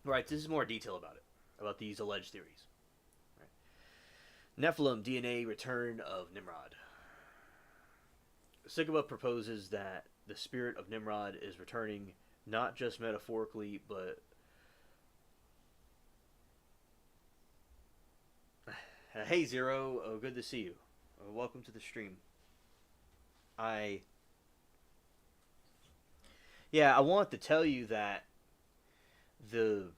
Right, this is more detail about these alleged theories. Right. Nephilim DNA return of Nimrod. Sigma proposes that the spirit of Nimrod is returning not just metaphorically, but hey Zero, good to see you. Welcome to the stream. I I want to tell you that the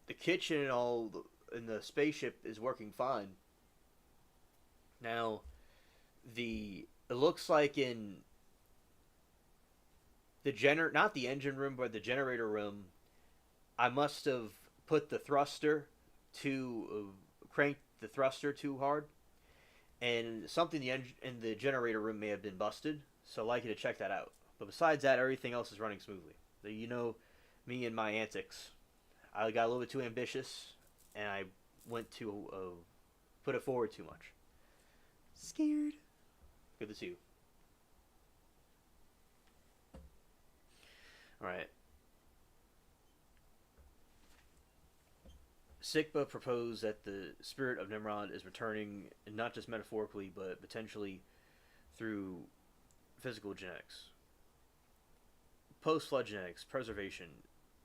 the kitchen and in the spaceship is working fine. Now, it looks like in the not the engine room, but the generator room, I must have put the thruster to crank the thruster too hard, and something in the generator room may have been busted. So I'd like you to check that out. But besides that, everything else is running smoothly. You know, me and my antics. I got a little bit too ambitious, and I went to put it forward too much. Scared. Good to see you. All right. Sikba proposed that the spirit of Nimrod is returning, not just metaphorically, but potentially through physical genetics. Post flood genetics, preservation.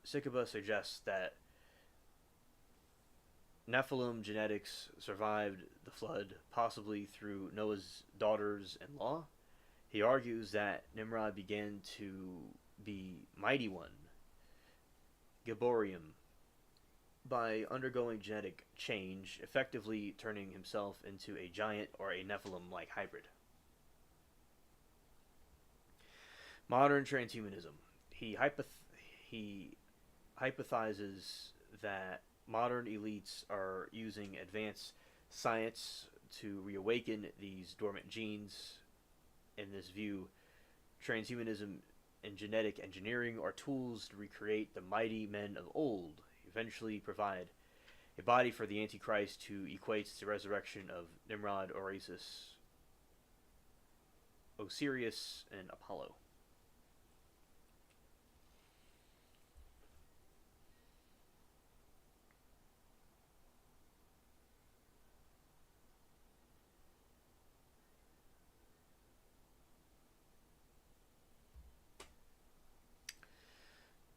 Sikba suggests that Nephilim genetics survived the flood, possibly through Noah's daughters in law. He argues that Nimrod began to be Mighty One, Giborium, by undergoing genetic change, effectively turning himself into a giant or a Nephilim like hybrid. Modern transhumanism. He hypothesizes that modern elites are using advanced science to reawaken these dormant genes. In this view, transhumanism and genetic engineering are tools to recreate the mighty men of old, eventually provide a body for the Antichrist who equates the resurrection of Nimrod, Osiris, and Apollo.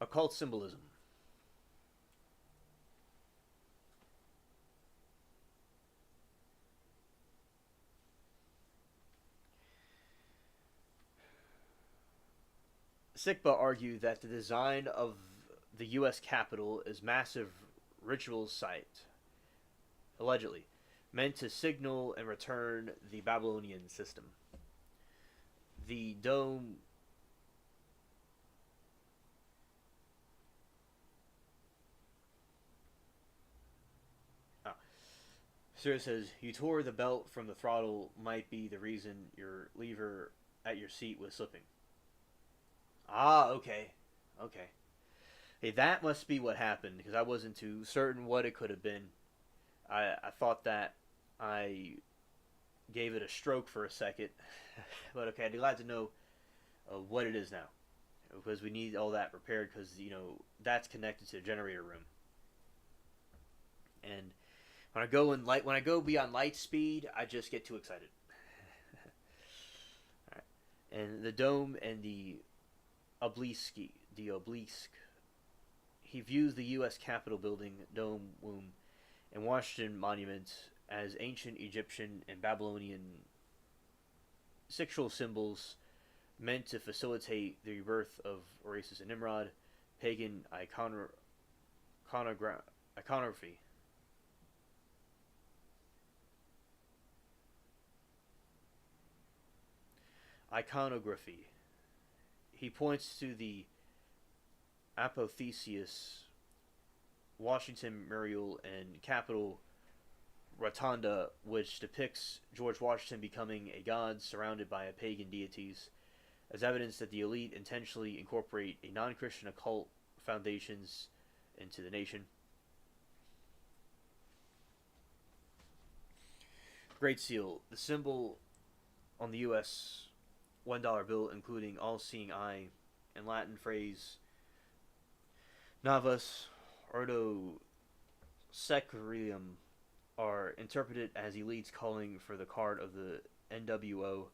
Occult symbolism. Sikba argued that the design of the U.S. Capitol is massive ritual site, allegedly, meant to signal and return the Babylonian system. The dome. Oh. Sir says, you tore the belt from the throttle might be the reason your lever at your seat was slipping. Ah, okay. Okay. Hey, that must be what happened because I wasn't too certain what it could have been. I thought that I gave it a stroke for a second, but okay, I'd be glad to know what it is now because we need all that prepared because that's connected to the generator room. And when I go beyond light speed, I just get too excited. All right. And the dome and obelisk. He views the U.S. Capitol building, dome, womb, and Washington Monument as ancient Egyptian and Babylonian sexual symbols meant to facilitate the rebirth of Osiris and Nimrod, pagan iconography. Iconography. He points to the Apotheosis, Washington Memorial, and Capitol Rotunda, which depicts George Washington becoming a god surrounded by pagan deities, as evidence that the elite intentionally incorporate a non-Christian occult foundations into the nation. Great Seal, the symbol on the U.S. $1 bill, including all-seeing eye, and Latin phrase Navas Ordo Securium are interpreted as elites calling for the card of the NWO,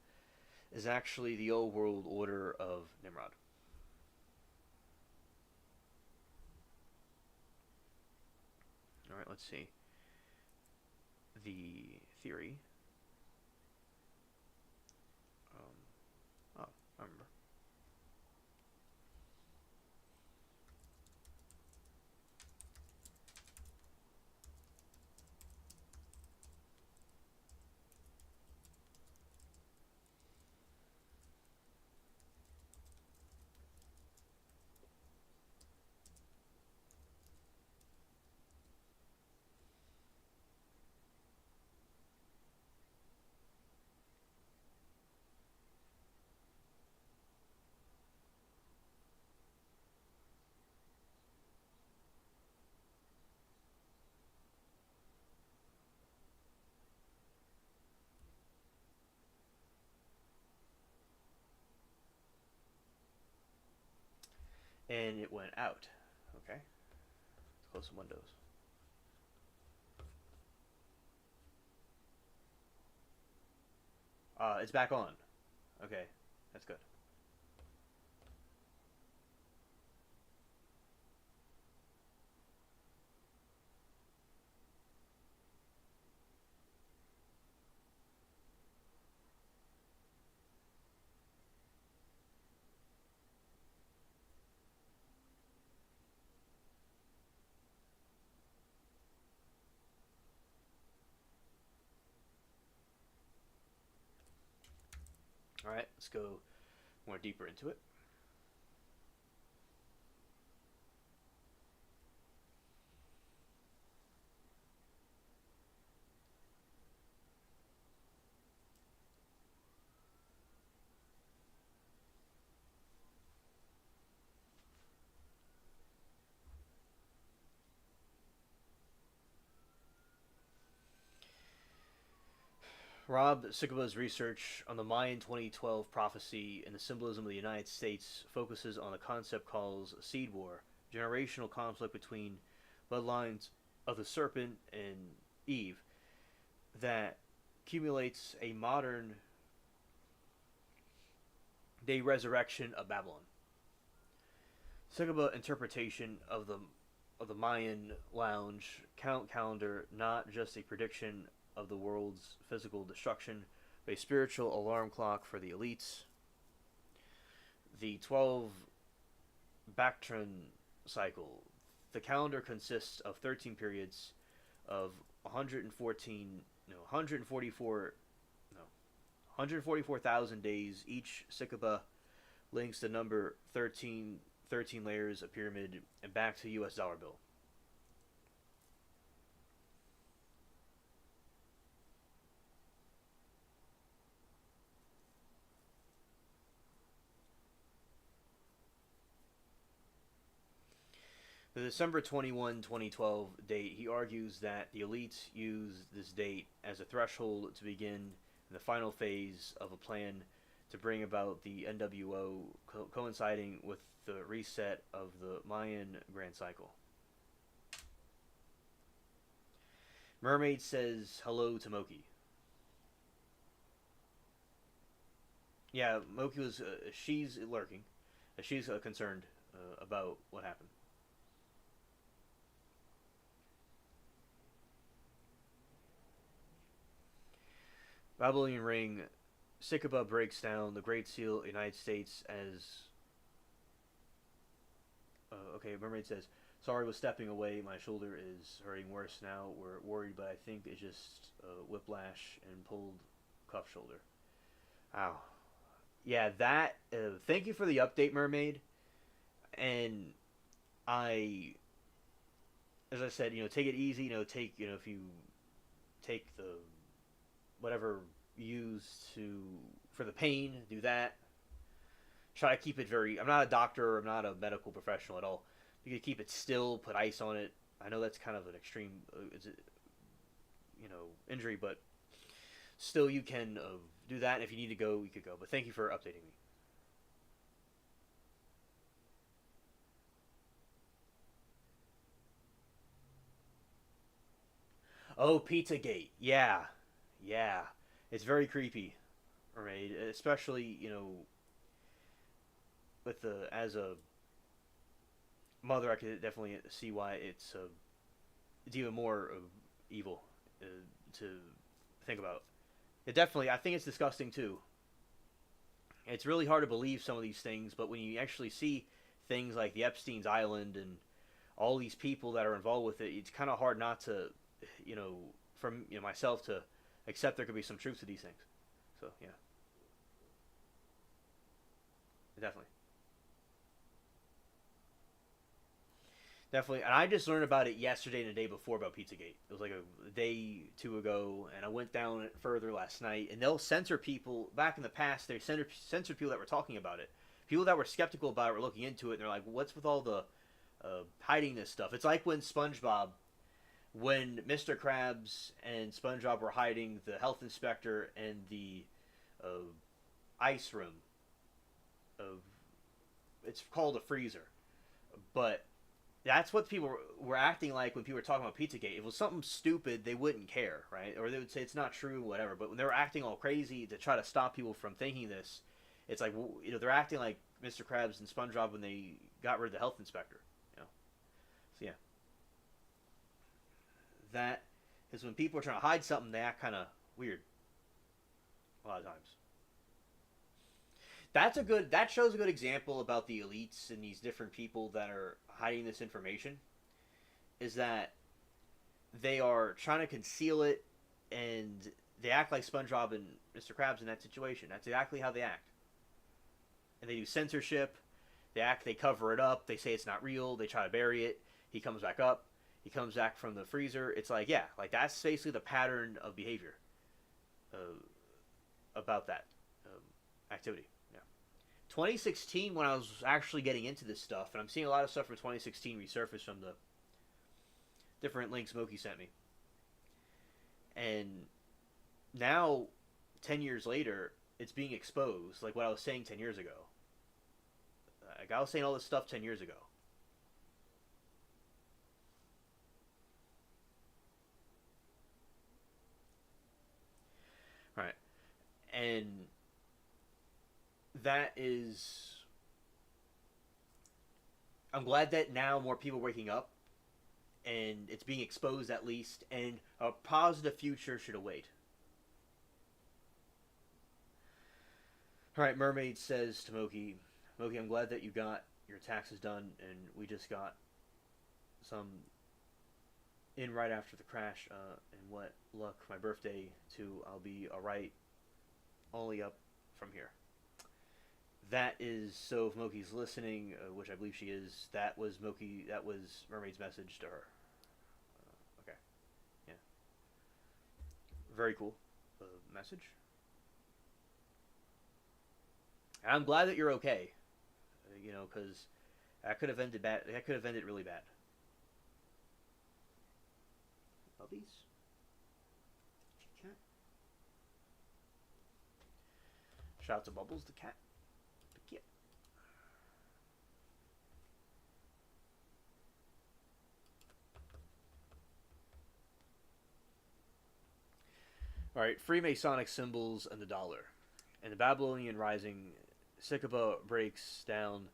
is actually the old world order of Nimrod. Alright, let's see. The theory. I remember. and it went out. Okay, let's close some windows. It's back on. Okay, that's good. All right, let's go more deeper into it. Rob Siguba's research on the Mayan 2012 prophecy and the symbolism of the United States focuses on a concept called seed war, generational conflict between bloodlines of the serpent and Eve that accumulates a modern day resurrection of Babylon. Siguba interpretation of the Mayan lounge count calendar not just a prediction of the world's physical destruction, but a spiritual alarm clock for the elites. The 12 Bactran cycle. The calendar consists of 13 periods of 114 no 144 no 144,000 days. Each Sikuba links the number 13 layers of pyramid and back to US dollar bill. The December 21, 2012 date, he argues that the elites use this date as a threshold to begin the final phase of a plan to bring about the NWO, coinciding with the reset of the Mayan grand cycle. Mermaid says hello to Moki. Yeah, Moki was. She's lurking. She's concerned about what happened. Babylonian Ring. Sikuba breaks down the Great Seal of the United States as. Okay, Mermaid says, "Sorry, was stepping away. My shoulder is hurting worse now. We're worried, but I think it's just whiplash and pulled cuff shoulder." Ow. Yeah, that. Thank you for the update, Mermaid. And I, as I said, take it easy. If you take the whatever used to for the pain, do that. Try to keep it very. I'm not a doctor. I'm not a medical professional at all. You can keep it still. Put ice on it. I know that's kind of an extreme, injury, but still you can do that. And if you need to go, you could go. But thank you for updating me. Oh, Pizzagate. Yeah, yeah. It's very creepy, right? Especially with the as a mother, I could definitely see why it's even more evil uh, to think about. It definitely, I think it's disgusting too. It's really hard to believe some of these things, but when you actually see things like the Epstein's Island and all these people that are involved with it, it's kind of hard not to, you know, from myself to accept there could be some truth to these things. So yeah, definitely. Definitely, and I just learned about it yesterday and the day before about Pizzagate. It was like a day two ago, and I went down it further last night. And they'll censor people. Back in the past, they censored people that were talking about it. People that were skeptical about it were looking into it, and they're like, "What's with all the hiding this stuff?" It's like when SpongeBob, when Mr. Krabs and SpongeBob were hiding the health inspector and the ice room of it's called a freezer. But that's what people were acting like when people were talking about Pizzagate. If it was something stupid, they wouldn't care, right? Or they would say it's not true, whatever. But when they were acting all crazy to try to stop people from thinking this, it's like, they're acting like Mr. Krabs and SpongeBob when they got rid of the health inspector. You know, so yeah, that is when people are trying to hide something, they act kind of weird a lot of times. That shows a good example about the elites and these different people that are hiding this information. Is that they are trying to conceal it, and they act like SpongeBob and Mr. Krabs in that situation. That's exactly how they act. And they do censorship. They cover it up. They say it's not real. They try to bury it. He comes back up. He comes back from the freezer. It's like, yeah, like that's basically the pattern of behavior uh, about that activity. Yeah. 2016, when I was actually getting into this stuff, and I'm seeing a lot of stuff from 2016 resurface from the different links Moki sent me. And now, 10 years later, it's being exposed, like what I was saying 10 years ago. Like I was saying all this stuff 10 years ago. Right. And that is. I'm glad that now more people are waking up and it's being exposed at least, and a positive future should await. All right, Mermaid says to Moki, Moki, I'm glad that you got your taxes done, and we just got some in right after the crash. And what luck, my birthday too. I'll be all right. Only up from here. That is so. If Moki's listening, which I believe she is, that was Moki. That was Mermaid's message to her. Okay, yeah, very cool message. And I'm glad that you're okay. Because that could have ended bad. That could have ended really bad. Puppies. Cat. Shout out to Bubbles, the cat. The kit. All right, Freemasonic symbols and the dollar. In the Babylonian Rising, Sycaba breaks down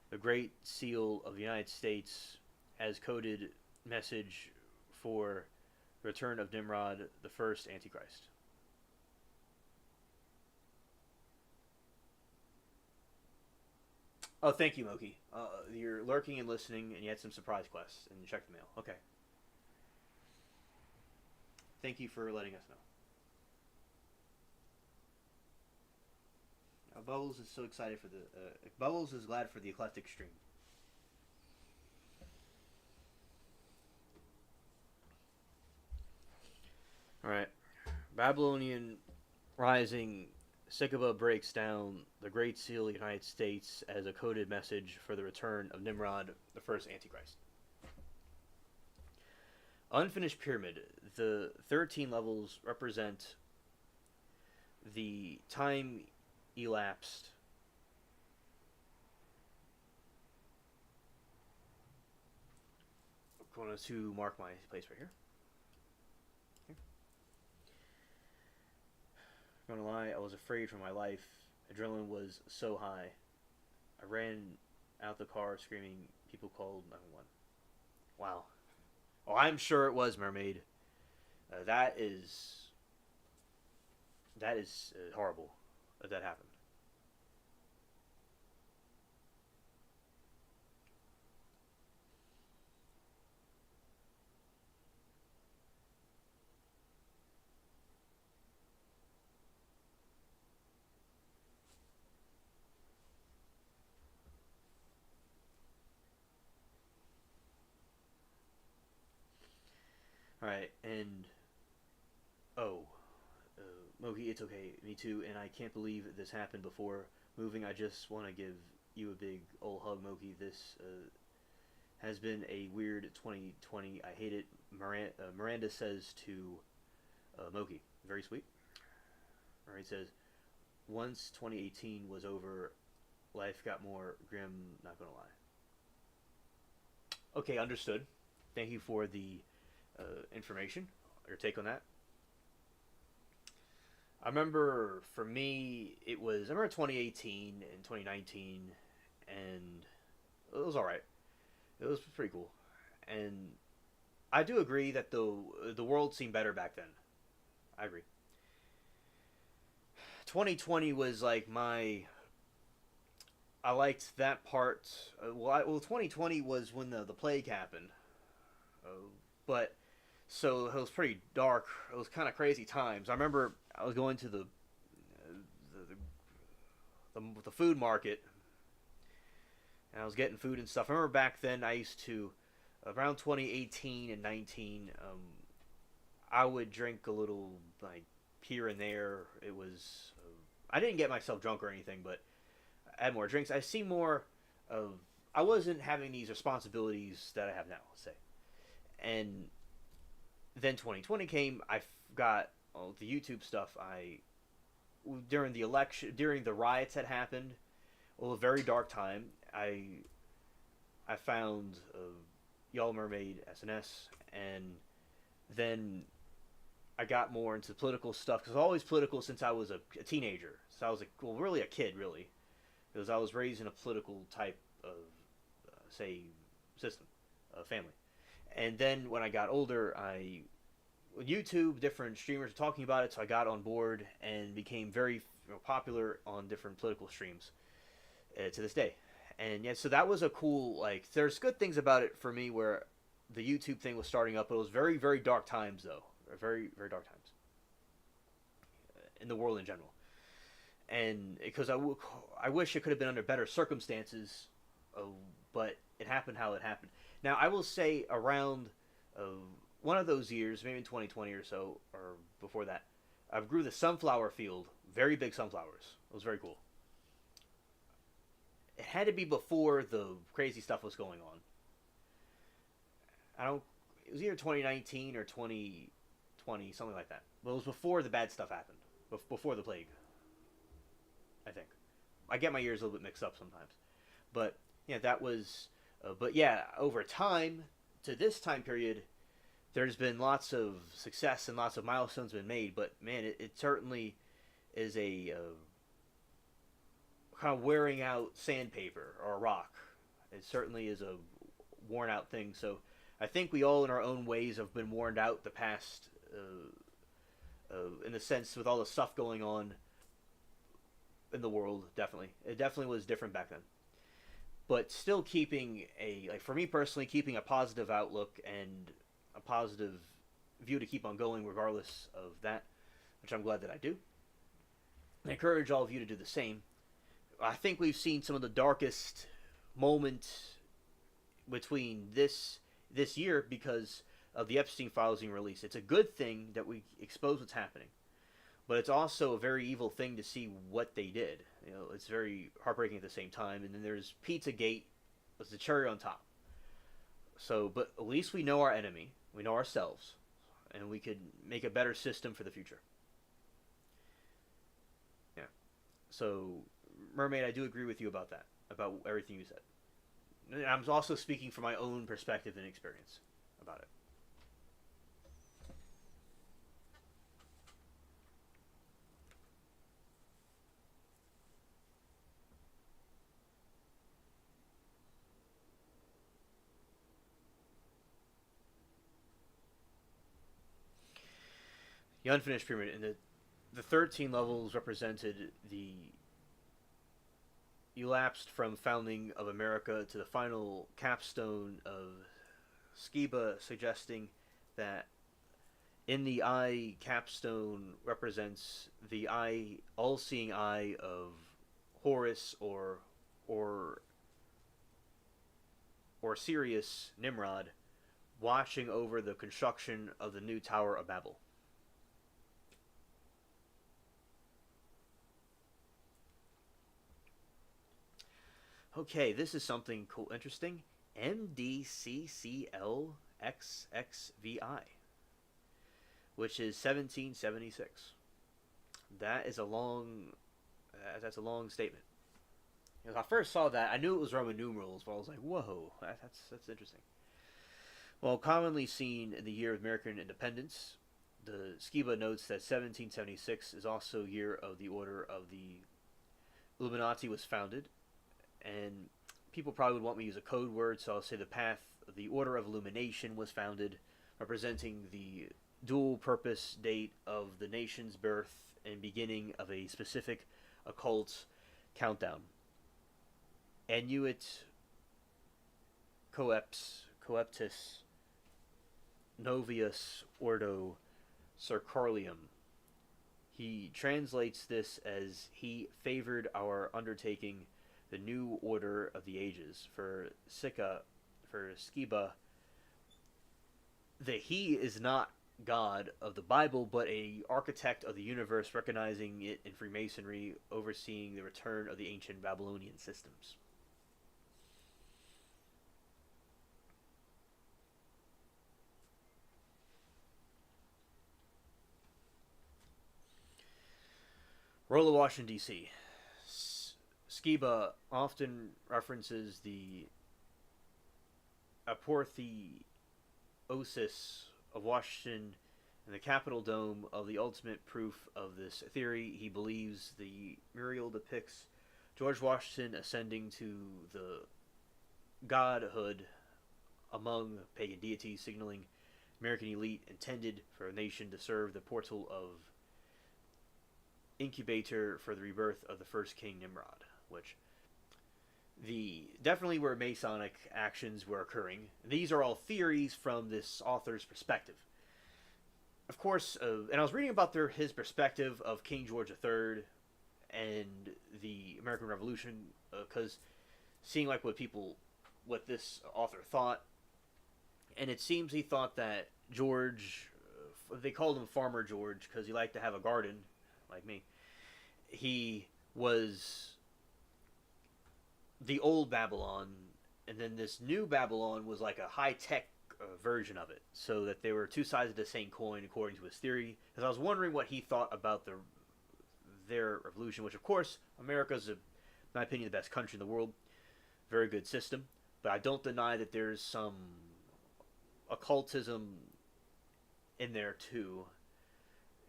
the Great Seal of the United States as coded message for the return of Nimrod, the first Antichrist. Oh, thank you, Moki. You're lurking and listening, and you had some surprise quests, and you checked the mail. Okay. Thank you for letting us know. Bubbles is so excited for the. Bubbles is glad for the Eclectic stream. All right. Babylonian Rising. Sycaba breaks down the Great Seal of the United States as a coded message for the return of Nimrod, the first Antichrist. Unfinished Pyramid. The 13 levels represent the time elapsed I'm going to mark my place right here. I'm gonna lie, I was afraid for my life. Adrenaline was so high. I ran out the car screaming. People called 911. Wow. Oh, I'm sure it was Mermaid. That is horrible that happened. All right, and oh, Mogi, it's okay. Me too. And I can't believe this happened before moving. I just want to give you a big old hug, Mogi. This has been a weird 2020. I hate it. Miranda says to Mogi, very sweet. All right, says, once 2018 was over, life got more grim. Not gonna lie. Okay, understood. Thank you for the information. Your take on that. I remember for me, I remember 2018 and 2019, and it was all right. It was pretty cool, and I do agree that the world seemed better back then. I agree. 2020 was like my. I liked that part. Well, 2020 was when the plague happened, uh, but so it was pretty dark. It was kind of crazy times. I remember I was going to the food market, and I was getting food and stuff. I remember back then I used to around 2018 and 19. I would drink a little like here and there. It was I didn't get myself drunk or anything, but I had more drinks. I see more of. I wasn't having these responsibilities that I have now. Let's say, and then 2020 came. I got all the YouTube stuff. I during the election, during the riots that happened, well, a very dark time. I found Y'all Mermaid SNS, and then I got more into political stuff because I was always political since I was a teenager. So I was really a kid, really, because I was raised in a political type of, say, system, family. And then when I got older, YouTube, different streamers were talking about it, so I got on board and became very popular on different political streams to this day. And yeah, so that was a cool like. There's good things about it for me where the YouTube thing was starting up, but it was very very dark times though, very very dark times in the world in general. And because I wish it could have been under better circumstances, uh, but it happened how it happened. Now I will say around uh, one of those years, maybe in 2020 or so, or before that, I grew the sunflower field, very big sunflowers. It was very cool. It had to be before the crazy stuff was going on. I don't. It was either 2019 or 2020, something like that. But it was before the bad stuff happened, before the plague. I think. I get my years a little bit mixed up sometimes, but yeah, that was. But yeah, over time to this time period, there's been lots of success and lots of milestones been made. But man, it certainly is a kind of wearing out sandpaper or a rock. It certainly is a worn out thing. So I think we all, in our own ways, have been worn out the past. In a sense, with all the stuff going on in the world, definitely, it definitely was different back then. But still keeping like for me personally, keeping a positive outlook and a positive view to keep on going, regardless of that, which I'm glad that I do. I encourage all of you to do the same. I think we've seen some of the darkest moments between this year because of the Epstein files being released. It's a good thing that we expose what's happening, but it's also a very evil thing to see what they did. It's very heartbreaking at the same time. And then there's Pizzagate, was the cherry on top. So, but at least we know our enemy, we know ourselves, and we could make a better system for the future. Yeah. So, Mermaid, I do agree with you about that, about everything you said. I'm also speaking from my own perspective and experience about it. The unfinished pyramid, and the 13 levels represented the elapsed from founding of America to the final capstone of Skiba, suggesting that in the eye capstone represents the eye, all-seeing eye of Horus or or Sirius Nimrod, watching over the construction of the new Tower of Babel. Okay, this is something cool, interesting. MDCCLXXVI, which is 1776. That is a long. That's a long statement. When I first saw that, I knew it was Roman numerals, but I was like, "Whoa, that's interesting." While commonly seen in the year of American independence, the Skiba notes that 1776 is also year of the order of the Illuminati was founded, and people probably would want me to use a code word, so I'll say the path of the Order of Illumination was founded, representing the dual purpose date of the nation's birth and beginning of a specific occult countdown. Annuit coeptis novius ordo circarium. He translates this as he favored our undertaking the new order of the ages. For Skiba, the he is not God of the Bible, but a architect of the universe, recognizing it in Freemasonry, overseeing the return of the ancient Babylonian systems. Role of Washington, D.C. Skiba often references the apotheosis of Washington and the Capitol dome of the ultimate proof of this theory. He believes the mural depicts George Washington ascending to the godhood among pagan deities, signaling American elite intended for a nation to serve the portal of incubator for the rebirth of the first king Nimrod, which the definitely where Masonic actions were occurring. These are all theories from this author's perspective. Of course, and I was reading about his perspective of King George III and the American Revolution, because seeing like what this author thought, and it seems he thought that George, they called him Farmer George because he liked to have a garden, like me. He was the old Babylon, and then this new Babylon was like a high-tech version of it, so that they were two sides of the same coin according to his theory. Because I was wondering what he thought about their revolution, which of course America's, in my opinion, the best country in the world, very good system, but I don't deny that there's some occultism in there too,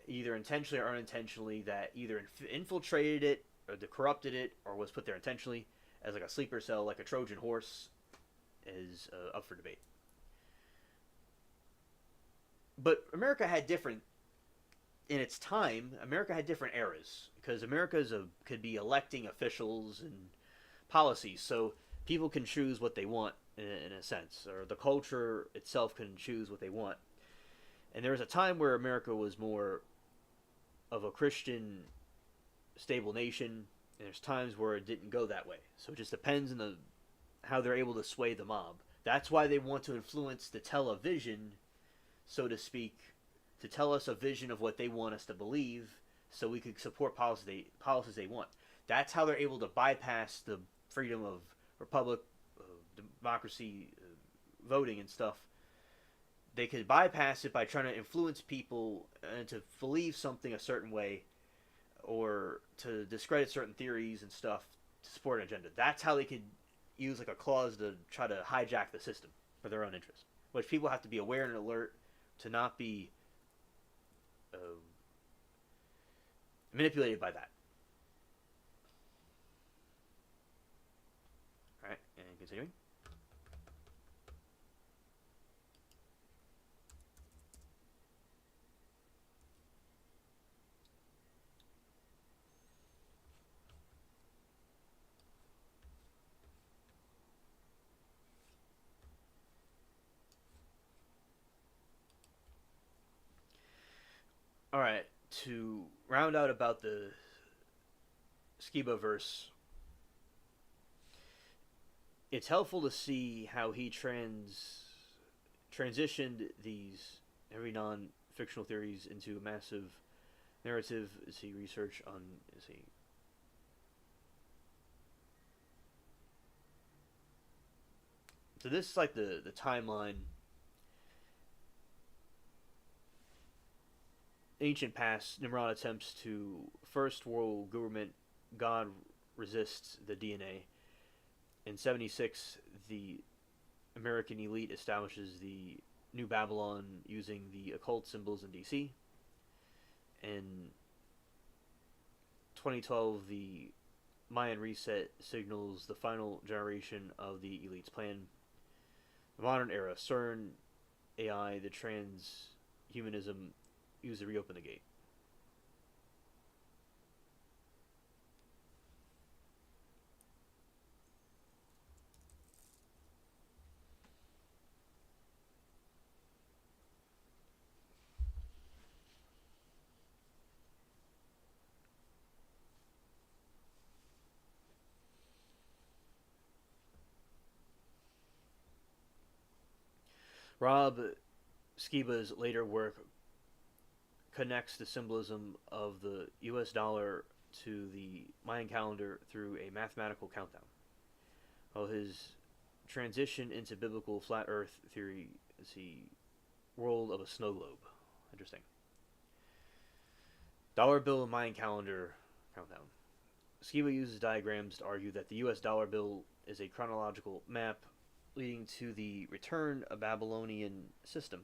either intentionally or unintentionally, that either infiltrated it or corrupted it or was put there intentionally as like a sleeper cell, like a Trojan horse, is up for debate. But America had different, in its time, America had different eras, because America could be electing officials and policies, so people can choose what they want in a sense, or the culture itself can choose what they want. And there was a time where America was more of a Christian stable nation, and there's times where it didn't go that way. So it just depends on how they're able to sway the mob. That's why they want to influence the television, so to speak, to tell us a vision of what they want us to believe, so we could support policies they want. That's how they're able to bypass the freedom of republic, democracy, voting and stuff. They could bypass it by trying to influence people to believe something a certain way, or to discredit certain theories and stuff to support an agenda. That's how they could use like a clause to try to hijack the system for their own interest, which people have to be aware and alert to not be manipulated by that. All right, and continuing. All right, to round out about the Skiba verse, it's helpful to see how he transitioned these every non-fictional theories into a massive narrative. Is he research on? Is he? So this is like the timeline. Ancient past, Nimrod attempts to first world government. God resists the DNA. In 76, the American elite establishes the New Babylon using the occult symbols in DC. In 2012, the Mayan reset signals the final generation of the elite's plan. The modern era, CERN, AI, the transhumanism use to reopen the gate. Rob Skiba's later work connects the symbolism of the US dollar to the Mayan calendar through a mathematical countdown. While his transition into biblical flat earth theory is the world of a snow globe. Interesting. Dollar bill Mayan calendar countdown. Skiba uses diagrams to argue that the US dollar bill is a chronological map leading to the return of Babylonian system.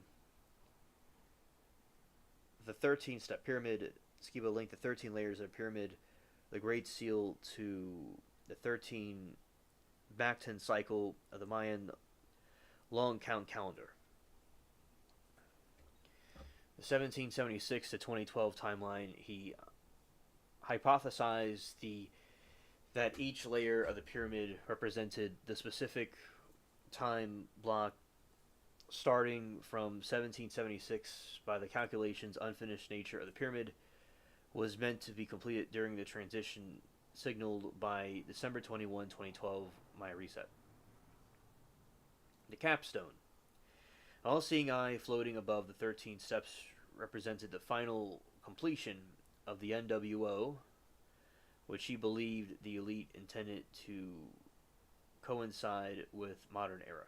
The 13-step pyramid, Skiba linked the 13 layers of the pyramid, the Great Seal, to the 13 Bactan cycle of the Mayan long count calendar. The 1776 to 2012 timeline, he hypothesized that each layer of the pyramid represented the specific time block starting from 1776 by the calculations unfinished nature of the pyramid was meant to be completed during the transition signaled by December 21, 2012 Maya reset. The capstone. All-seeing eye floating above the 13 steps represented the final completion of the NWO, which he believed the elite intended to coincide with modern era.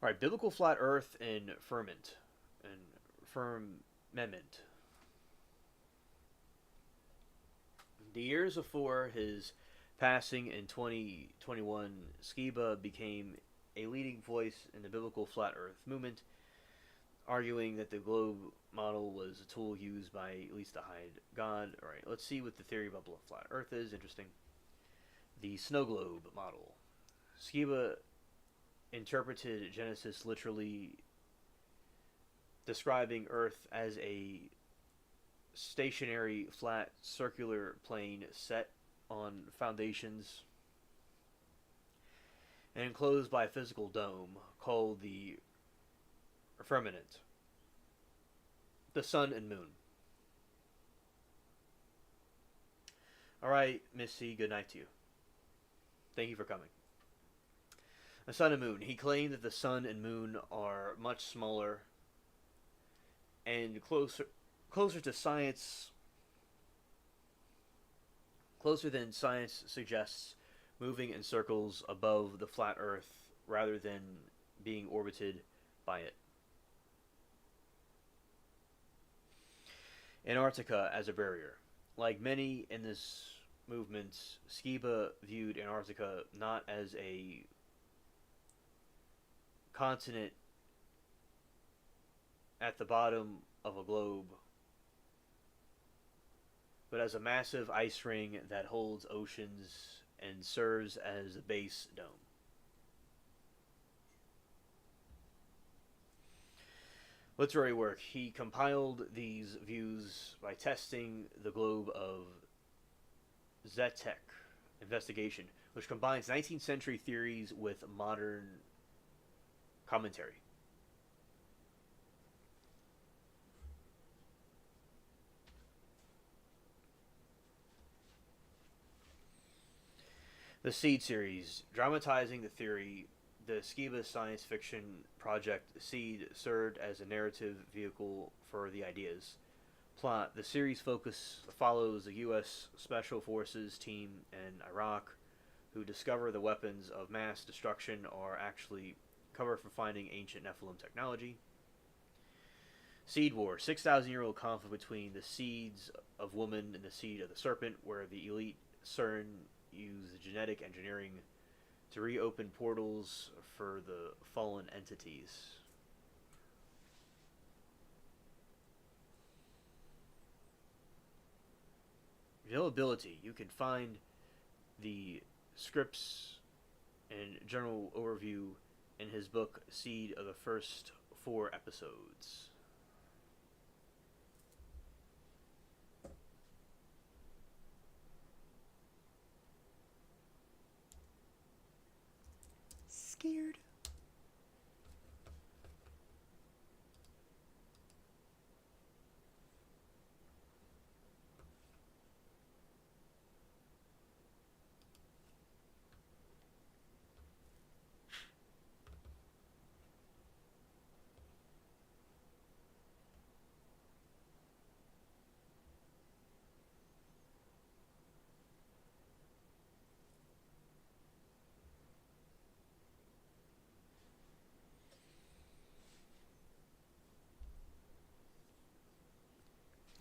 All right, biblical flat Earth and firmament. The years before his passing in 2021, Skiba became a leading voice in the biblical flat Earth movement, arguing that the globe model was a tool used by elites to hide God. All right, let's see what the theory about flat Earth is. Interesting. The snow globe model. Skiba interpreted Genesis literally, describing Earth as a stationary, flat, circular plane set on foundations and enclosed by a physical dome called the firmament, the sun and moon. All right, Miss C, good night to you. Thank you for coming. The sun and moon. He claimed that the sun and moon are much smaller and closer to science, closer than science suggests, moving in circles above the flat Earth rather than being orbited by it. Antarctica as a barrier. Like many in this movement, Skiba viewed Antarctica not as a continent at the bottom of a globe, but as a massive ice ring that holds oceans and serves as a base dome. Literary work. He compiled these views by testing the globe of Zetek investigation, which combines 19th century theories with modern commentary. The Seed series, dramatizing the theory, the Skiba science fiction project Seed served as a narrative vehicle for the ideas. Plot: the series follows the U.S. Special Forces team in Iraq, who discover the weapons of mass destruction are actually cover for finding ancient Nephilim technology. Seed War, 6,000-year-old conflict between the seeds of woman and the seed of the serpent, where the elite CERN use genetic engineering to reopen portals for the fallen entities. Availability. You can find the scripts and general overview in his book Seed of the first 4 episodes. Scared.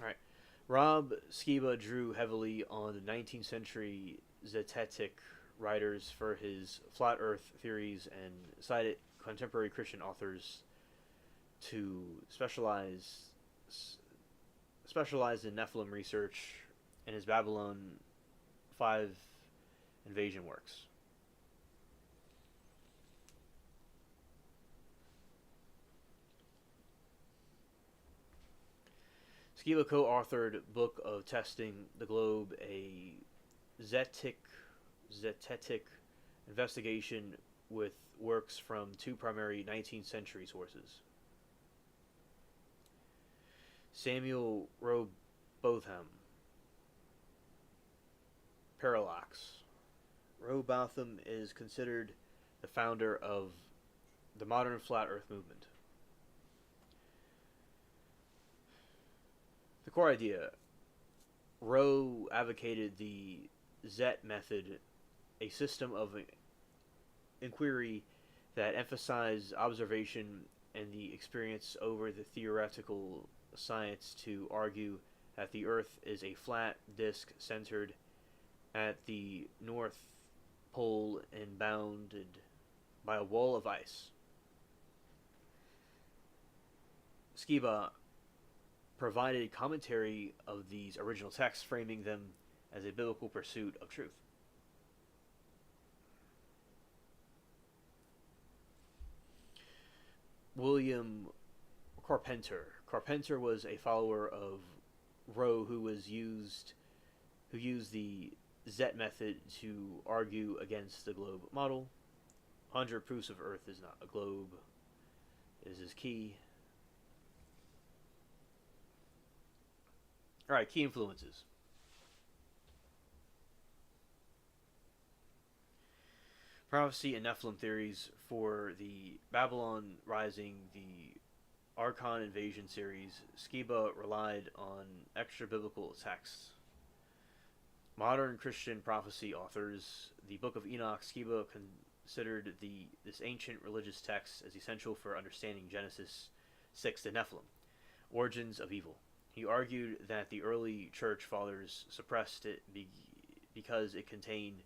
All right. Rob Skiba drew heavily on the 19th century Zetetic writers for his flat Earth theories and cited contemporary Christian authors to specialize in Nephilim research in his Babylon 5 invasion works. Skiba co-authored Book of Testing the Globe, a Zetetic investigation with works from 2 primary 19th century sources. Samuel Rowbotham, Parallax. Rowbotham is considered the founder of the modern flat Earth movement. The core idea: Rowe advocated the Zet method, a system of inquiry that emphasized observation and the experience over the theoretical science, to argue that the Earth is a flat disk centered at the North Pole and bounded by a wall of ice. Skiba provided commentary of these original texts, framing them as a biblical pursuit of truth. William Carpenter. Carpenter was a follower of Rowe who used the Zet method to argue against the globe model. 100 proofs of Earth is not a globe is his key. Alright, key influences. Prophecy and Nephilim theories for the Babylon Rising, the Archon Invasion series. Skiba relied on extra biblical texts. Modern Christian prophecy authors. The Book of Enoch. Skiba considered this ancient religious text as essential for understanding Genesis 6, the Nephilim, origins of evil. He argued that the early church fathers suppressed it because it contained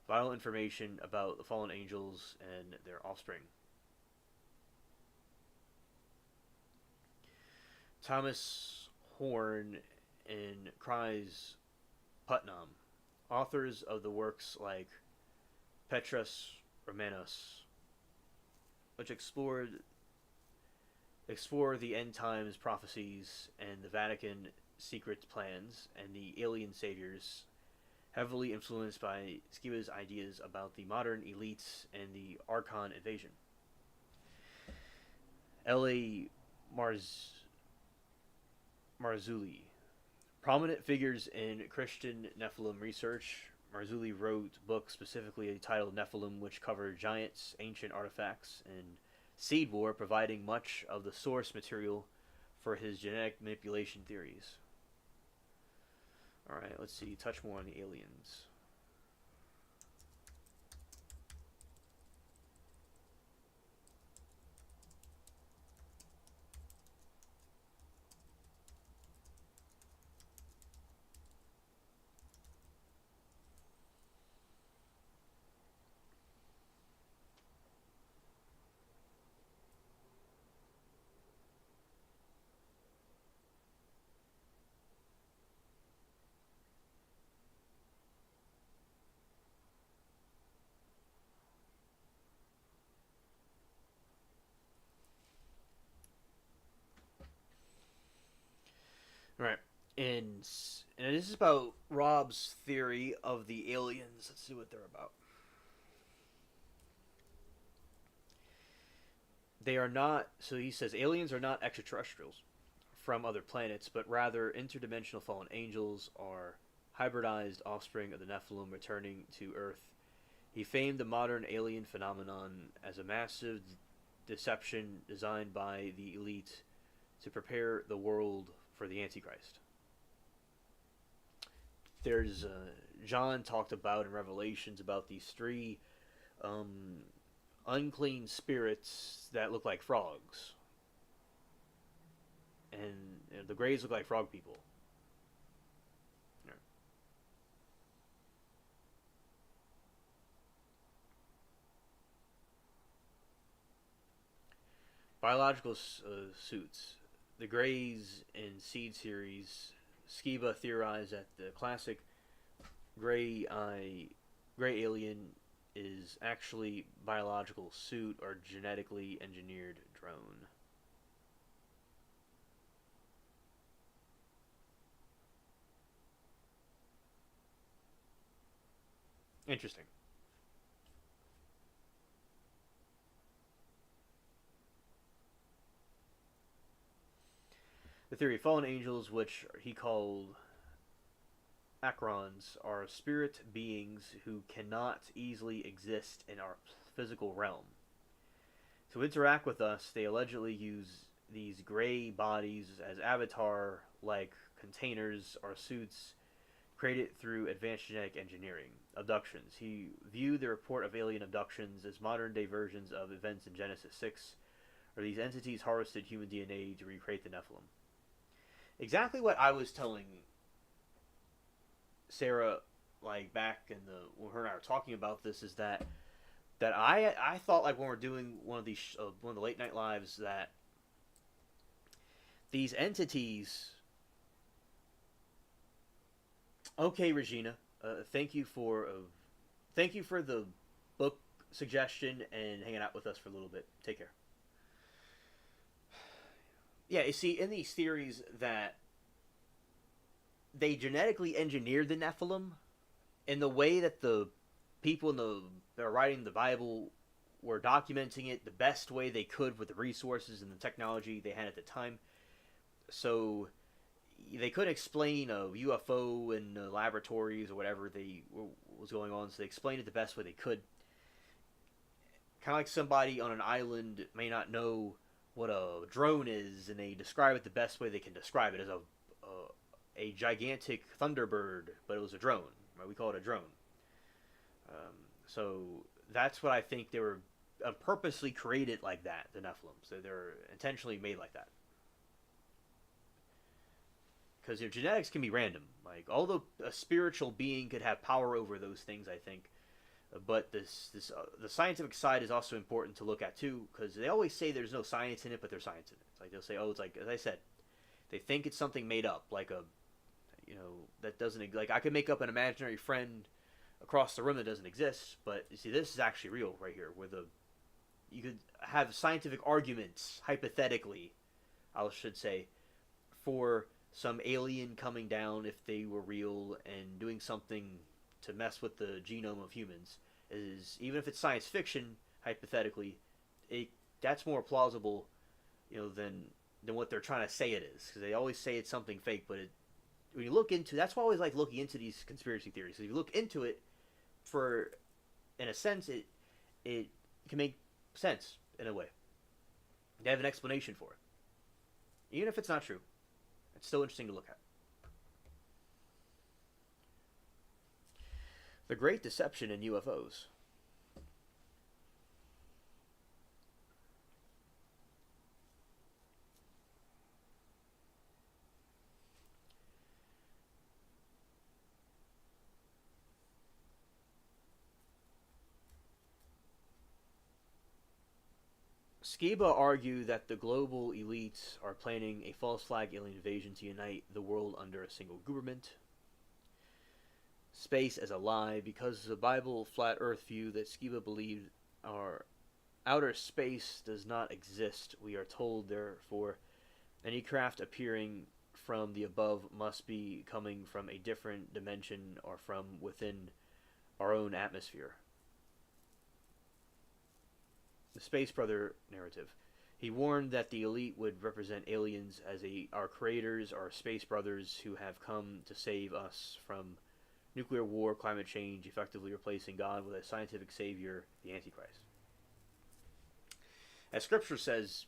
vital information about the fallen angels and their offspring. Thomas Horn and Cries Putnam, authors of the works like Petrus Romanus, which explore the end times prophecies and the Vatican secret plans and the alien saviors, heavily influenced by Skiba's ideas about the modern elites and the Archon invasion. L.A. Marzulli, prominent figures in Christian Nephilim research. Marzulli wrote books specifically titled Nephilim, which covered giants, ancient artifacts, and Seed War, providing much of the source material for his genetic manipulation theories. Alright, let's see. Touch more on the aliens. Right. And this is about Rob's theory of the aliens. Let's see what they're about. They are not. So he says aliens are not extraterrestrials from other planets, but rather interdimensional fallen angels are hybridized offspring of the Nephilim returning to Earth. He famed the modern alien phenomenon as a massive deception designed by the elite to prepare the world for the Antichrist. There's John talked about in Revelations about these three um, unclean spirits that look like frogs, and the Greys look like frog people. Yeah. Biological suits. The Greys in Seed series, Skiba theorized that the classic gray eye, gray alien is actually biological suit or genetically engineered drone. Interesting. The theory of fallen angels, which he called Acrons, are spirit beings who cannot easily exist in our physical realm. To interact with us, they allegedly use these gray bodies as avatar like containers or suits created through advanced genetic engineering. Abductions. He viewed the report of alien abductions as modern day versions of events in Genesis 6, where these entities harvested human DNA to recreate the Nephilim. Exactly what I was telling Sarah, like back in the when her and I were talking about this, is that I thought, like, when we're doing one of the late night lives, that these entities. Okay, Regina, thank you for the book suggestion and hanging out with us for a little bit. Take care. Yeah, you see, in these theories that they genetically engineered the Nephilim in the way that the people that are writing the Bible were documenting it the best way they could with the resources and the technology they had at the time. So they couldn't explain a UFO in laboratories or whatever was going on, so they explained it the best way they could. Kind of like somebody on an island may not know what a drone is, and they describe it the best way they can describe it as a gigantic thunderbird, but it was a drone. Right? We call it a drone. So that's what I think they were purposely created like that. The Nephilim, so they're intentionally made like that. Because your genetics can be random. Like, although a spiritual being could have power over those things, I think. But the scientific side is also important to look at too, because they always say there's no science in it, but there's science in it. It's like they'll say, oh, it's like, as I said, they think it's something made up, like that doesn't, like, I could make up an imaginary friend across the room that doesn't exist, but you see, this is actually real right here, where you could have scientific arguments, hypothetically, I should say, for some alien coming down, if they were real and doing something to mess with the genome of humans, is, even if it's science fiction, hypothetically, that's more plausible, than what they're trying to say it is, because they always say it's something fake, but when you look into, that's why I always like looking into these conspiracy theories. So if you look into it, in a sense, it can make sense in a way. They have an explanation for it, even if it's not true. It's still interesting to look at. The Great Deception in UFOs. Skiba argue that the global elites are planning a false flag alien invasion to unite the world under a single government. Space as a lie, because the Bible flat Earth view that Skiba believed our outer space does not exist. We are told, therefore, any craft appearing from the above must be coming from a different dimension or from within our own atmosphere. The Space Brother narrative. He warned that the elite would represent aliens as our creators, our space brothers who have come to save us from nuclear war, climate change, effectively replacing God with a scientific savior, the Antichrist. As Scripture says,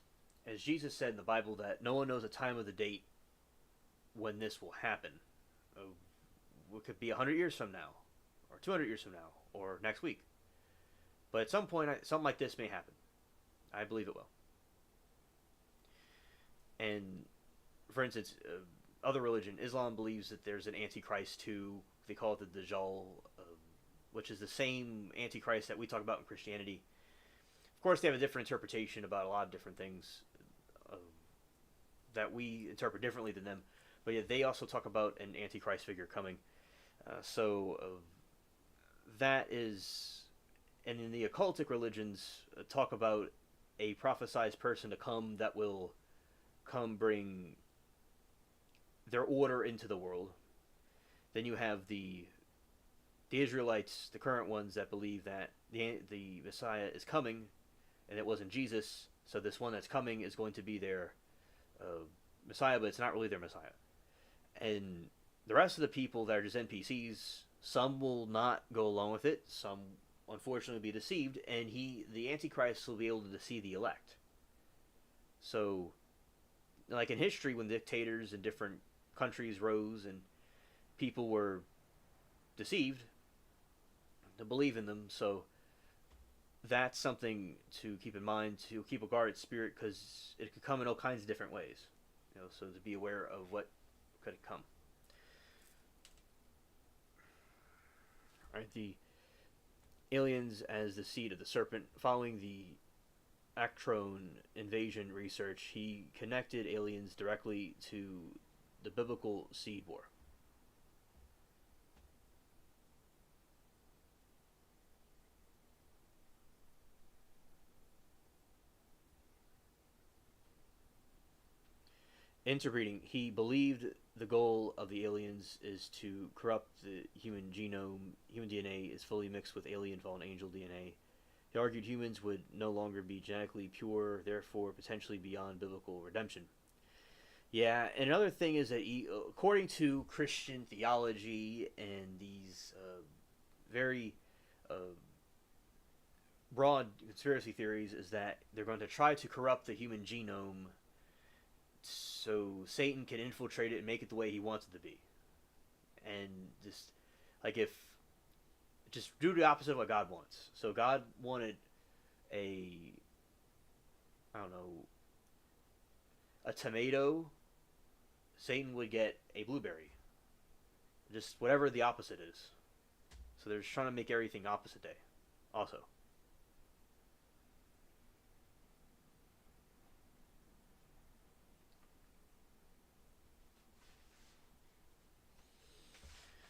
as Jesus said in the Bible, that no one knows the time of the date when this will happen. It could be 100 years from now, or 200 years from now, or next week. But at some point, something like this may happen. I believe it will. And, for instance, other religion, Islam believes that there's an Antichrist too. They call it the Dajjal, which is the same Antichrist that we talk about in Christianity. Of course, they have a different interpretation about a lot of different things that we interpret differently than them. But yeah, they also talk about an Antichrist figure coming. That is, and in the occultic religions, talk about a prophesized person to come that will come bring their order into the world. Then you have the Israelites, the current ones that believe that the Messiah is coming, and it wasn't Jesus. So this one that's coming is going to be their Messiah, but it's not really their Messiah. And the rest of the people that are just NPCs, some will not go along with it. Some, unfortunately, will be deceived, and the Antichrist, will be able to deceive the elect. So, like in history, when dictators in different countries rose and people were deceived to believe in them, so that's something to keep in mind, to keep a guarded spirit, because it could come in all kinds of different ways. So to be aware of what could come. Right, the aliens as the seed of the serpent. Following the Actron invasion research, he connected aliens directly to the biblical seed war. Interbreeding. He believed the goal of the aliens is to corrupt the human genome. Human DNA is fully mixed with alien fallen angel DNA. He argued humans would no longer be genetically pure, therefore potentially beyond biblical redemption. Yeah, and another thing is that according to Christian theology and these very broad conspiracy theories, is that they're going to try to corrupt the human genome so Satan can infiltrate it and make it the way he wants it to be. And just do the opposite of what God wants. So God wanted a tomato, Satan would get a blueberry. Just whatever the opposite is. So they're just trying to make everything opposite day. Also.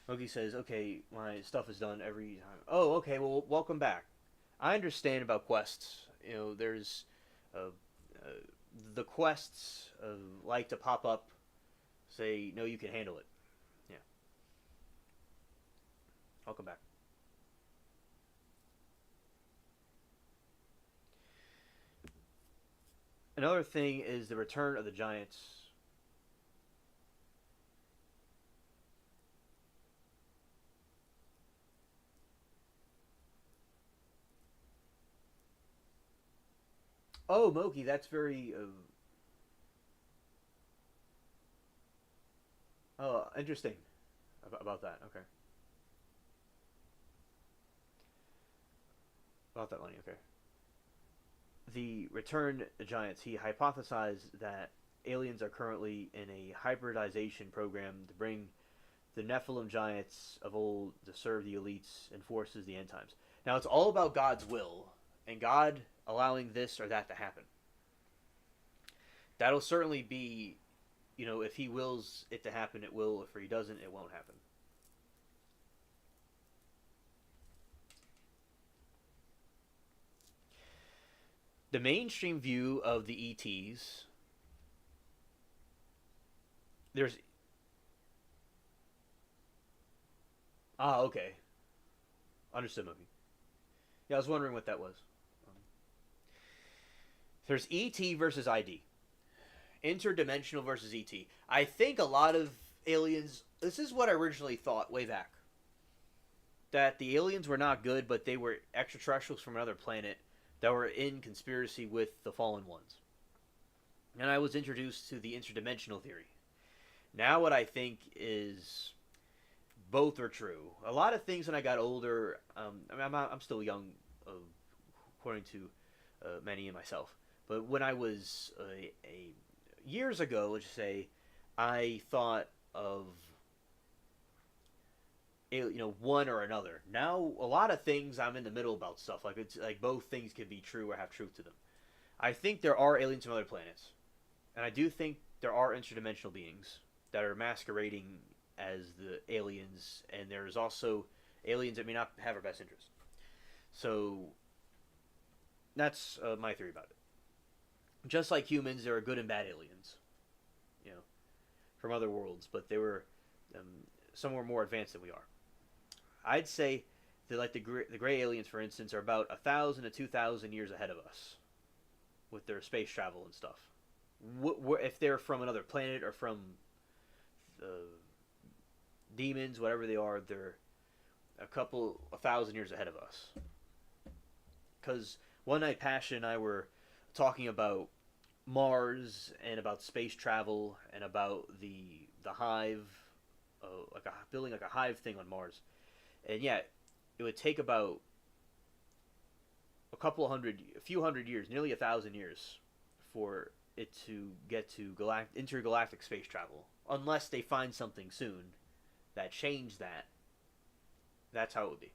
Loki says, okay, my stuff is done every time. Oh, okay, well, welcome back. I understand about quests. There's the quests like to pop up, say, no, you can handle it. Yeah. Welcome back. Another thing is the return of the giants. Oh, Moki, that's very... oh, interesting about that. Okay. About that money, okay. The Return Giants, he hypothesized that aliens are currently in a hybridization program to bring the Nephilim giants of old to serve the elites and forces the end times. Now, it's all about God's will, and God allowing this or that to happen. That'll certainly be, if he wills it to happen, it will. If he doesn't, it won't happen. The mainstream view of the ETs There's okay, understood, movie. Yeah, I was wondering what that was. Um, there's ET versus ID, interdimensional versus ET. I think a lot of aliens. This is what I originally thought way back, that the aliens were not good, but they were extraterrestrials from another planet that were in conspiracy with the fallen ones. And I was introduced to the interdimensional theory. Now, what I think is both are true. A lot of things when I got older, I'm still young, according to many and myself. But when I was years ago, let's just say, I thought of one or another. Now a lot of things I'm in the middle about stuff. Like it's like both things can be true or have truth to them. I think there are aliens from other planets, and I do think there are interdimensional beings that are masquerading as the aliens, and there's also aliens that may not have our best interest. So that's my theory about it. Just like humans, there are good and bad aliens, you know, from other worlds, but they were um, some were more advanced than we are. I'd say that like the gray aliens, for instance, are about 1,000 to 2,000 years ahead of us with their space travel and stuff. If they're from another planet or from the demons, whatever they are, they're a thousand years ahead of us. Because one night, Passion and I were talking about Mars and about space travel and about the hive, building like a hive thing on Mars. And yeah, it would take about a few hundred years, nearly 1,000 years, for it to get to intergalactic space travel, unless they find something soon that change that. That's how it would be.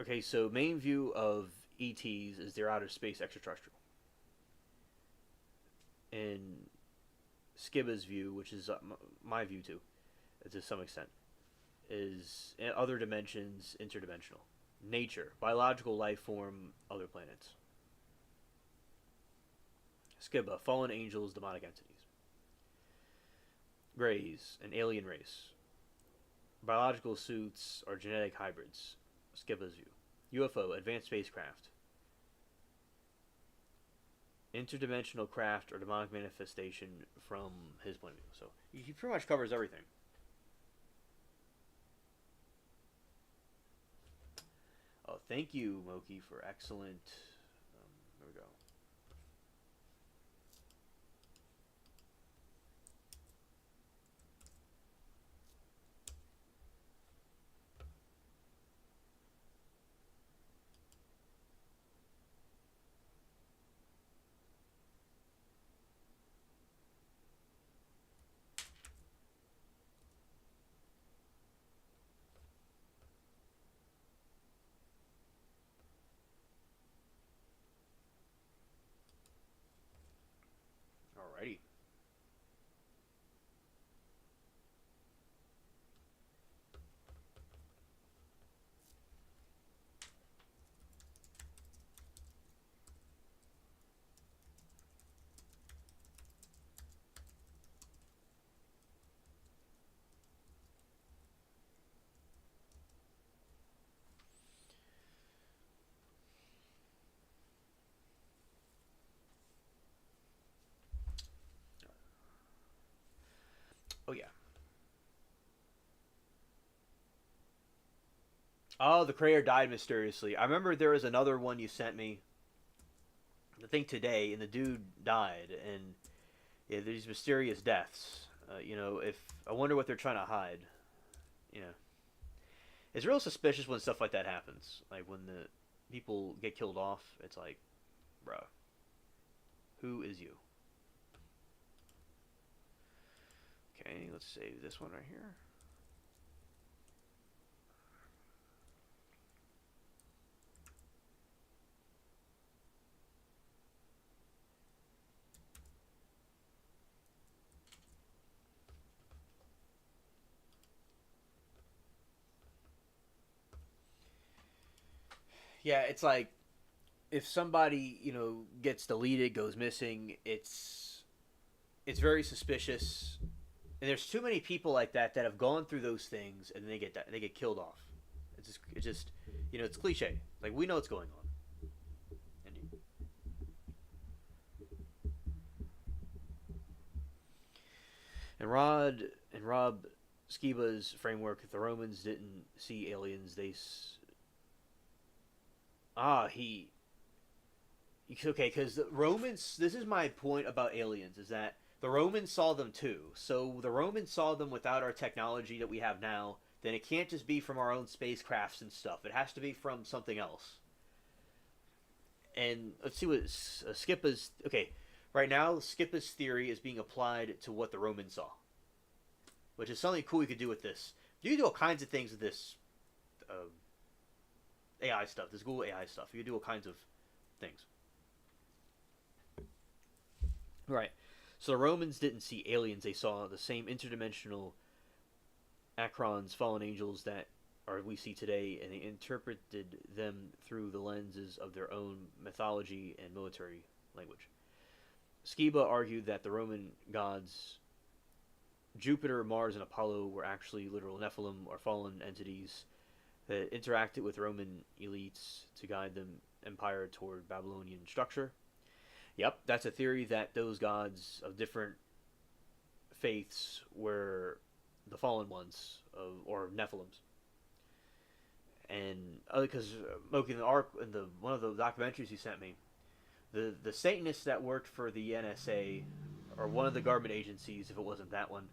Okay, so main view of ETs is they're outer space extraterrestrial. And Skiba's view, which is my view too, to some extent, is in other dimensions, interdimensional. Nature, biological life form, other planets. Skiba, fallen angels, demonic entities. Greys, an alien race. Biological suits are genetic hybrids. Skiba's view. UFO, advanced spacecraft. Interdimensional craft or demonic manifestation from his point of view. So he pretty much covers everything. Oh, thank you, Moki, for excellent. There we go. Alrighty. Oh yeah. Oh, the creator died mysteriously. I remember there was another one you sent me. I think today, and the dude died, and yeah, these mysterious deaths. If I wonder what they're trying to hide. You know, it's real suspicious when stuff like that happens. Like when the people get killed off, it's like, bruh, who is you? Okay, let's save this one right here. Yeah, it's like if somebody gets deleted, goes missing, it's very suspicious. And there's too many people like that have gone through those things and they get killed off. It's just it's cliche. Like we know what's going on. Indeed. And Rob Skiba's framework, the Romans didn't see aliens. He okay, because the Romans. This is my point about aliens: is that the Romans saw them too. So the Romans saw them without our technology that we have now. Then it can't just be from our own spacecrafts and stuff. It has to be from something else. And let's see what Skippa's. Okay, right now Skippa's theory is being applied to what the Romans saw, which is something cool you could do with this. You can do all kinds of things with this AI stuff, this Google AI stuff. You can do all kinds of things. Right. So the Romans didn't see aliens; they saw the same interdimensional Acrons, fallen angels that are we see today, and they interpreted them through the lenses of their own mythology and military language. Skiba argued that the Roman gods Jupiter, Mars, and Apollo were actually literal Nephilim or fallen entities that interacted with Roman elites to guide them empire toward Babylonian structure. Yep, that's a theory that those gods of different faiths were the fallen ones or Nephilims. And because Moki in the one of the documentaries he sent me, the Satanists that worked for the NSA or one of the government agencies, if it wasn't that one,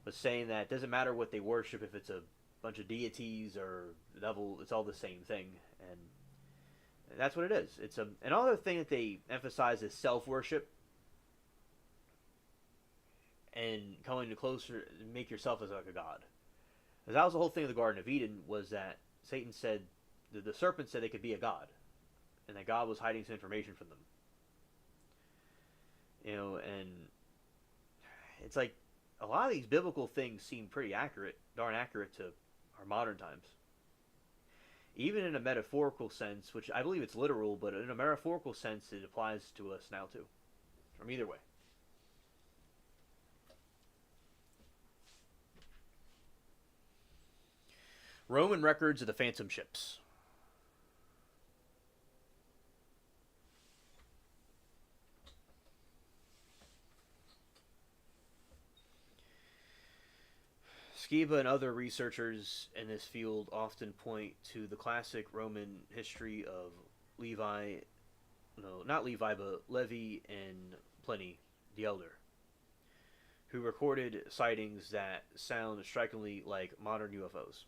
was saying that it doesn't matter what they worship, if it's a bunch of deities or the devil, it's all the same thing, and that's what it is. It's another thing that they emphasize is self worship and coming to closer, make yourself as like a god. Because that was the whole thing of the Garden of Eden, was that Satan said, the serpent said they could be a god, and that God was hiding some information from them. And it's like a lot of these biblical things seem pretty accurate, darn accurate to our modern times. Even in a metaphorical sense, which I believe it's literal, but in a metaphorical sense, it applies to us now too. From either way. Roman records of the phantom ships. Skiba and other researchers in this field often point to the classic Roman history of Levi, no, not Levi, but Levi and Pliny the Elder, who recorded sightings that sound strikingly like modern UFOs.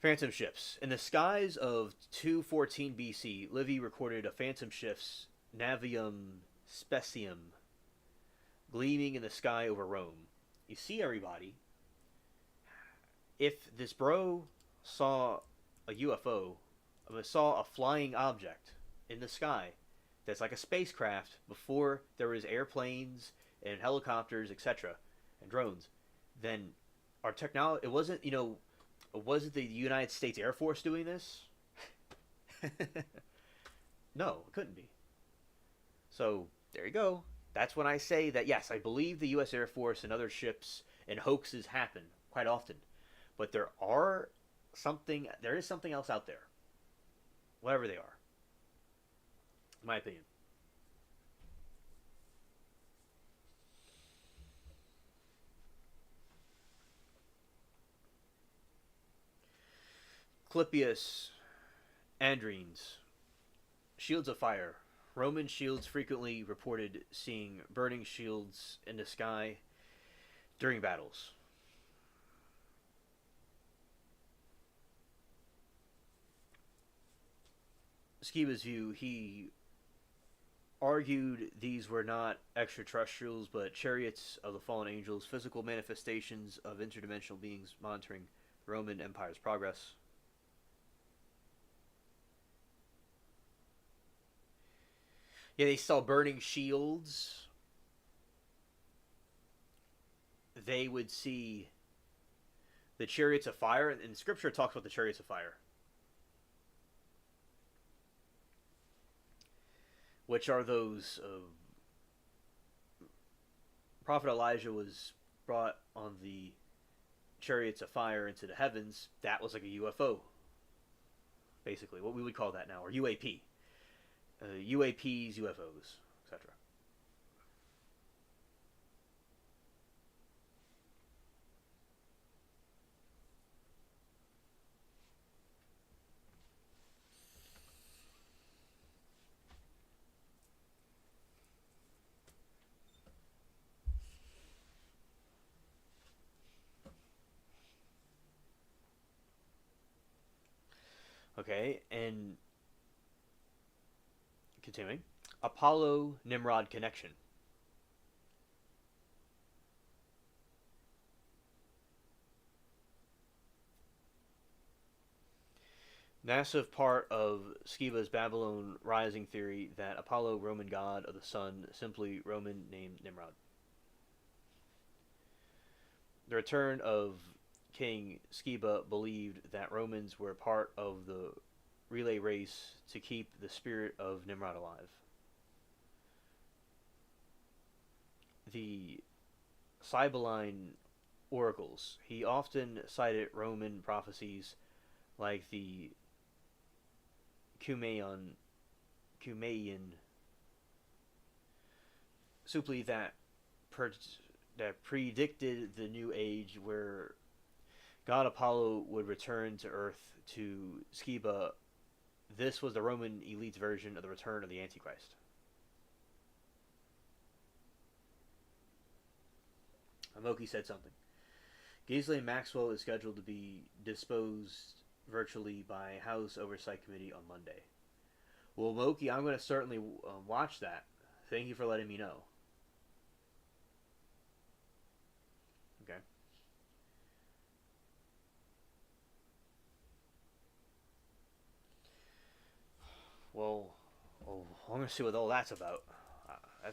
Phantom ships. In the skies of 214 BC, Livy recorded a phantom ship's Navium Specium gleaming in the sky over Rome. You see, everybody, if this bro saw a UFO, saw a flying object in the sky that's like a spacecraft before there was airplanes and helicopters, etc., and drones, then our technology, was it the United States Air Force doing this? No, it couldn't be. So there you go. That's when I say that yes, I believe the U.S. Air Force and other ships and hoaxes happen quite often, but there is something else out there, whatever they are, in my opinion. Clypeus Andrenes, shields of fire. Roman shields frequently reported seeing burning shields in the sky during battles. Skiba's view, he argued these were not extraterrestrials but chariots of the fallen angels, physical manifestations of interdimensional beings monitoring the Roman Empire's progress. Yeah, they saw burning shields. They would see the chariots of fire, and Scripture talks about the chariots of fire, which are those. Prophet Elijah was brought on the chariots of fire into the heavens. That was like a UFO, basically, what we would call that now, or UAP. UAPs, UFOs, etc. Okay, and continuing, Apollo Nimrod connection. Massive part of Skiba's Babylon rising theory that Apollo, Roman god of the sun, simply Roman named Nimrod. The return of King Skiba believed that Romans were part of the relay race to keep the spirit of Nimrod alive. The Sibylline oracles. He often cited Roman prophecies like the Cumaean simply that predicted the new age where god Apollo would return to Earth to Skiba. This was the Roman elite's version of the return of the Antichrist. Amoki said something. Ghislaine Maxwell is scheduled to be disposed virtually by House Oversight Committee on Monday. Well, Moki, I'm going to certainly watch that. Thank you for letting me know. Okay. Well, I'm going to see what all that's about.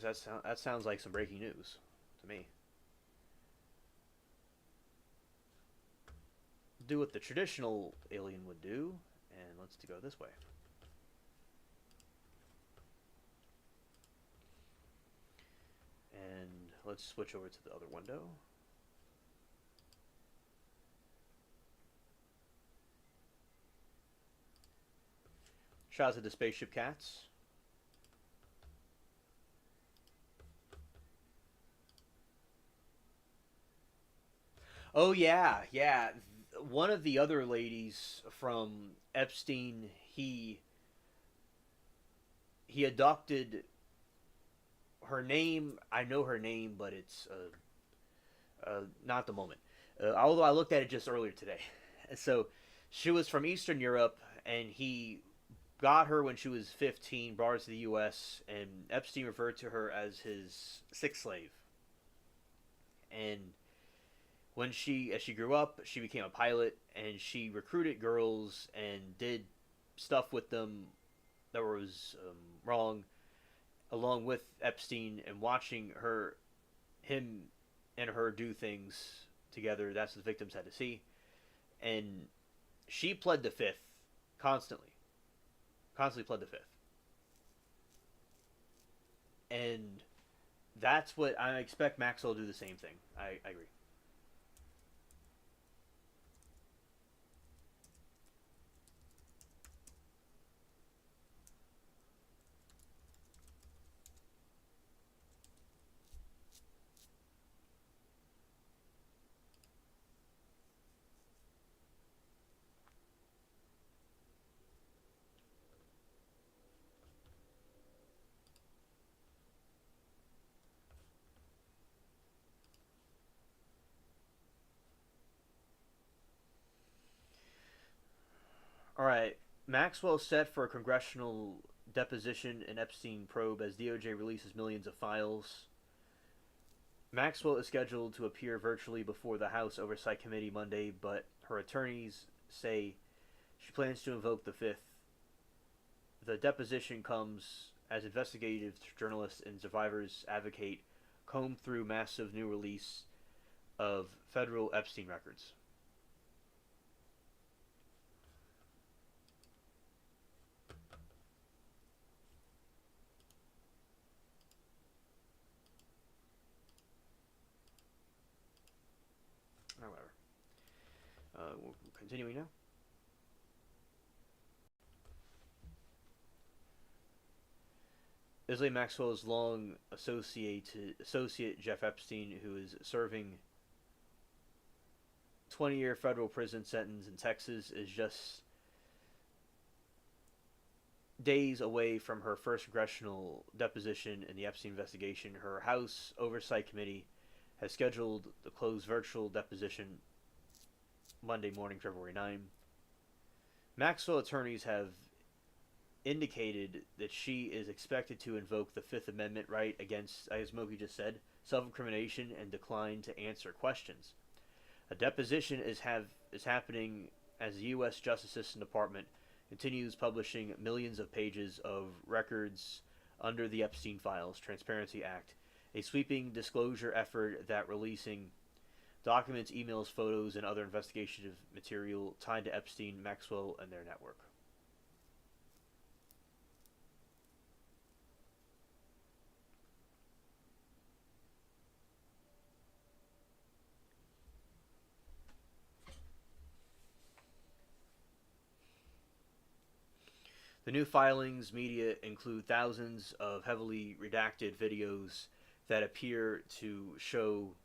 That sounds like some breaking news to me. Do what the traditional alien would do, and let's go this way. And let's switch over to the other window. Shots of the spaceship cats. Oh yeah, yeah. One of the other ladies from Epstein, he adopted her name. I know her name, but it's not the moment. Although I looked at it just earlier today. So she was from Eastern Europe, and he got her when she was 15, brought her to the U.S., and Epstein referred to her as his sixth slave. And as she grew up, she became a pilot, and she recruited girls and did stuff with them that was wrong, along with Epstein, and watching him and her do things together. That's what the victims had to see. And she pled the fifth constantly. Constantly pled the fifth. And that's what I expect Maxwell to do the same thing. I agree. All right. Maxwell set for a congressional deposition and Epstein probe as DOJ releases millions of files. Maxwell is scheduled to appear virtually before the House Oversight Committee Monday, but her attorneys say she plans to invoke the Fifth. The deposition comes as investigative journalists and survivors advocate comb through massive new release of federal Epstein records. However, we're continuing now. Ghislaine Maxwell's long associate Jeff Epstein, who is serving 20-year federal prison sentence in Texas, is just days away from her first congressional deposition in the Epstein investigation. Her House Oversight Committee has scheduled the closed virtual deposition Monday morning, February 9. Maxwell attorneys have indicated that she is expected to invoke the Fifth Amendment right against, as Moki just said, self-incrimination and decline to answer questions. A deposition is happening as the U.S. Justice System Department continues publishing millions of pages of records under the Epstein Files Transparency Act, a sweeping disclosure effort that releasing documents, emails, photos, and other investigative material tied to Epstein, Maxwell, and their network. The new filings media include thousands of heavily redacted videos that appear to show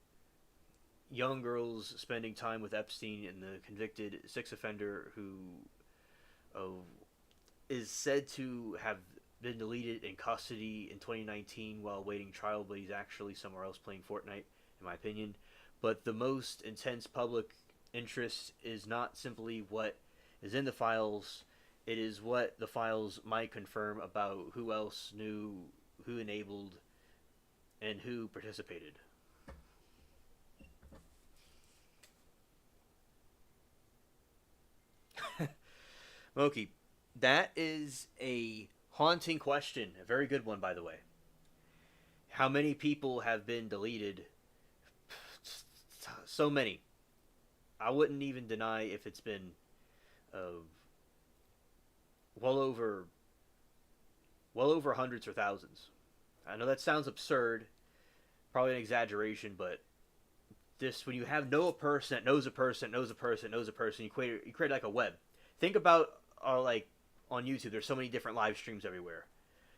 young girls spending time with Epstein and the convicted sex offender who uh, is said to have been deleted in custody in 2019 while awaiting trial, but he's actually somewhere else playing Fortnite, in my opinion. But the most intense public interest is not simply what is in the files, it is what the files might confirm about who else knew, who enabled, and who participated. Moki, that is a haunting question. A very good one, by the way. How many people have been deleted? So many. I wouldn't even deny if it's been uh, well over hundreds or thousands. I know that sounds absurd, probably an exaggeration, but this when you have know a person that knows a person that knows a person that knows a person, you create like a web. Think about like on YouTube. There's so many different live streams everywhere,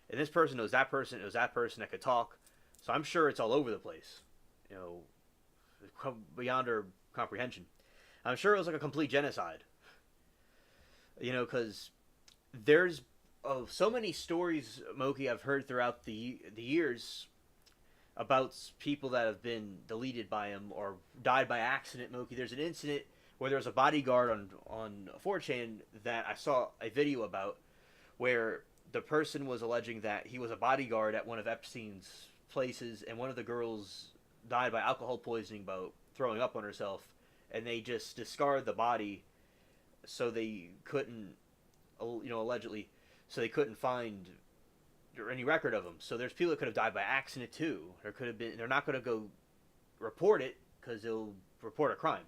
and this person knows that person knows that person that could talk. So I'm sure it's all over the place. You know, beyond our comprehension. I'm sure it was like a complete genocide. You know, because there's so many stories, Moki, I've heard throughout the years about people that have been deleted by him or died by accident. Moki, there's an incident where there was a bodyguard on 4chan that I saw a video about where the person was alleging that he was a bodyguard at one of Epstein's places and one of the girls died by alcohol poisoning by throwing up on herself, and they just discarded the body so they couldn't, allegedly, so they couldn't find any record of him. So there's people that could have died by accident too. There could have been. They're not going to go report it because they'll report a crime.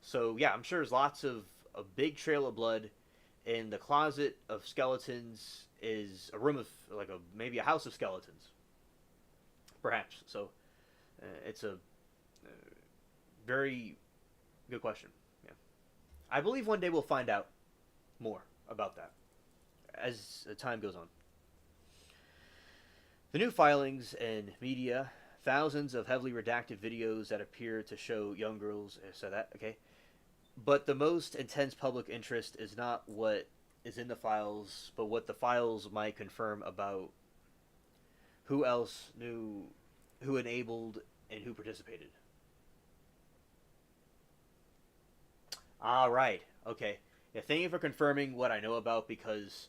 So yeah, I'm sure there's lots of a big trail of blood, and the closet of skeletons is a room of like maybe a house of skeletons, perhaps. So it's a very good question. Yeah, I believe one day we'll find out more about that as time goes on. The new filings and media, thousands of heavily redacted videos that appear to show young girls. So that okay, but the most intense public interest is not what is in the files, but what the files might confirm about who else knew, who enabled, and who participated. All right. Okay. Yeah, thank you for confirming what I know about because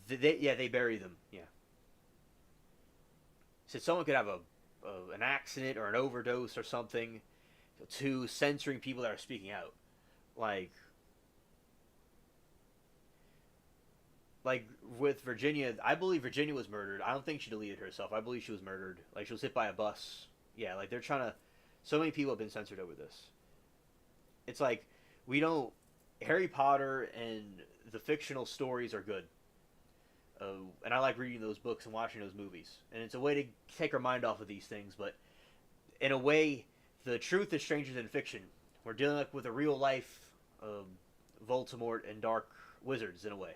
They bury them. Yeah. So someone could have an accident or an overdose or something, to censoring people that are speaking out. Like like with Virginia, I believe Virginia was murdered. I don't think she deleted herself. I believe she was murdered. Like she was hit by a bus. Yeah, like they're trying to. So many people have been censored over this. It's like we don't. Harry Potter and the fictional stories are good, and I like reading those books and watching those movies. And it's a way to take our mind off of these things. But in a way, the truth is stranger than fiction. We're dealing with a real life Voldemort and dark wizards in a way.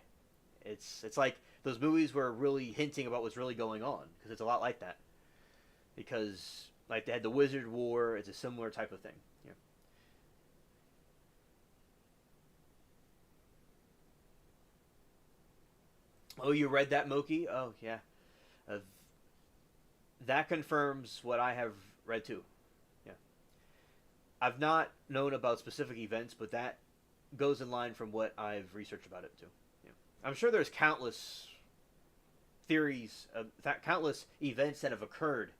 It's like those movies were really hinting about what's really going on, because it's a lot like that. Because like they had the Wizard War, it's a similar type of thing. Yeah. Oh, you read that, Moki? Oh, yeah. Uh, that confirms what I have read too. Yeah. I've not known about specific events, but that goes in line from what I've researched about it too. Yeah. I'm sure there's countless theories, countless events that have occurred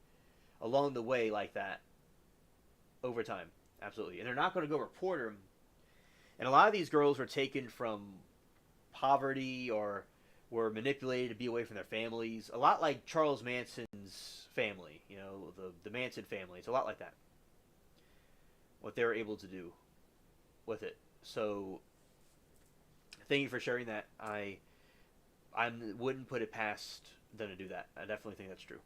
along the way like that over time. Absolutely. And they're not going to go report them. And a lot of these girls were taken from poverty or were manipulated to be away from their families. A lot like Charles Manson's family, the Manson family. It's a lot like that. What they were able to do with it. So, thank you for sharing that. I wouldn't put it past them to do that. I definitely think that's true.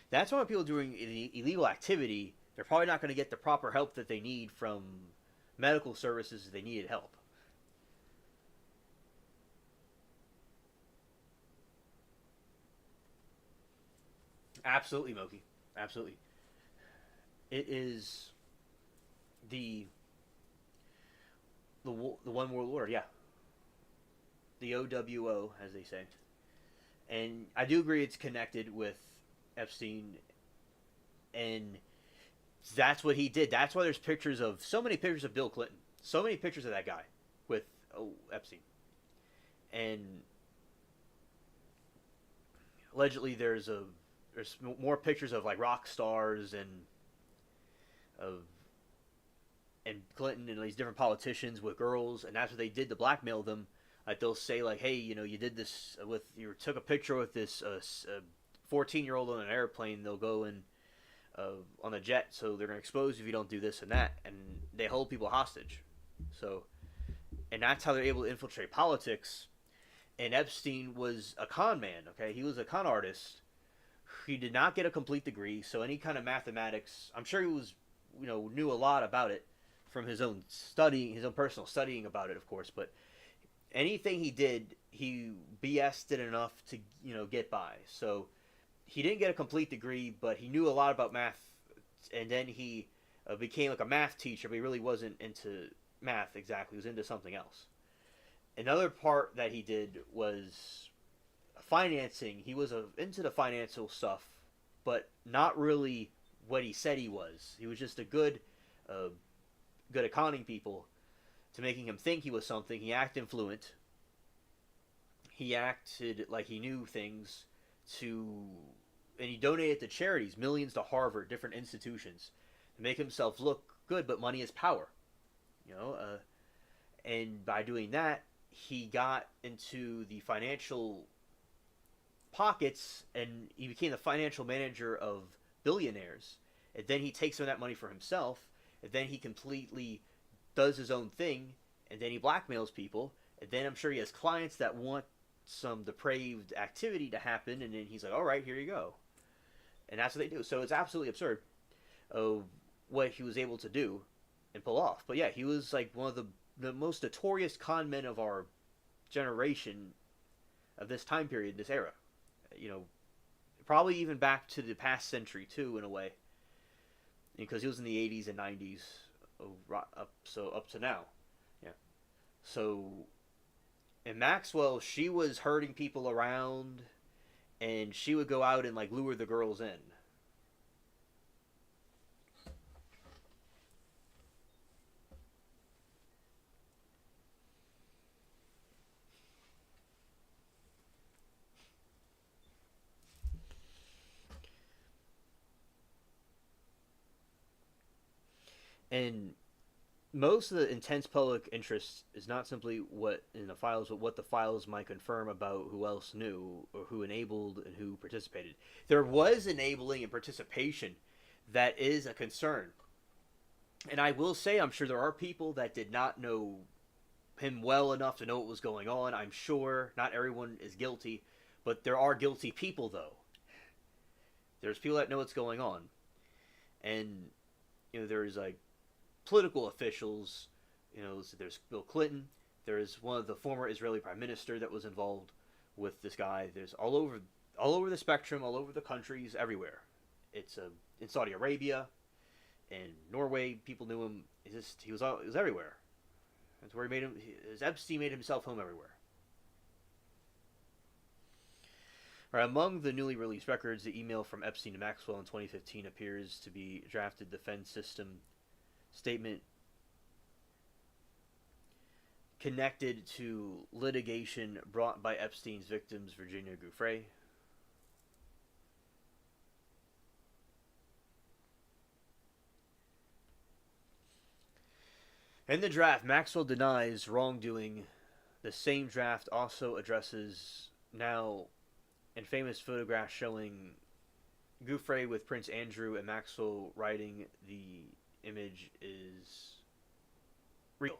That's why when people doing illegal activity, they're probably not going to get the proper help that they need from medical services if they needed help. Absolutely, Moki. Absolutely. It is the the one world order. Yeah, the OWO, as they say. And I do agree it's connected with Epstein, and that's what he did. That's why there's so many pictures of Bill Clinton, so many pictures of that guy with Epstein, and allegedly there's more pictures of like rock stars of and Clinton and these different politicians with girls, and that's what they did to blackmail them. Like they'll say like, hey, you did this you took a picture with this 14-year-old on an airplane. They'll go and on a jet, so they're gonna expose you if you don't do this and that, and they hold people hostage. So, and that's how they're able to infiltrate politics. And Epstein was a con man. Okay, he was a con artist. He did not get a complete degree, so any kind of mathematics, I'm sure he was, knew a lot about it from his own studying, his own personal studying about it, of course. But anything he did, he BS'd it enough to, get by. So he didn't get a complete degree, but he knew a lot about math, and then he became like a math teacher, but he really wasn't into math exactly. He was into something else. Another part that he did was financing. He was into the financial stuff, but not really what he said he was. He was just a good at conning people to making him think he was something. He acted influent. He acted like he knew things and he donated to charities, millions to Harvard, different institutions, to make himself look good. But money is power, and by doing that, he got into the financial pockets, and he became the financial manager of billionaires. And then he takes some of that money for himself, and then he completely does his own thing, and then he blackmails people, and then I'm sure he has clients that want some depraved activity to happen, and then he's like, all right, here you go. And that's what they do. So it's absolutely absurd of what he was able to do and pull off. But yeah, he was like one of the most notorious con men of our generation, of this time period, this era. Probably even back to the past century too, in a way, because he was in the 80s and 90s, up to now. Yeah. So, and Maxwell, she was herding people around, and she would go out and like lure the girls in. And most of the intense public interest is not simply what in the files, but what the files might confirm about who else knew or who enabled and who participated. There was enabling and participation that is a concern. And I will say, I'm sure there are people that did not know him well enough to know what was going on. I'm sure not everyone is guilty, but there are guilty people, though. There's people that know what's going on. And, there's like political officials. There's Bill Clinton. There's one of the former Israeli prime minister that was involved with this guy. There's all over the spectrum, all over the countries, everywhere. It's in Saudi Arabia, in Norway, people knew him. He was everywhere. That's where Epstein made himself home everywhere. Right, among the newly released records, the email from Epstein to Maxwell in 2015 appears to be drafted defense system statement connected to litigation brought by Epstein's victims, Virginia Guthrie. In the draft, Maxwell denies wrongdoing. The same draft also addresses now in famous photographs showing Guthrie with Prince Andrew and Maxwell writing the image is real.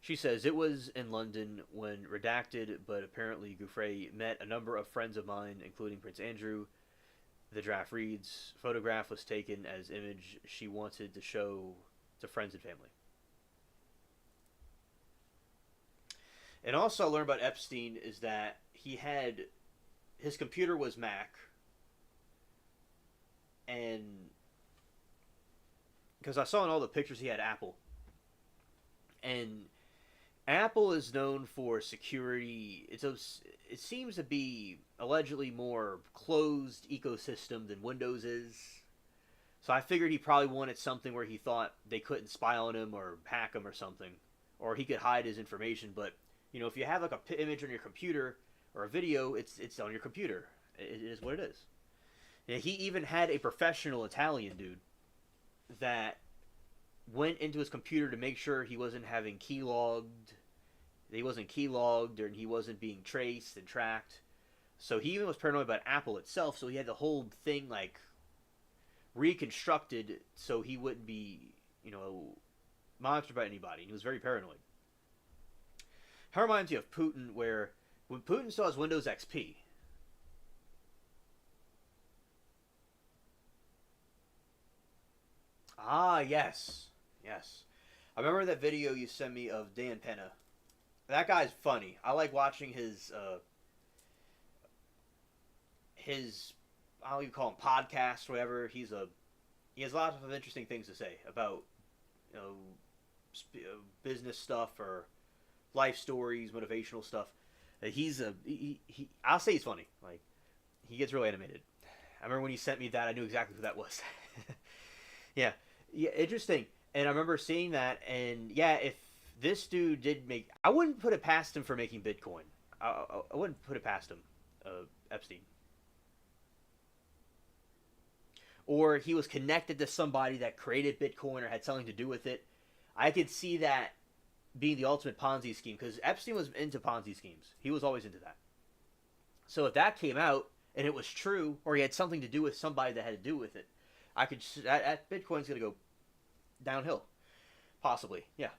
She says, it was in London when redacted, but apparently Guthrie met a number of friends of mine, including Prince Andrew. The draft reads, photograph was taken as image she wanted to show to friends and family. And also I learned about Epstein is that his computer was Mac, and because I saw in all the pictures he had Apple, and Apple is known for security. It seems to be allegedly more closed ecosystem than Windows is. So I figured he probably wanted something where he thought they couldn't spy on him or hack him or something, or he could hide his information. But if you have like a image on your computer or a video, it's on your computer. It is what it is. And he even had a professional Italian dude that went into his computer to make sure he wasn't having he wasn't keylogged, and he wasn't being traced and tracked. So he even was paranoid about Apple itself, so he had the whole thing like reconstructed so he wouldn't be, monitored by anybody. He was very paranoid. That reminds you of Putin, where when Putin saw his Windows XP, yes. I remember that video you sent me of Dan Penna. That guy's funny. I like watching his I don't even call him podcast or whatever. He has lots of interesting things to say about business stuff or life stories, motivational stuff. I'll say he's funny. Like, he gets really animated. I remember when he sent me that, I knew exactly who that was. Yeah, interesting. And I remember seeing that, and yeah, if this dude did I wouldn't put it past him for making Bitcoin. I wouldn't put it past him, Epstein. Or he was connected to somebody that created Bitcoin or had something to do with it. I could see that being the ultimate Ponzi scheme, because Epstein was into Ponzi schemes. He was always into that. So if that came out and it was true, or he had something to do with somebody that had to do with it, that Bitcoin's going to go downhill. Possibly, yeah.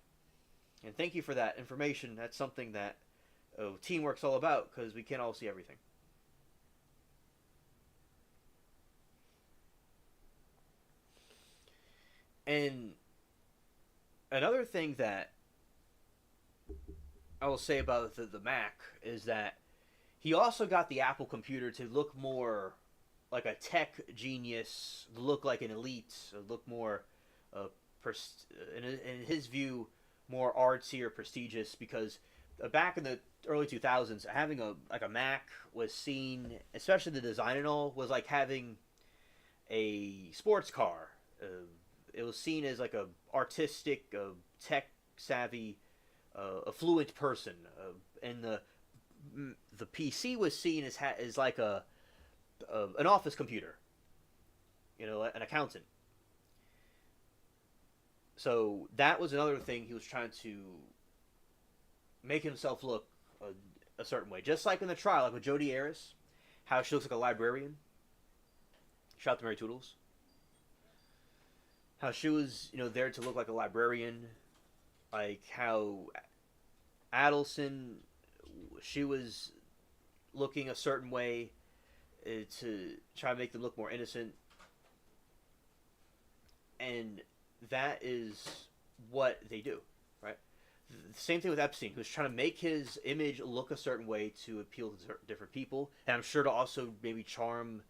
And thank you for that information. That's something that teamwork's all about, because we can't all see everything. And another thing that I will say about the Mac is that he also got the Apple computer to look more like a tech genius, look like an elite, look more, in his view, more artsy or prestigious, because back in the early 2000s, having a Mac was seen, especially the design and all, was like having a sports car. It was seen as like a artistic, tech savvy, affluent person, and the PC was seen as like an office computer, an accountant. So that was another thing he was trying to make himself look a certain way, just like in the trial, like with Jodi Arias, how she looks like a librarian. Shout out to Mary Toodles. How she was, there to look like a librarian, like how Adelson, she was looking a certain way to try to make them look more innocent, and that is what they do, right? The same thing with Epstein, who was trying to make his image look a certain way to appeal to different people, and I'm sure to also maybe charm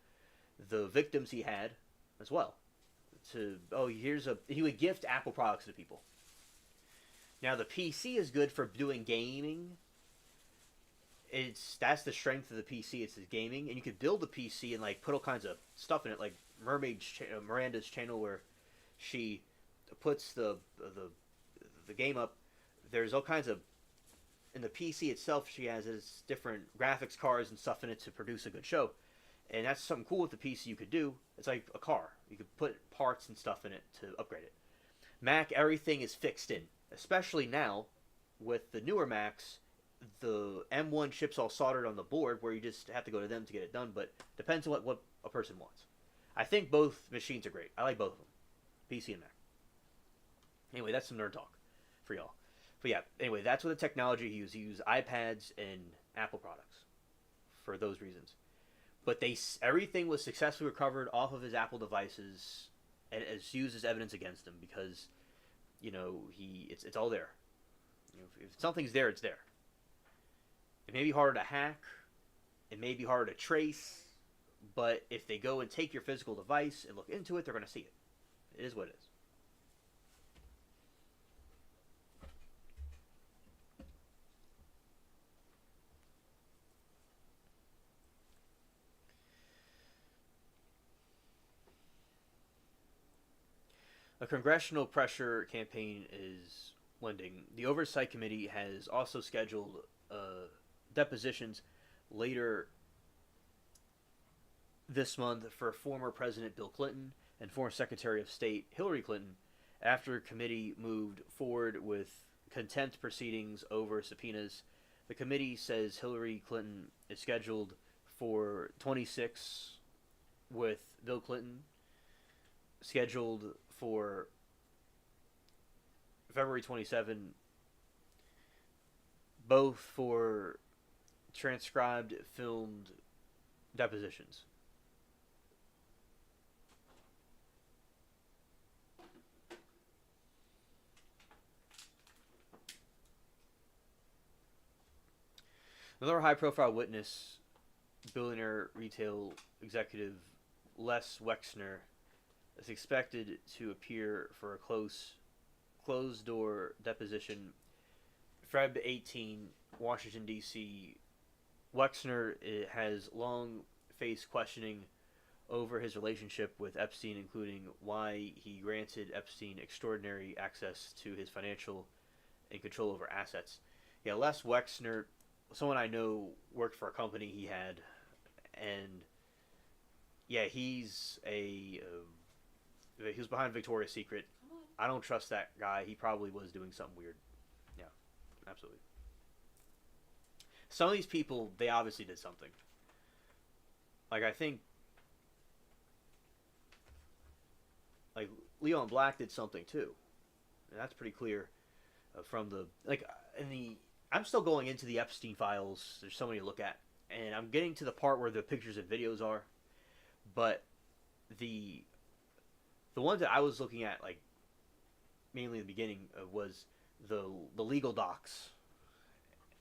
the victims he had as well. He would gift Apple products to people. Now the PC is good for doing gaming. That's the strength of the PC. It's his gaming, and you could build a PC and like put all kinds of stuff in it, like Miranda's channel where she puts the game up. There's all kinds of in the PC itself. She has this different graphics cards and stuff in it to produce a good show, and that's something cool with the PC you could do. It's like a car. You could put parts and stuff in it to upgrade it. Mac, everything is fixed in, especially now with the newer Macs. The M1 chip's all soldered on the board where you just have to go to them to get it done, but depends on what a person wants. I think both machines are great. I like both of them, PC and Mac. Anyway, that's some nerd talk for y'all. But yeah, anyway, that's what the technology he used. He used iPads and Apple products for those reasons. But everything was successfully recovered off of his Apple devices and is used as evidence against him because, it's all there. If something's there, it's there. It may be harder to hack. It may be harder to trace. But if they go and take your physical device and look into it, they're going to see it. It is what it is. A congressional pressure campaign is lending. The Oversight Committee has also scheduled depositions later this month for former President Bill Clinton and former Secretary of State Hillary Clinton after committee moved forward with contempt proceedings over subpoenas. The committee says Hillary Clinton is scheduled for 26 with Bill Clinton scheduled for February 27, both for transcribed, filmed depositions. Another high-profile witness, billionaire retail executive Les Wexner, is expected to appear for a closed-door deposition Feb 18, Washington, D.C. Wexner has long faced questioning over his relationship with Epstein, including why he granted Epstein extraordinary access to his financial and control over assets. Yeah, Les Wexner, someone I know, worked for a company he had, and yeah, he was behind Victoria's Secret. I don't trust that guy. He probably was doing something weird. Yeah, absolutely. Some of these people, they obviously did something. Like, I think, like, Leon Black did something too. And that's pretty clear from I'm still going into the Epstein files. There's so many to look at. And I'm getting to the part where the pictures and videos are. But the ones that I was looking at, like, mainly in the beginning, was the legal docs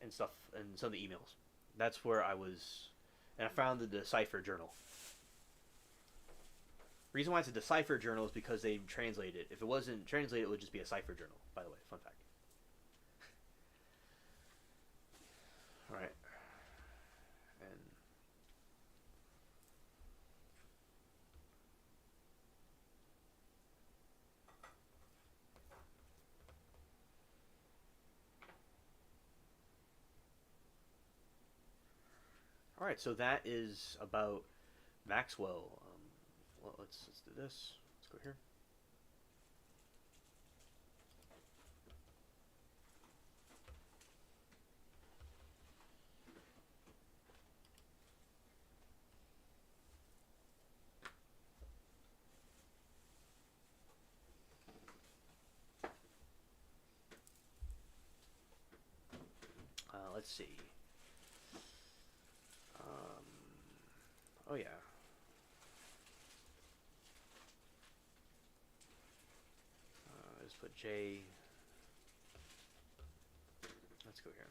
and stuff, and some of the emails. That's where I was, and I found the Decipher Journal. The reason why it's a Decipher Journal is because they translate it. If it wasn't translated, it would just be a Cipher Journal, by the way. Fun fact. Alright. And all right, so that is about Maxwell. Well, let's do this. Let's go here. let's see. Um, oh yeah. Let's put J. Let's go here.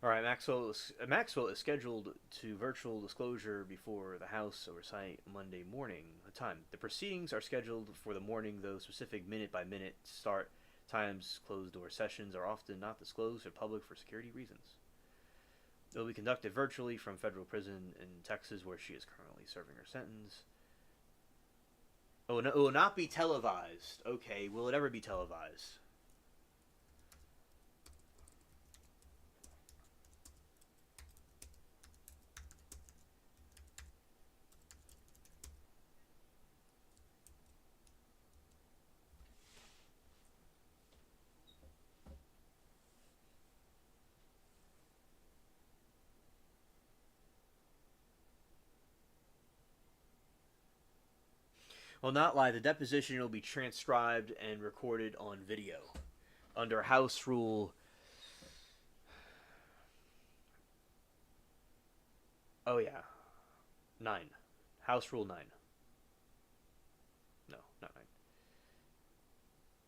All right, Maxwell is scheduled to virtual disclosure before the House oversight Monday morning. The time. The proceedings are scheduled for the morning, though specific minute-by-minute start times, closed-door sessions are often not disclosed to the public for security reasons. It will be conducted virtually from federal prison in Texas, where she is currently serving her sentence. Oh, no, it will not be televised. Okay, will it ever be televised? Well, not live. The deposition will be transcribed and recorded on video under House Rule. Oh yeah, 9. House Rule 9. No, not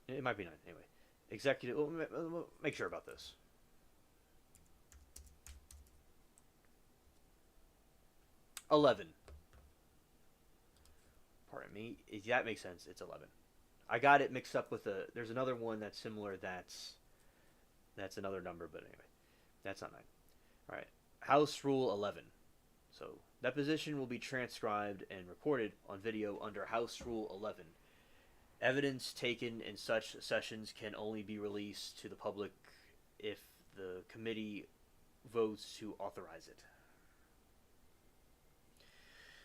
9. It might be 9 anyway. Executive. We'll make sure about this. $11. Pardon me. That makes sense. It's 11. I got it mixed up with a. There's another one that's similar. That's another number, but anyway, that's not 9. All right. House Rule 11. So deposition will be transcribed and recorded on video under House Rule 11. Evidence taken in such sessions can only be released to the public if the committee votes to authorize it.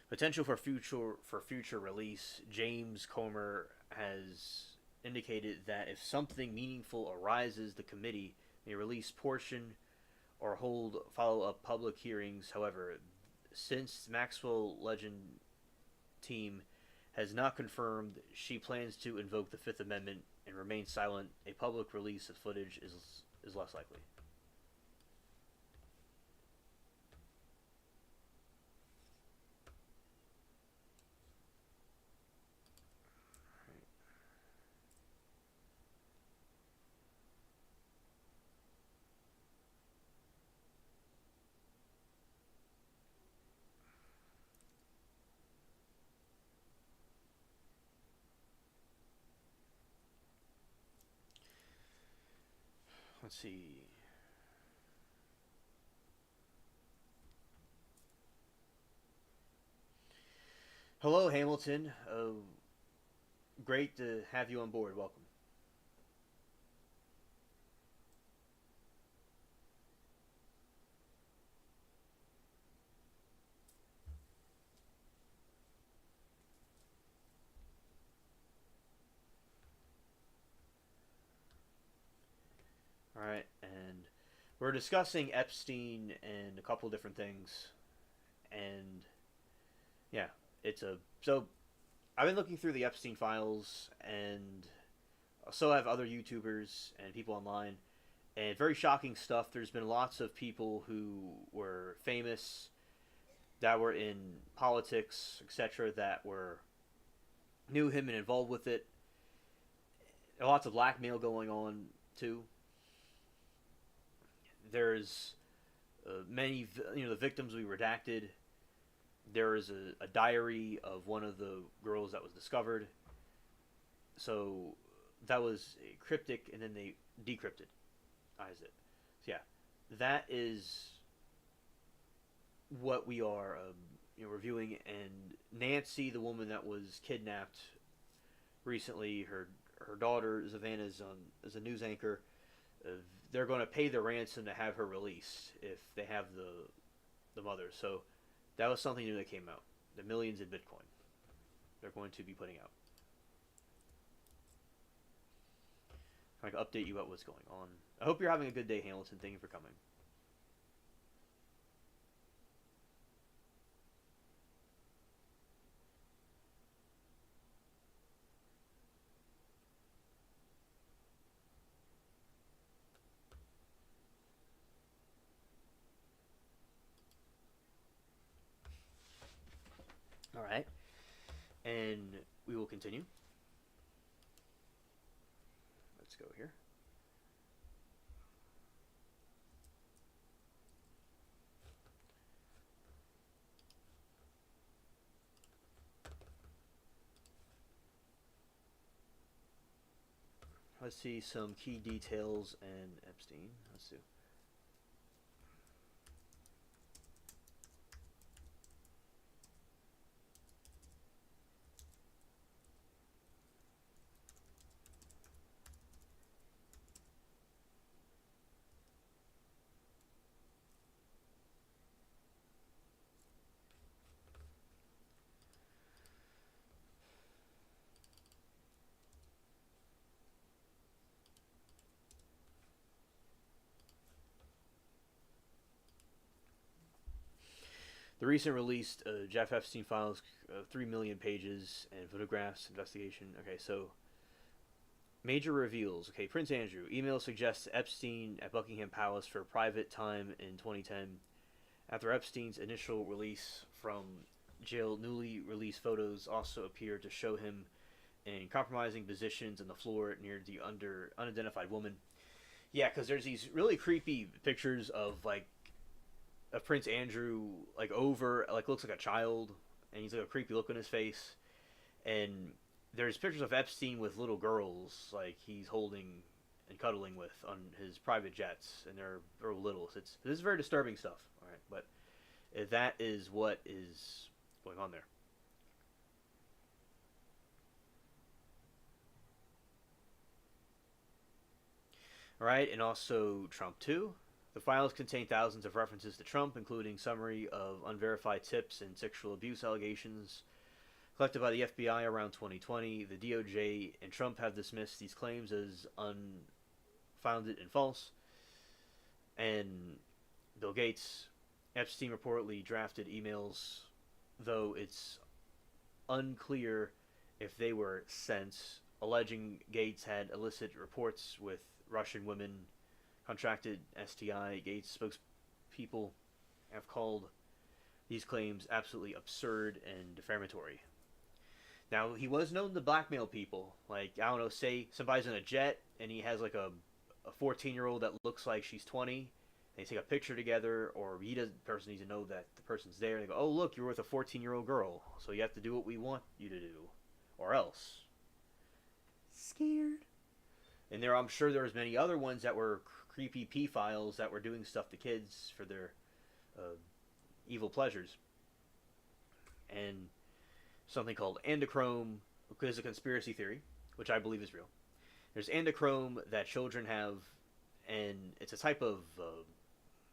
Potential for future release. James Comer has indicated that if something meaningful arises, the committee may release portion or hold follow-up public hearings. However, since Maxwell Legend team has not confirmed she plans to invoke the Fifth Amendment and remain silent, a public release of footage is less likely. Let's see. Hello, Hamilton. Great to have you on board. Welcome. All right, and we're discussing Epstein and a couple different things, and yeah, it's a so I've been looking through the Epstein files, and so have other YouTubers and people online, and very shocking stuff. There's been lots of people who were famous, that were in politics, etc., that were knew him and involved with it. Lots of blackmail going on too. There's many, the victims we redacted. There is a diary of one of the girls that was discovered. So that was cryptic, and then they decrypted it. So yeah, that is what we are reviewing. And Nancy, the woman that was kidnapped recently, her daughter Savannah is a news anchor. Uh, they're going to pay the ransom to have her released if they have the mother. So that was something new that came out. The millions in Bitcoin they're going to be putting out. I can update you about what's going on. I hope you're having a good day, Hamilton. Thank you for coming. All right, and we will continue. Let's go here. Let's see some key details and Epstein. Let's see. The recent released Jeff Epstein files, 3 million pages and photographs, investigation. Okay, so major reveals. Okay, Prince Andrew. Email suggests Epstein at Buckingham Palace for private time in 2010. After Epstein's initial release from jail, newly released photos also appear to show him in compromising positions on the floor near the unidentified woman. Yeah, because there's these really creepy pictures of Prince Andrew looks like a child, and he's like a creepy look on his face. And there's pictures of Epstein with little girls like he's holding and cuddling with on his private jets, and they're little. So this is very disturbing stuff. All right, but that is what is going on there. All right, and also Trump too. The files contain thousands of references to Trump, including summary of unverified tips and sexual abuse allegations collected by the FBI around 2020. The DOJ and Trump have dismissed these claims as unfounded and false. And Bill Gates, Epstein reportedly drafted emails, though it's unclear if they were sent, alleging Gates had illicit reports with Russian women contracted STI. Gates spokespeople have called these claims absolutely absurd and defamatory. Now, he was known to blackmail people. Like, I don't know, say somebody's in a jet and he has like a 14-year-old that looks like she's 20. They take a picture together, or the person needs to know that the person's there. They go, oh, look, you're with a 14-year-old girl, so you have to do what we want you to do, or else. Scared. And I'm sure there was many other ones that were creepy P-files that were doing stuff to kids for their evil pleasures. And something called andochrome, which is a conspiracy theory, which I believe is real. There's andochrome that children have, and it's a type of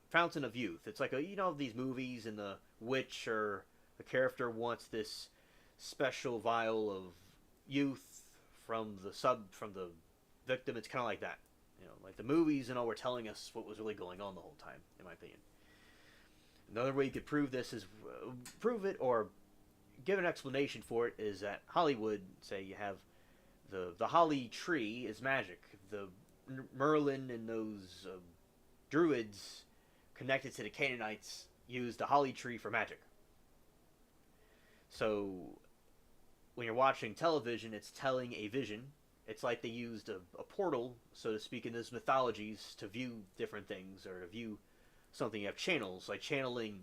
fountain of youth. It's like these movies, and the witch or the character wants this special vial of youth from the victim. It's kind of like that. Like the movies and all were telling us what was really going on the whole time, in my opinion. Another way you could prove this is prove it or give an explanation for it is that Hollywood, say you have the holly tree is magic. The Merlin and those druids connected to the Canaanites used the holly tree for magic. So when you're watching television, it's telling a vision. It's like they used a portal, so to speak, in those mythologies to view different things or to view something. You have channels, like channeling.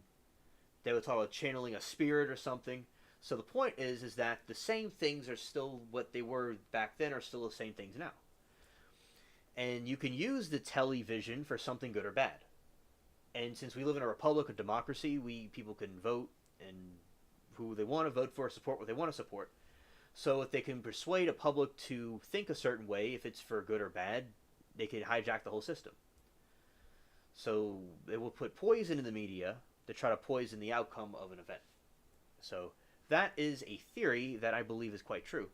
They would talk about channeling a spirit or something. So the point is that the same things are still what they were back then are still the same things now. And you can use the television for something good or bad. And since we live in a republic, a democracy, we people can vote and who they want to vote for, support what they want to support. So if they can persuade a public to think a certain way, if it's for good or bad, they can hijack the whole system. So they will put poison in the media to try to poison the outcome of an event. So that is a theory that I believe is quite true.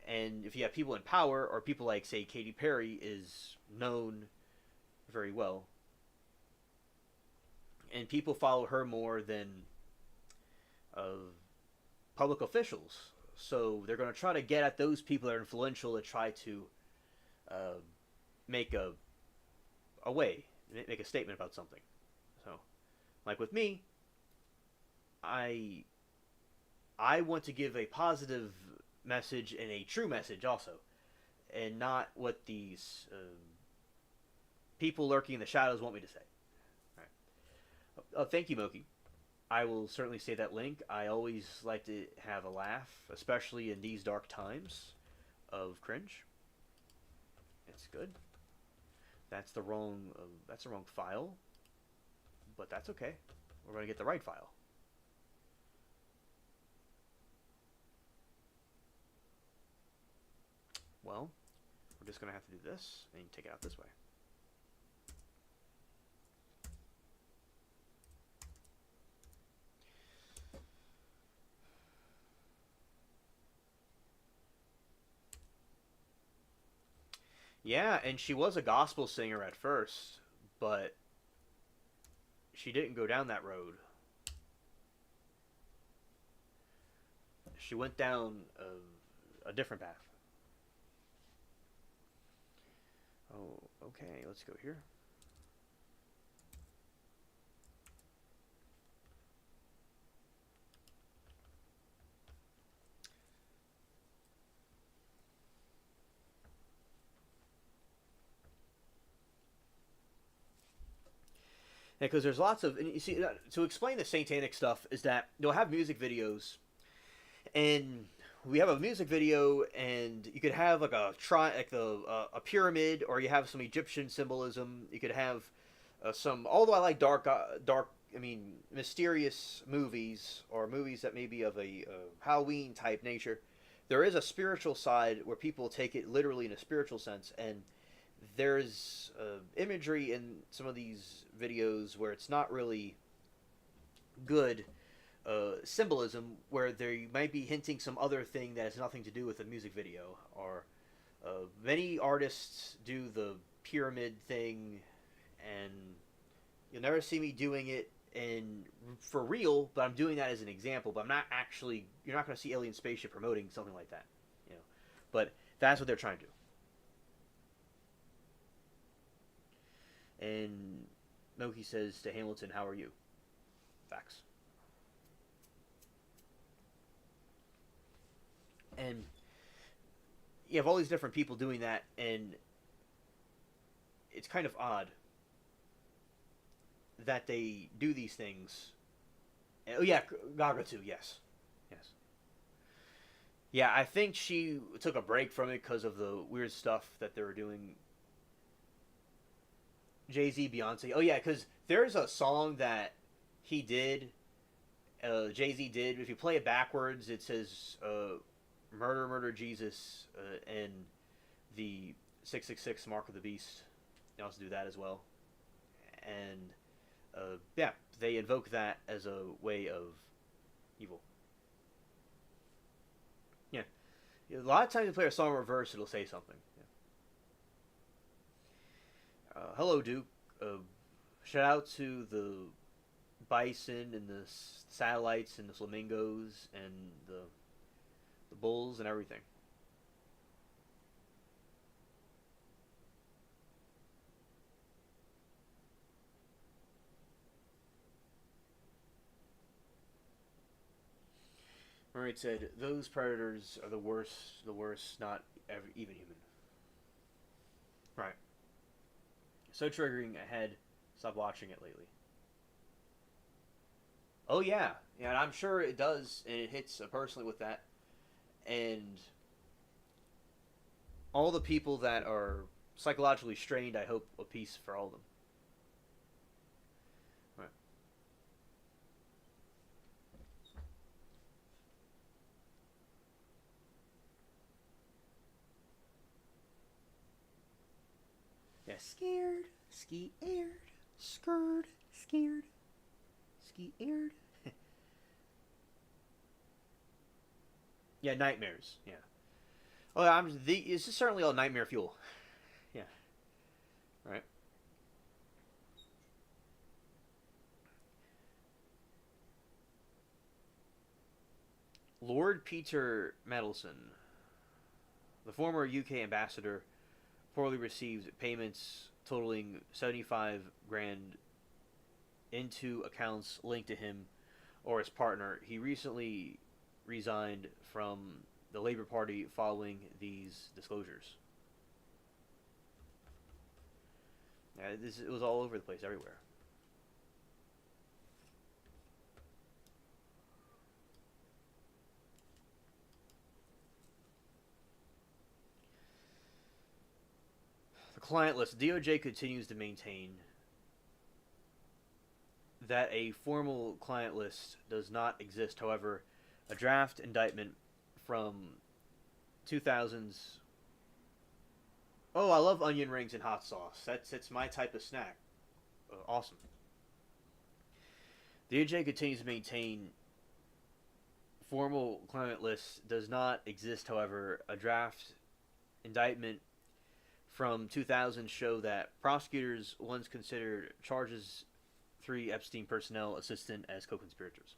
And if you have people in power, or people like, say, Katy Perry is known very well, and people follow her more than uh, public officials. So they're going to try to get at those people that are influential to try to uh, make a way, make a statement about something. So, like with me, I I want to give a positive message and a true message also, and not what these people lurking in the shadows want me to say. All right. Thank you, Moki. I will certainly say that link. I always like to have a laugh, especially in these dark times of cringe. It's good. That's the wrong file, but that's okay. We're going to get the right file. Well, we're just going to have to do this and take it out this way. Yeah, and she was a gospel singer at first, but she didn't go down that road. She went down a different path. Oh, okay, let's go here. Because there's lots of, and you see, to explain the satanic stuff is that you'll have music videos, and we have a music video, and you could have like a pyramid, or you have some Egyptian symbolism. You could have some. Although I like mysterious movies or movies that may be of a Halloween type nature. There is a spiritual side where people take it literally in a spiritual sense, and there's imagery in some of these videos where it's not really good symbolism, where they might be hinting some other thing that has nothing to do with the music video. Or many artists do the pyramid thing, and you'll never see me doing it in for real, but I'm doing that as an example. But I'm not actually. You're not going to see Alien Spaceship promoting something like that, you know. But that's what they're trying to do. And Moki says to Hamilton, "How are you?" Facts. And you have all these different people doing that, and it's kind of odd that they do these things. Oh yeah, Gaga too. Yes, yes. Yeah, I think she took a break from it because of the weird stuff that they were doing. Jay-Z, Beyonce. Oh yeah, because there's a song that he did. Jay-Z did. If you play it backwards, it says "Murder, Murder, Jesus," and the 666 Mark of the Beast. They also do that as well, and yeah, they invoke that as a way of evil. Yeah, a lot of times you play a song in reverse, it'll say something. Yeah. Hello, Duke. Shout out to the bison and the satellites and the flamingos and the bulls and everything. Mermaid said, "Those predators are the worst. The worst, not even human." Right. So triggering ahead. Stop watching it lately. Oh yeah, yeah, and I'm sure it does, and it hits personally with that, and all the people that are psychologically strained. I hope a peace for all of them. Right. Yeah, scared, scared, scared, scared, scared. Yeah, nightmares. Yeah. Oh, this is certainly all nightmare fuel. Yeah. Right. Lord Peter Medelson, the former UK ambassador, reportedly received payments totaling 75 grand into accounts linked to him or his partner. He recently resigned from the Labour Party following these disclosures. Yeah, it was all over the place, everywhere. The client list. DOJ continues to maintain that a formal client list does not exist. However, a draft indictment from 2000's. Oh, I love onion rings and hot sauce. It's my type of snack. Awesome. The DOJ continues to maintain formal client list does not exist. However, a draft indictment from 2000 show that prosecutors once considered charges three Epstein personnel assistant as co-conspirators.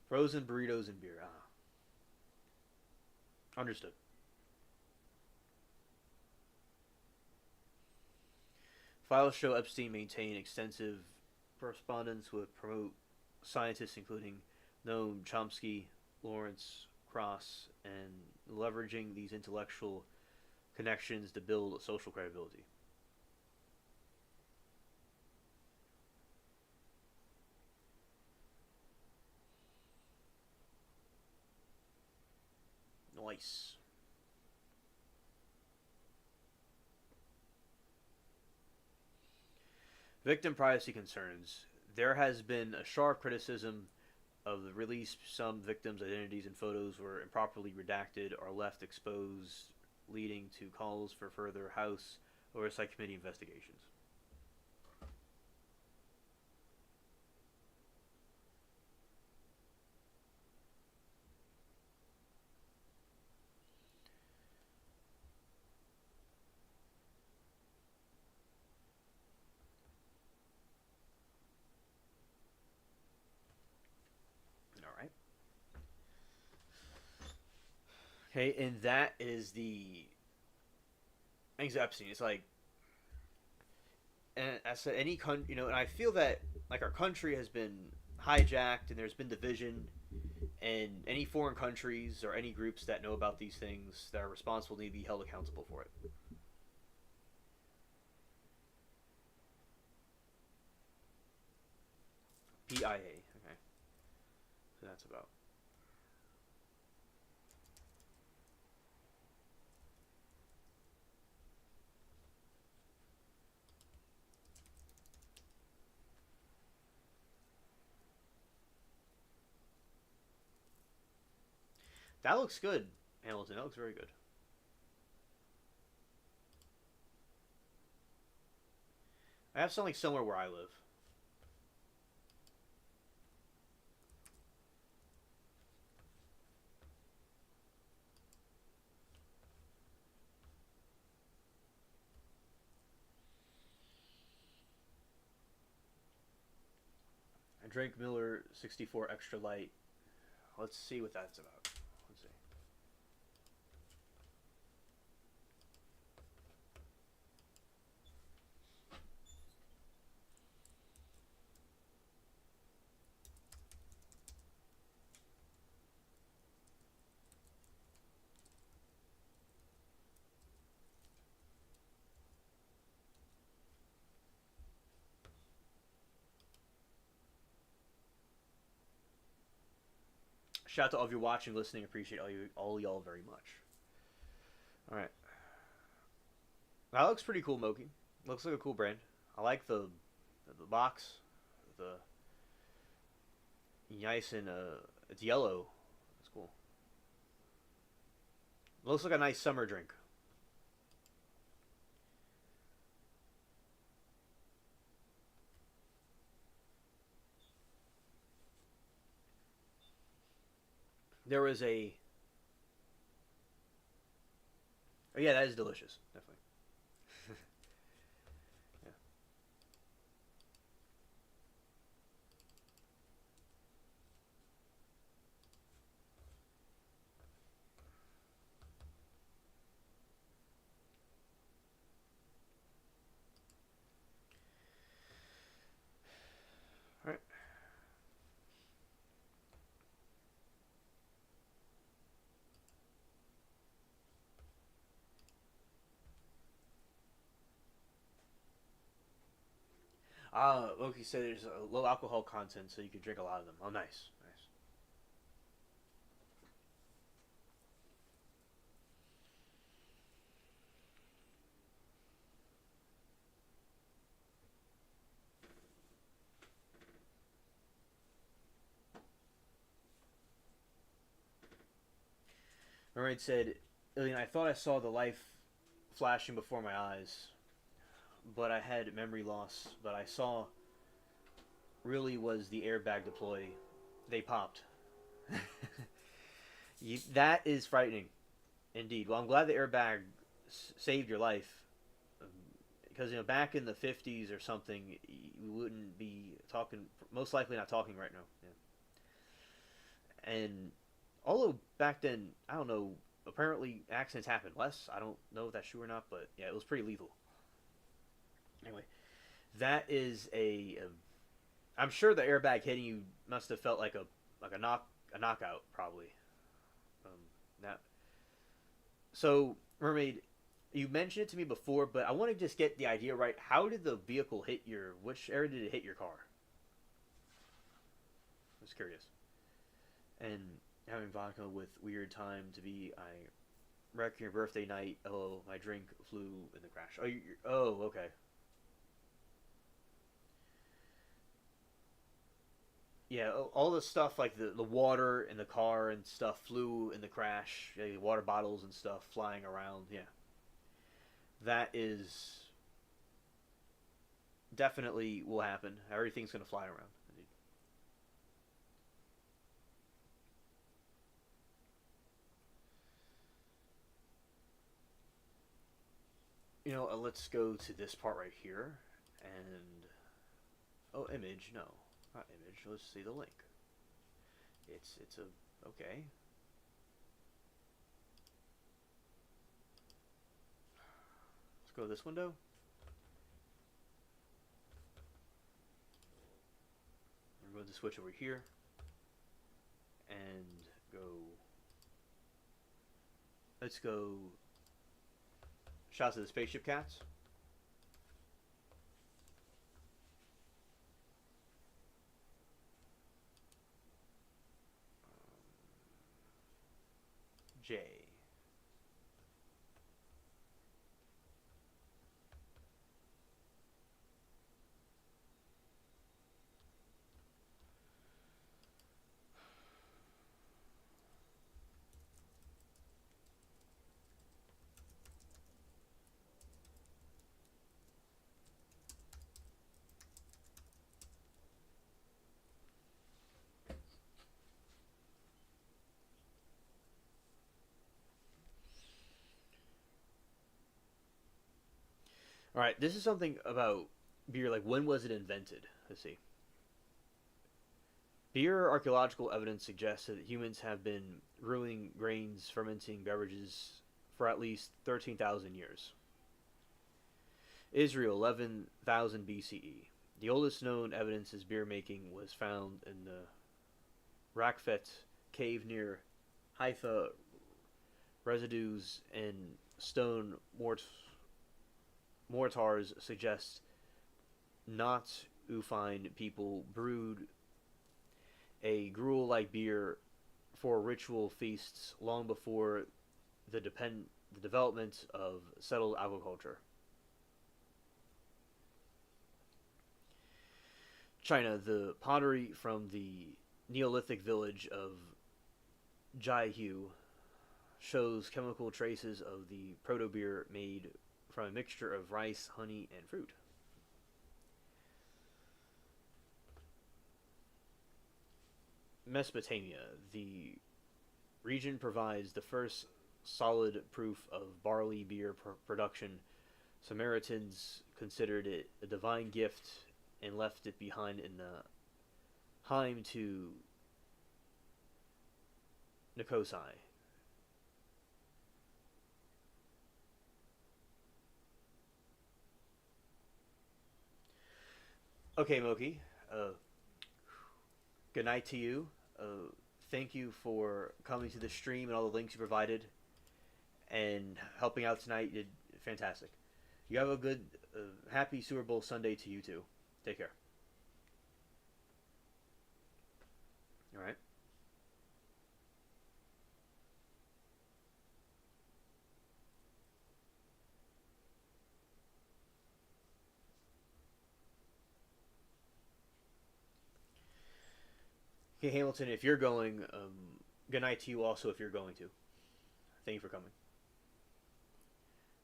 Frozen burritos and beer. Ah, understood. Files show Epstein maintained extensive correspondence with promote scientists, including Noam Chomsky, Lawrence Cross, and leveraging these intellectual connections to build social credibility. Nice. Victim privacy concerns. There has been a sharp criticism of the release. Some victims' identities and photos were improperly redacted or left exposed, leading to calls for further House Oversight Committee investigations. All right. Okay, and that is the things Epstein. It's like, and I said, any country, and I feel that like our country has been hijacked, and there's been division, and any foreign countries or any groups that know about these things that are responsible need to be held accountable for it. PIA. Okay, so that's about. That looks good, Hamilton. That looks very good. I have something similar where I live. I drink Miller 64 Extra Light. Let's see what that's about. Let's see. Shout out to all of you watching, listening. Appreciate all y'all very much. All right, that looks pretty cool, Moki. Looks like a cool brand. I like the box, the nice and it's yellow. That's cool. Looks like a nice summer drink. There was a. Oh yeah, that is delicious. Definitely. Yeah. All right. Loki said there's a low alcohol content, so you can drink a lot of them. Oh, nice, nice. Mermaid said, "Ilian, I thought I saw the life flashing before my eyes, but I had memory loss. But I saw really was the airbag deploy. They popped. That is frightening, indeed. Well, I'm glad the airbag saved your life, because back in the 50s or something, we wouldn't be talking. Most likely not talking right now. Yeah. And although back then, I don't know. Apparently, accidents happen less. I don't know if that's true or not, but yeah, it was pretty lethal. Anyway, that is I'm sure the airbag hitting you must have felt like a knockout probably. Um, that so mermaid, you mentioned it to me before, but I want to just get the idea right. How did the vehicle hit your? Which area did it hit your car? I was curious. And having vodka with weird time to be. I wreck your birthday night. Oh, my drink flew in the crash. Oh, okay. Yeah, all the stuff like the water in the car and stuff flew in the crash. Yeah, water bottles and stuff flying around. Yeah, that is definitely will happen. Everything's gonna fly around. Let's go to this part right here, and image. No, not image. Let's see the link. It's a okay. Let's go to this window. We're going to switch over here and go. Let's go. Shots of the spaceship cats. J. All right, this is something about beer. Like, when was it invented? Let's see. Beer archaeological evidence suggests that humans have been brewing grains, fermenting beverages for at least 13,000 years. Israel, 11,000 BCE. The oldest known evidence of beer making was found in the Rakfet cave near Haifa. Residues in stone mortars suggest not Ufine people brewed a gruel like beer for ritual feasts long before the development of settled agriculture. China, the pottery from the Neolithic village of Jaihu shows chemical traces of the proto beer made from a mixture of rice, honey, and fruit. Mesopotamia, the region provides the first solid proof of barley beer production. Samaritans considered it a divine gift and left it behind in the Haim to Nikosai. Okay, Moki. Good night to you. Thank you for coming to the stream and all the links you provided and helping out tonight. You did fantastic. You have a good, happy Super Bowl Sunday to you too. Take care. All right. Okay, Hamilton, if you're going, good night to you also if you're going to. Thank you for coming.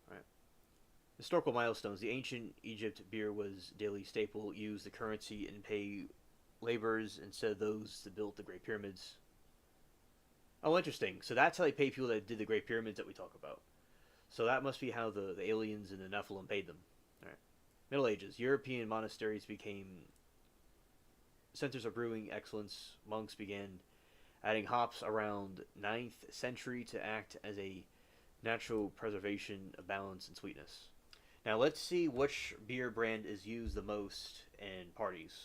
All right. Historical milestones. The ancient Egypt beer was daily staple, used the currency and pay laborers instead of those that built the Great Pyramids. Oh, interesting. So that's how they pay people that did the Great Pyramids that we talk about. So that must be how the aliens and the Nephilim paid them. All right. Middle Ages. European monasteries became centers of brewing excellence. Monks began adding hops around 9th century to act as a natural preservation of balance and sweetness. Now let's see which beer brand is used the most in parties.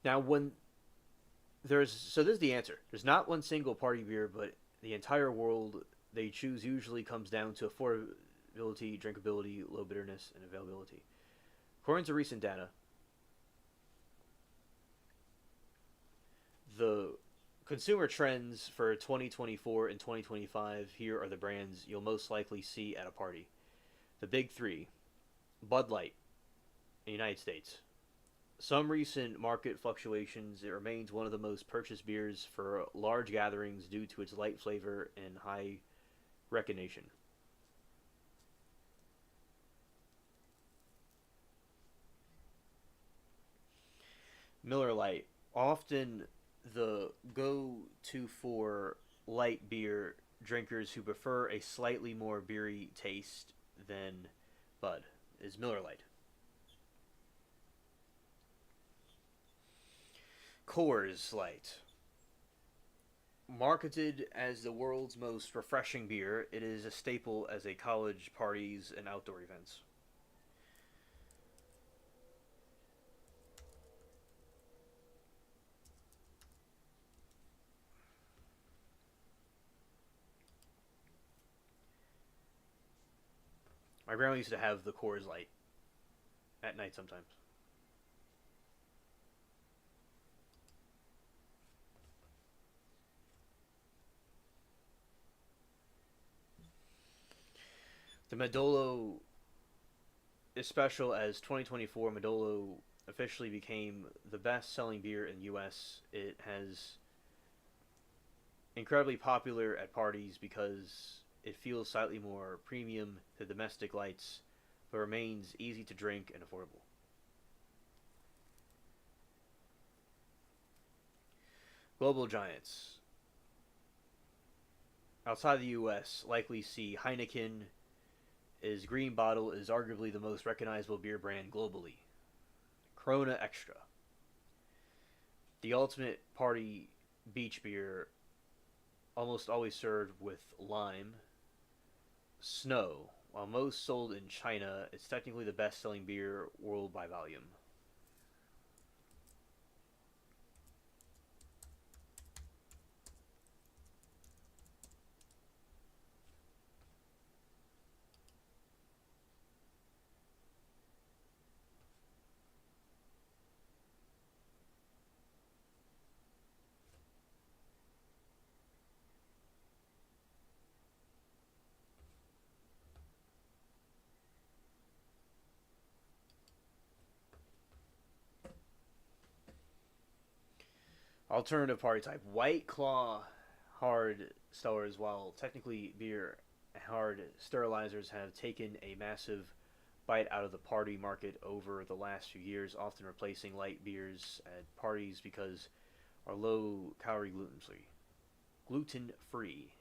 Now when this is the answer. There's not one single party beer, but the entire world they choose usually comes down to affordability, drinkability, low bitterness, and availability. According to recent data, the consumer trends for 2024 and 2025, here are the brands you'll most likely see at a party. The big three: Bud Light in the United States. Some recent market fluctuations, it remains one of the most purchased beers for large gatherings due to its light flavor and high recognition. Miller Lite, often the go-to for light beer drinkers who prefer a slightly more beery taste than Bud, is Miller Lite. Coors Light. Marketed as the world's most refreshing beer, it is a staple as a college parties and outdoor events. My grandma used to have the Coors Light at night sometimes. The Modelo is special as 2024 Modelo officially became the best selling beer in the US. It has incredibly popular at parties because it feels slightly more premium to domestic lights, but remains easy to drink and affordable. Global giants. Outside the US, likely see Heineken. Is green bottle is arguably the most recognizable beer brand globally. Corona Extra. The ultimate party beach beer almost always served with lime. Snow. While most sold in China, it's technically the best selling beer world by volume. Alternative party type. White Claw hard stellars, while technically beer hard sterilizers have taken a massive bite out of the party market over the last few years, often replacing light beers at parties because are low calorie gluten free. Gluten free.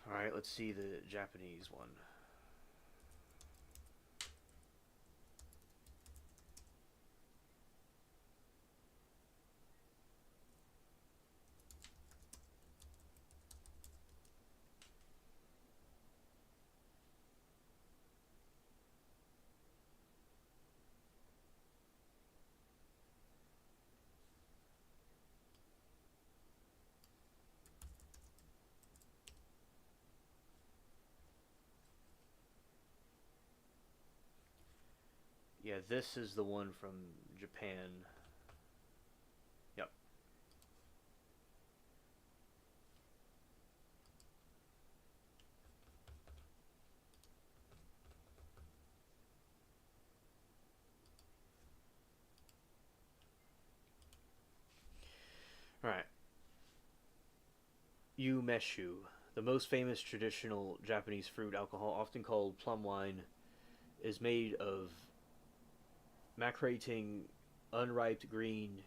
All right, let's see the Japanese one. Yeah, this is the one from Japan. Yep. All right. Umeshu, the most famous traditional Japanese fruit alcohol, often called plum wine, is made of macerating unripe green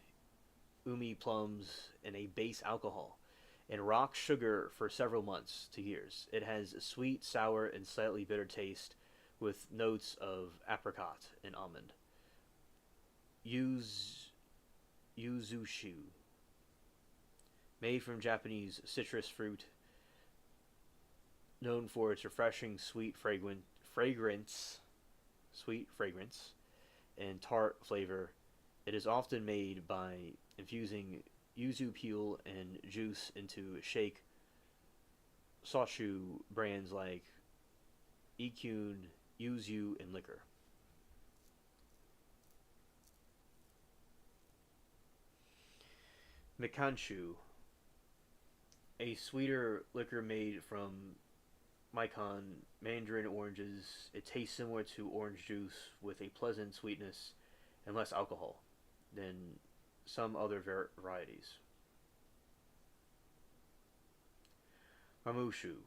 umi plums in a base alcohol and rock sugar for several months to years. It has a sweet, sour, and slightly bitter taste with notes of apricot and almond. Yuzushu, made from Japanese citrus fruit, known for its refreshing sweet fragrance, and tart flavor. It is often made by infusing yuzu peel and juice into shake Soshu brands like Ikun, Yuzu, and liquor. Mikanshu, a sweeter liquor made from Micon mandarin oranges. It tastes similar to orange juice with a pleasant sweetness and less alcohol than some other varieties. Ramushu,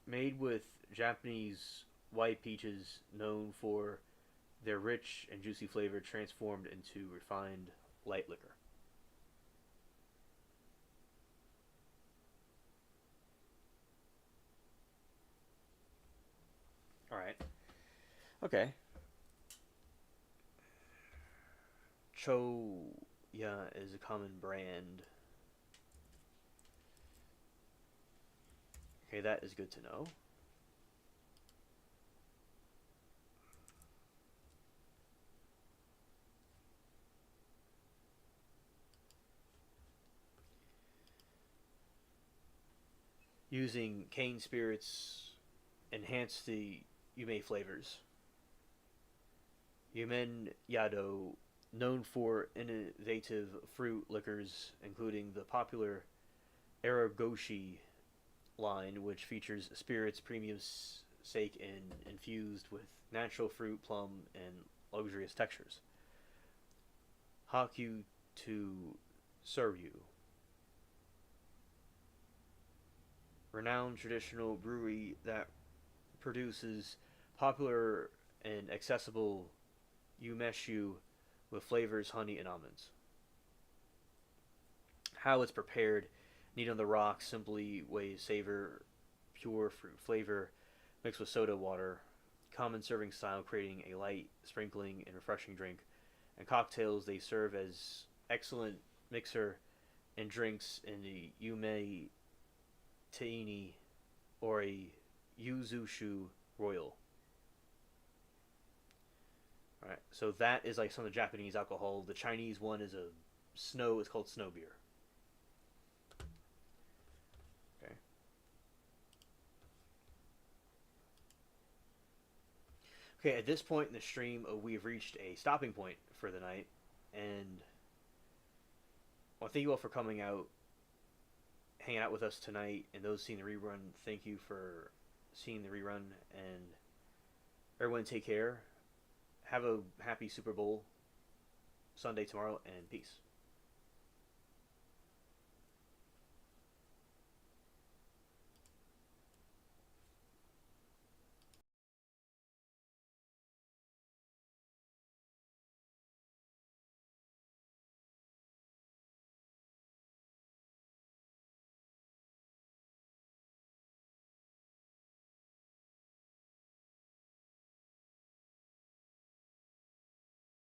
made with Japanese white peaches known for their rich and juicy flavor transformed into refined light liquor. All right. Okay. Choya is a common brand. Okay, that is good to know. Using cane spirits enhance the Yume flavors. Yumen Yado, known for innovative fruit liquors, including the popular Aragoshi line, which features spirits premium sake and infused with natural fruit, plum, and luxurious textures. Haku to Suryu, renowned traditional brewery that produces popular and accessible umeshu with flavors honey and almonds. How it's prepared. Neat on the rocks, simply way savor, pure fruit flavor, mixed with soda water. Common serving style, creating a light, sprinkling, and refreshing drink. And cocktails, they serve as excellent mixer and drinks in the yume teini or a yuzushu royal. All right, so that is like some of the Japanese alcohol. The Chinese one is a snow. It's called snow beer. Okay. Okay. At this point in the stream, we've reached a stopping point for the night, and well, thank you all for coming out, hanging out with us tonight, and those seeing the rerun. Thank you for seeing the rerun, and everyone take care. Have a happy Super Bowl Sunday tomorrow, and peace.